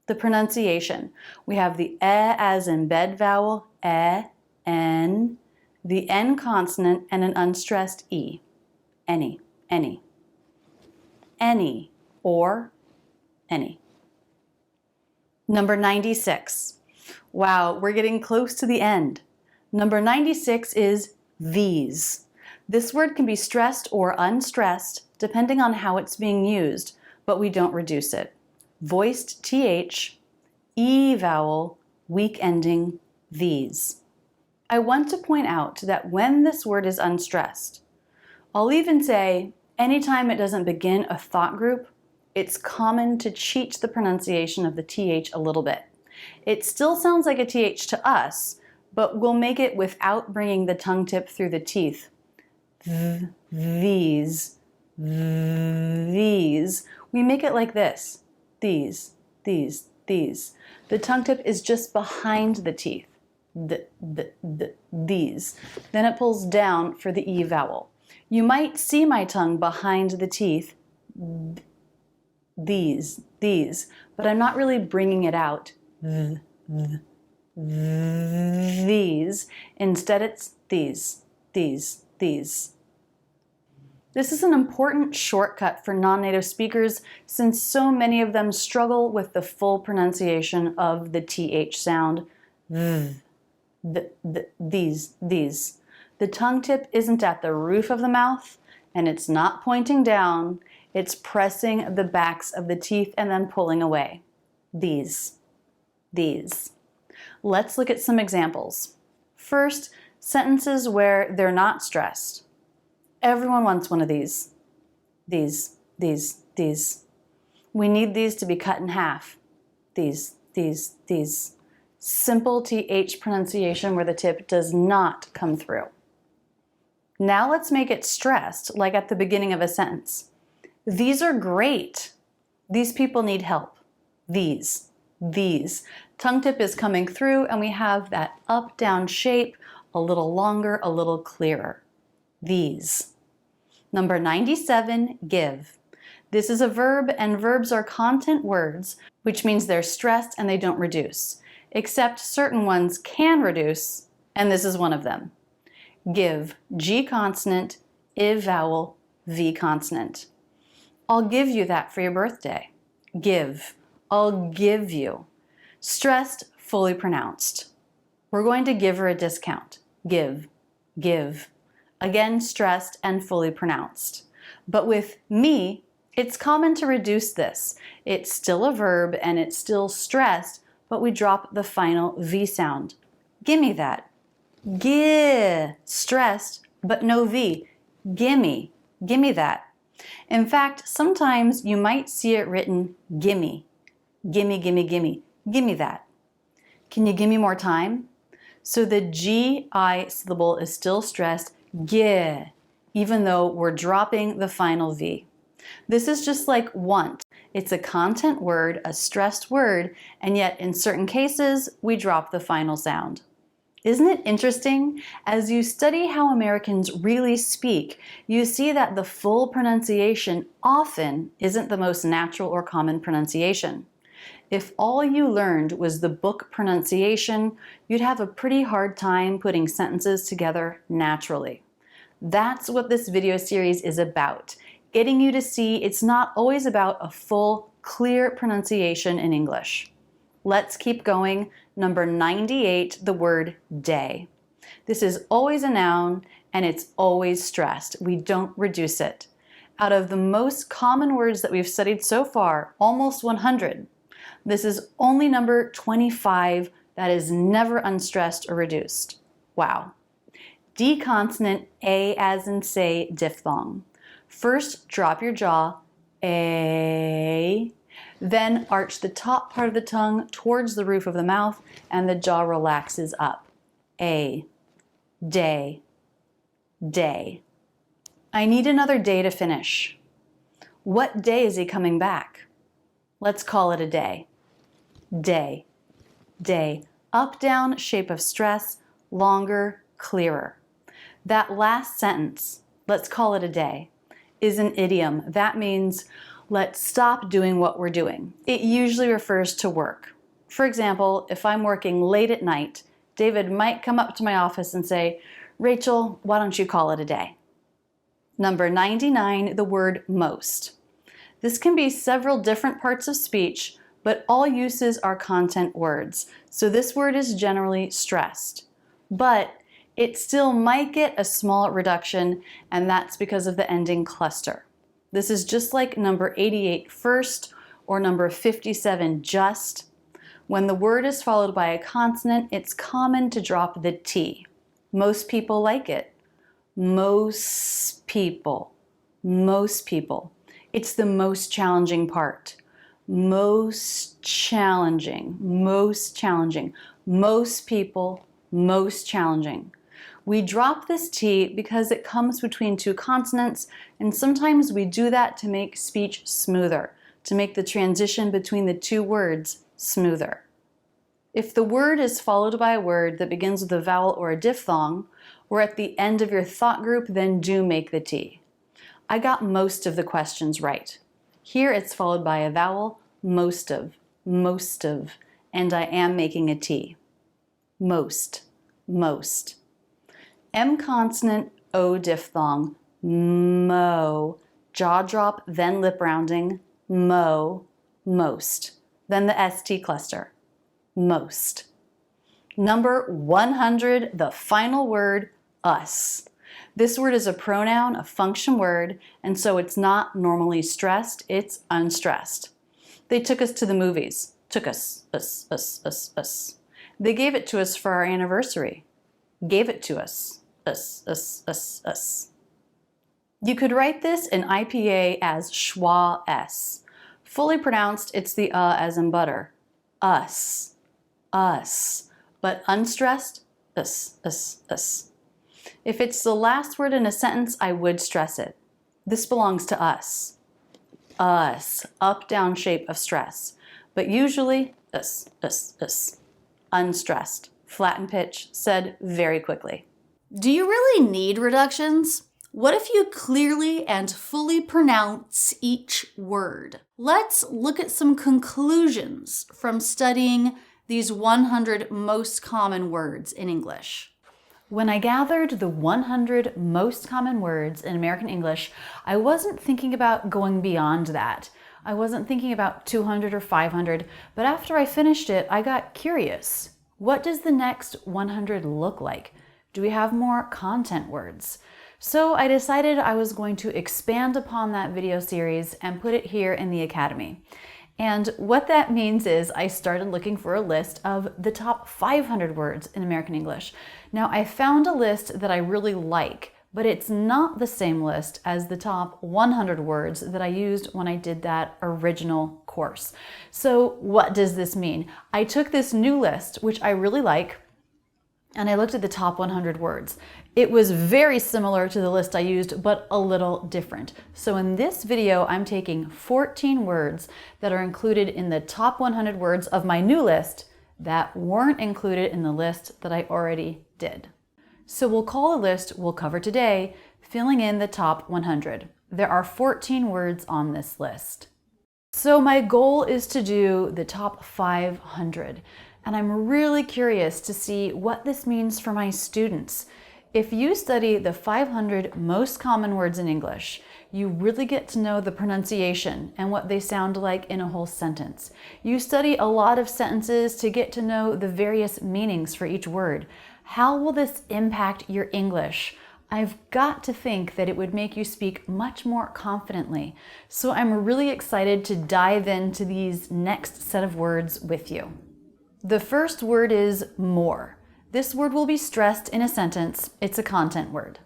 The pronunciation. We have the e as in bed vowel, n, the n consonant, and an unstressed e. Any. Any or any. Number 96. Wow, we're getting close to the end. Number 96 is these. This word can be stressed or unstressed depending on how it's being used, but we don't reduce it. Voiced th, e vowel, weak ending, these. I want to point out that when this word is unstressed, I'll even say anytime it doesn't begin a thought group, it's common to cheat the pronunciation of the th a little bit. It still sounds like a th to us, but we'll make it without bringing the tongue tip through the teeth. These. We make it like this. These. The tongue tip is just behind the teeth. These. Then it pulls down for the e vowel. You might see my tongue behind the teeth. These, but I'm not really bringing it out. These. Instead, it's these. This is an important shortcut for non-native speakers since so many of them struggle with the full pronunciation of the th sound. These. The tongue tip isn't at the roof of the mouth, and it's not pointing down. It's pressing the backs of the teeth and then pulling away. These. Let's look at some examples. First, sentences where they're not stressed. Everyone wants one of these. These. We need these to be cut in half. These. Simple th pronunciation where the tip does not come through. Now let's make it stressed, like at the beginning of a sentence. These are great. These people need help. These. Tongue tip is coming through and we have that up-down shape, a little longer, a little clearer. These. Number 97, give. This is a verb and verbs are content words, which means they're stressed and they don't reduce, except certain ones can reduce, and this is one of them. Give, G consonant, I vowel, V consonant. I'll give you that for your birthday. Give. I'll give you. Stressed, fully pronounced. We're going to give her a discount. Give, give. Again, stressed and fully pronounced. But with me, it's common to reduce this. It's still a verb and it's still stressed, but we drop the final V sound. Gimme that. Gi, stressed, but no V. Gimme, gimme that. In fact, sometimes you might see it written gimme, gimme, gimme, gimme, gimme that. Can you give me more time? So the GI syllable is still stressed, gi, even though we're dropping the final V. This is just like want. It's a content word, a stressed word, and yet in certain cases, we drop the final sound. Isn't it interesting? As you study how Americans really speak, you see that the full pronunciation often isn't the most natural or common pronunciation. If all you learned was the book pronunciation, you'd have a pretty hard time putting sentences together naturally. That's what this video series is about, getting you to see it's not always about a full, clear pronunciation in English. Let's keep going. Number 98, the word day. This is always a noun and it's always stressed. We don't reduce it. Out of the most common words that we've studied so far, almost 100, this is only number 25 that is never unstressed or reduced. Wow. D consonant, A as in say, diphthong. First, drop your jaw, A. Then arch the top part of the tongue towards the roof of the mouth and the jaw relaxes up. A, day, day. I need another day to finish. What day is he coming back? Let's call it a day. Day, day. Up, down, shape of stress, longer, clearer. That last sentence, let's call it a day, is an idiom. That means let's stop doing what we're doing. It usually refers to work. For example, if I'm working late at night, David might come up to my office and say, Rachel, why don't you call it a day? Number 99, the word most. This can be several different parts of speech, but all uses are content words. So this word is generally stressed. But it still might get a small reduction, and that's because of the ending cluster. This is just like number 88 first or number 57 just. When the word is followed by a consonant, it's common to drop the T. Most people like it. Most people. Most people. It's the most challenging part. Most challenging. Most challenging. Most people. Most challenging. We drop this T because it comes between two consonants, and sometimes we do that to make speech smoother, to make the transition between the two words smoother. If the word is followed by a word that begins with a vowel or a diphthong, or at the end of your thought group, then do make the T. I got most of the questions right. Here it's followed by a vowel, most of, and I am making a T. Most, most. M consonant, O diphthong, mo, jaw drop, then lip rounding, mo, most. Then the ST cluster, most. Number 100, the final word, us. This word is a pronoun, a function word, and so it's not normally stressed, it's unstressed. They took us to the movies. Took us. They gave it to us for our anniversary. Gave it to us. Us. You could write this in IPA as schwa s. Fully pronounced, it's the as in butter. Us. But unstressed, us. If it's the last word in a sentence, I would stress it. This belongs to us. Us, up, down shape of stress. But usually, us. Unstressed, flatten pitch, said very quickly. Do you really need reductions? What if you clearly and fully pronounce each word? Let's look at some conclusions from studying these 100 most common words in English. When I gathered the 100 most common words in American English, I wasn't thinking about going beyond that. I wasn't thinking about 200 or 500, but after I finished it, I got curious. What does the next 100 look like? Do we have more content words? So I decided I was going to expand upon that video series and put it here in the Academy. And what that means is I started looking for a list of the top 500 words in American English. Now I found a list that I really like, but it's not the same list as the top 100 words that I used when I did that original course. So what does this mean? I took this new list, which I really like, and I looked at the top 100 words. It was very similar to the list I used, but a little different. So in this video, I'm taking 14 words that are included in the top 100 words of my new list that weren't included in the list that I already did. So we'll call the list we'll cover today, filling in the top 100. There are 14 words on this list. So my goal is to do the top 500. And I'm really curious to see what this means for my students. If you study the 500 most common words in English, you really get to know the pronunciation and what they sound like in a whole sentence. You study a lot of sentences to get to know the various meanings for each word. How will this impact your English? I've got to think that it would make you speak much more confidently. So I'm really excited to dive into these next set of words with you. The first word is more. This word will be stressed in a sentence. It's a content word.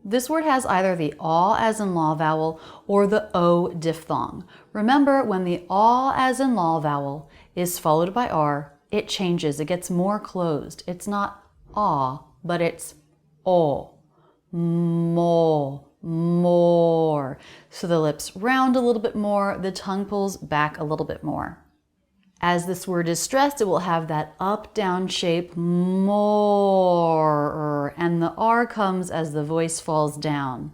This word has either the aw as in law vowel or the o diphthong. Remember, when the aw as in law vowel is followed by r, it changes. It gets more closed. It's not aw, but it's o. More, more. So the lips round a little bit more, the tongue pulls back a little bit more. As this word is stressed, it will have that up-down shape, more, and the R comes as the voice falls down.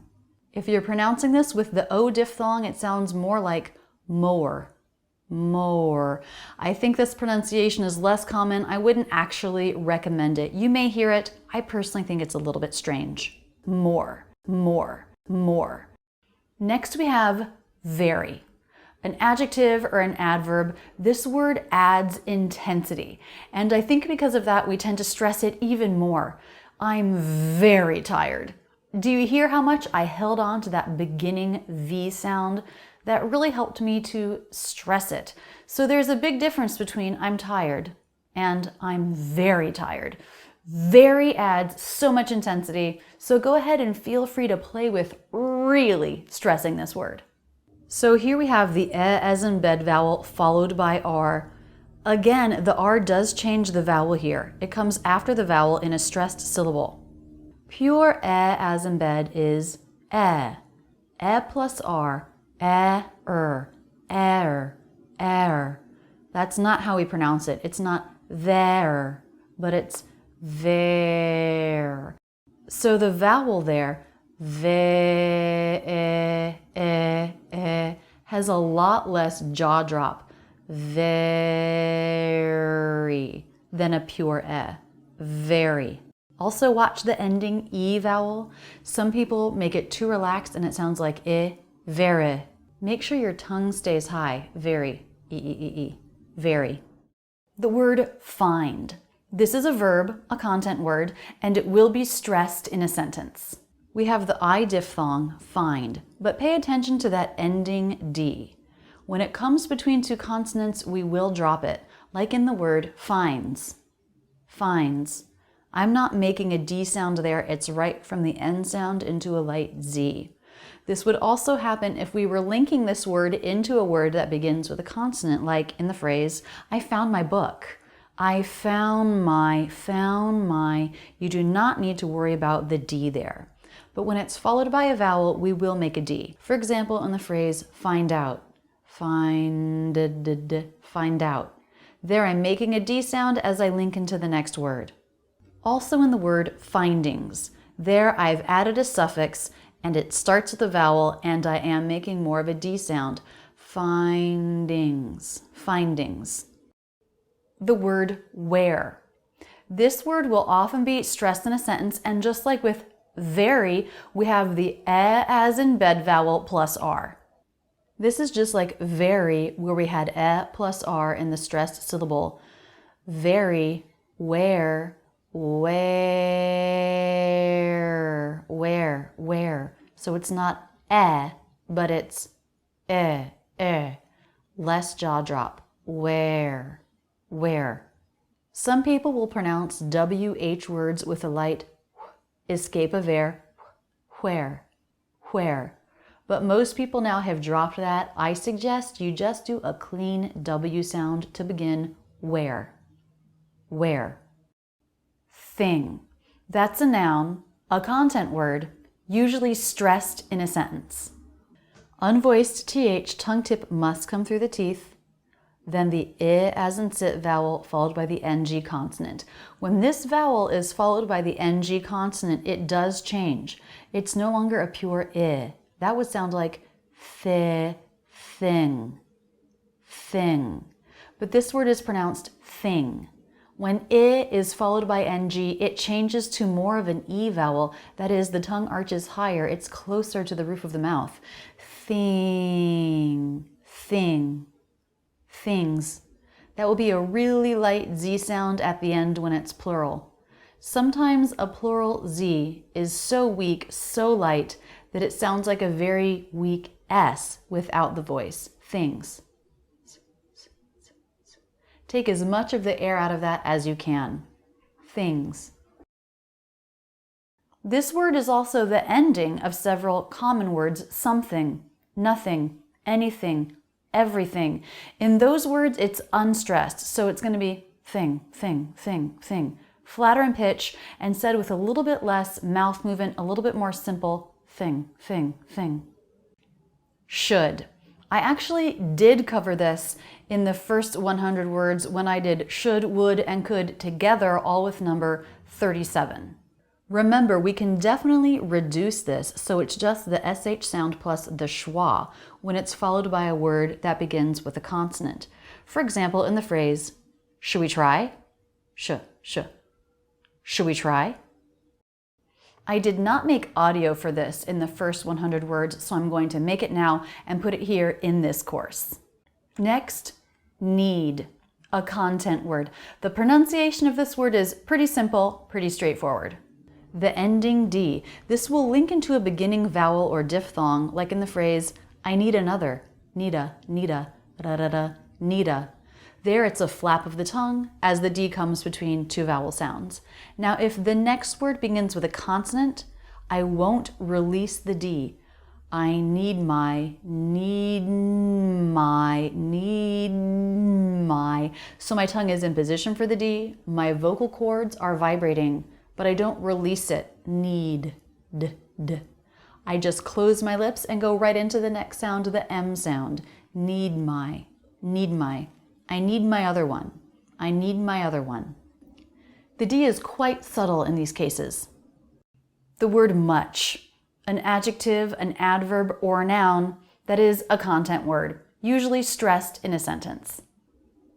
If you're pronouncing this with the O diphthong, it sounds more like more, more. I think this pronunciation is less common. I wouldn't actually recommend it. You may hear it. I personally think it's a little bit strange. More, more, more. Next we have very. An adjective or an adverb, this word adds intensity. And I think because of that, we tend to stress it even more. I'm very tired. Do you hear how much I held on to that beginning V sound? That really helped me to stress it. So there's a big difference between I'm tired and I'm very tired. Very adds so much intensity. So go ahead and feel free to play with really stressing this word. So here we have the e as in bed vowel followed by r. Again, the r does change the vowel here. It comes after the vowel in a stressed syllable. Pure e as in bed is e. E plus r, er. That's not how we pronounce it. It's not there, but it's there. So the vowel there, has a lot less jaw drop, very, than a pure e, very. Also watch the ending e vowel. Some people make it too relaxed and it sounds like I, very. Make sure your tongue stays high, very, very. The word find. This is a verb, a content word, and it will be stressed in a sentence. We have the I diphthong, find, but pay attention to that ending D. When it comes between two consonants, we will drop it, like in the word finds. Finds. I'm not making a D sound there, it's right from the N sound into a light Z. This would also happen if we were linking this word into a word that begins with a consonant, like in the phrase, I found my book. I found my. You do not need to worry about the D there. But when it's followed by a vowel, we will make a D. For example, in the phrase, find out. Find out. There I'm making a D sound as I link into the next word. Also in the word findings. There I've added a suffix and it starts with a vowel and I am making more of a D sound. Findings. The word where. This word will often be stressed in a sentence, and just like with very, we have the e as in bed vowel plus r. This is just like very, where we had e plus r in the stressed syllable. Very, where. So it's not but it's less jaw drop. Where. Some people will pronounce WH words with a light escape of air, where. But most people now have dropped that. I suggest you just do a clean W sound to begin, where. Thing. That's a noun, a content word, usually stressed in a sentence. Unvoiced TH tongue tip must come through the teeth. Then the I as in sit vowel followed by the NG consonant. When this vowel is followed by the NG consonant, it does change. It's no longer a pure I. That would sound like thing. But this word is pronounced thing. When I is followed by NG, it changes to more of an E vowel. That is, the tongue arches higher. It's closer to the roof of the mouth. Things. That will be a really light Z sound at the end when it's plural. Sometimes a plural Z is so weak, so light, that it sounds like a very weak S without the voice. Things. Take as much of the air out of that as you can. Things. This word is also the ending of several common words, something, nothing, anything, everything. In those words, it's unstressed, so it's going to be thing. Flatter in pitch and said with a little bit less mouth movement, a little bit more simple, thing. Should. I actually did cover this in the first 100 words when I did should, would, and could together, all with number 37. Remember, we can definitely reduce this so it's just the SH sound plus the schwa when it's followed by a word that begins with a consonant. For example, in the phrase, should we try? Should we try? I did not make audio for this in the first 100 words, so I'm going to make it now and put it here in this course. Next, need, a content word. The pronunciation of this word is pretty simple, pretty straightforward. The ending D. This will link into a beginning vowel or diphthong, like in the phrase, I need another, nida, nida. There it's a flap of the tongue as the D comes between two vowel sounds. Now if the next word begins with a consonant, I won't release the D. I need my. So my tongue is in position for the D, my vocal cords are vibrating, but I don't release it. Need. I just close my lips and go right into the next sound, the M sound. Need my. I need my other one. I need my other one. The D is quite subtle in these cases. The word much, an adjective, an adverb, or a noun that is a content word, usually stressed in a sentence.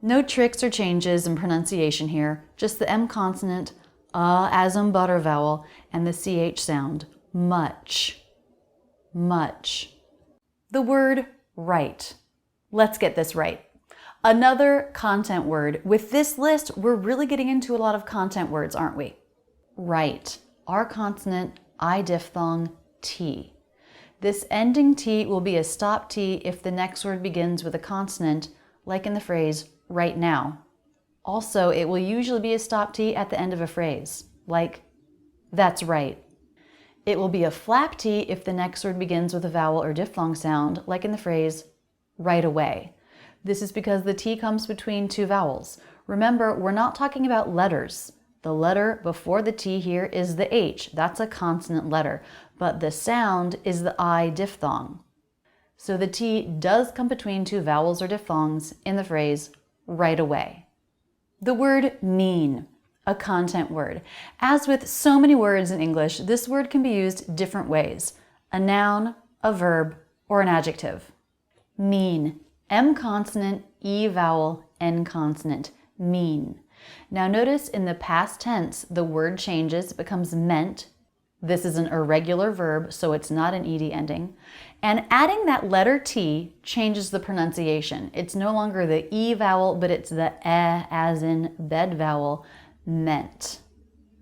No tricks or changes in pronunciation here, just the M consonant, as in butter vowel, and the CH sound, much. The word right. Let's get this right. Another content word. With this list, we're really getting into a lot of content words, aren't we? Right. R consonant, I diphthong, T. This ending T will be a stop T if the next word begins with a consonant, like in the phrase, right now. Also, it will usually be a stop T at the end of a phrase, like, that's right. It will be a flap T if the next word begins with a vowel or diphthong sound, like in the phrase, right away. This is because the T comes between two vowels. Remember, we're not talking about letters. The letter before the T here is the H. That's a consonant letter. But the sound is the I diphthong. So the T does come between two vowels or diphthongs in the phrase, right away. The word mean, a content word. As with so many words in English, this word can be used different ways. A noun, a verb, or an adjective. Mean. M consonant, E vowel, N consonant, mean. Now notice in the past tense, the word changes, it becomes meant, This is an irregular verb, so it's not an ed ending. And adding that letter T changes the pronunciation. It's no longer the E vowel, but it's the E as in bed vowel, meant,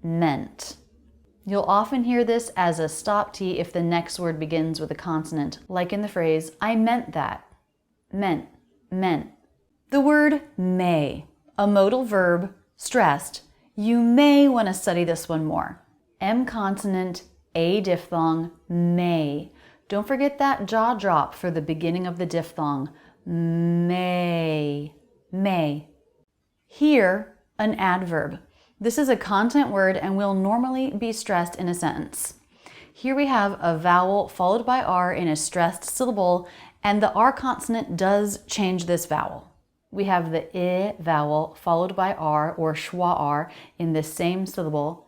meant. You'll often hear this as a stop T if the next word begins with a consonant, like in the phrase, I meant that, meant, meant. The word may, a modal verb, stressed. You may want to study this one more. M consonant, A diphthong, may. Don't forget that jaw drop for the beginning of the diphthong. May, may. Here, an adverb. This is a content word and will normally be stressed in a sentence. Here we have a vowel followed by R in a stressed syllable, and the R consonant does change this vowel. We have the I vowel followed by R or schwa R in the same syllable.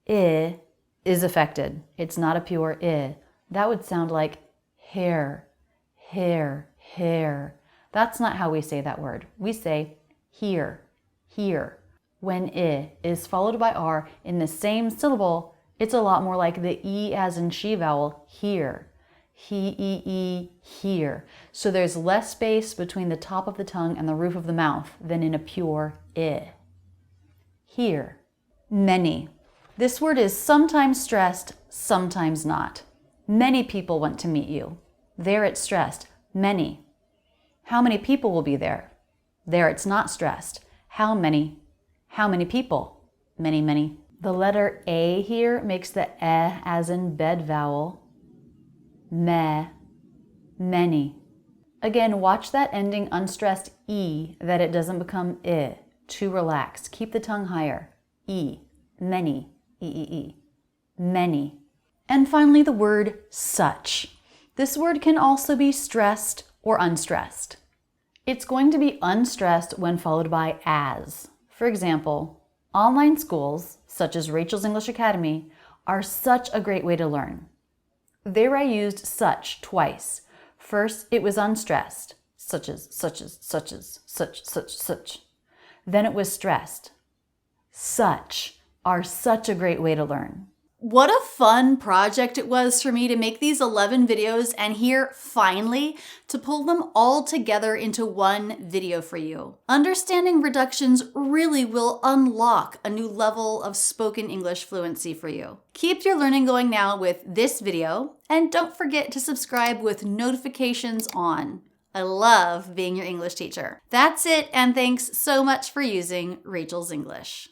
I is affected. It's not a pure I. That would sound like hair, hair, hair. That's not how we say that word. We say here, here. When I is followed by R in the same syllable, it's a lot more like the E as in she vowel, here. He, here. So there's less space between the top of the tongue and the roof of the mouth than in a pure I. Here. Many. This word is sometimes stressed, sometimes not. Many people want to meet you. There it's stressed, many. How many people will be there? There it's not stressed. How many? How many people? Many, many. The letter A here makes the E as in bed vowel. Me, many. Again, watch that ending unstressed E, that it doesn't become I. Too relaxed. Keep the tongue higher. E, many, E. Many. And finally, the word such. This word can also be stressed or unstressed. It's going to be unstressed when followed by as. For example, online schools, such as Rachel's English Academy, are such a great way to learn. There I used such twice. First, it was unstressed, such as, such as, such as, such. Then it was stressed. Such are such a great way to learn. What a fun project it was for me to make these 11 videos and here, finally, to pull them all together into one video for you. Understanding reductions really will unlock a new level of spoken English fluency for you. Keep your learning going now with this video, and don't forget to subscribe with notifications on. I love being your English teacher. That's it, and thanks so much for using Rachel's English.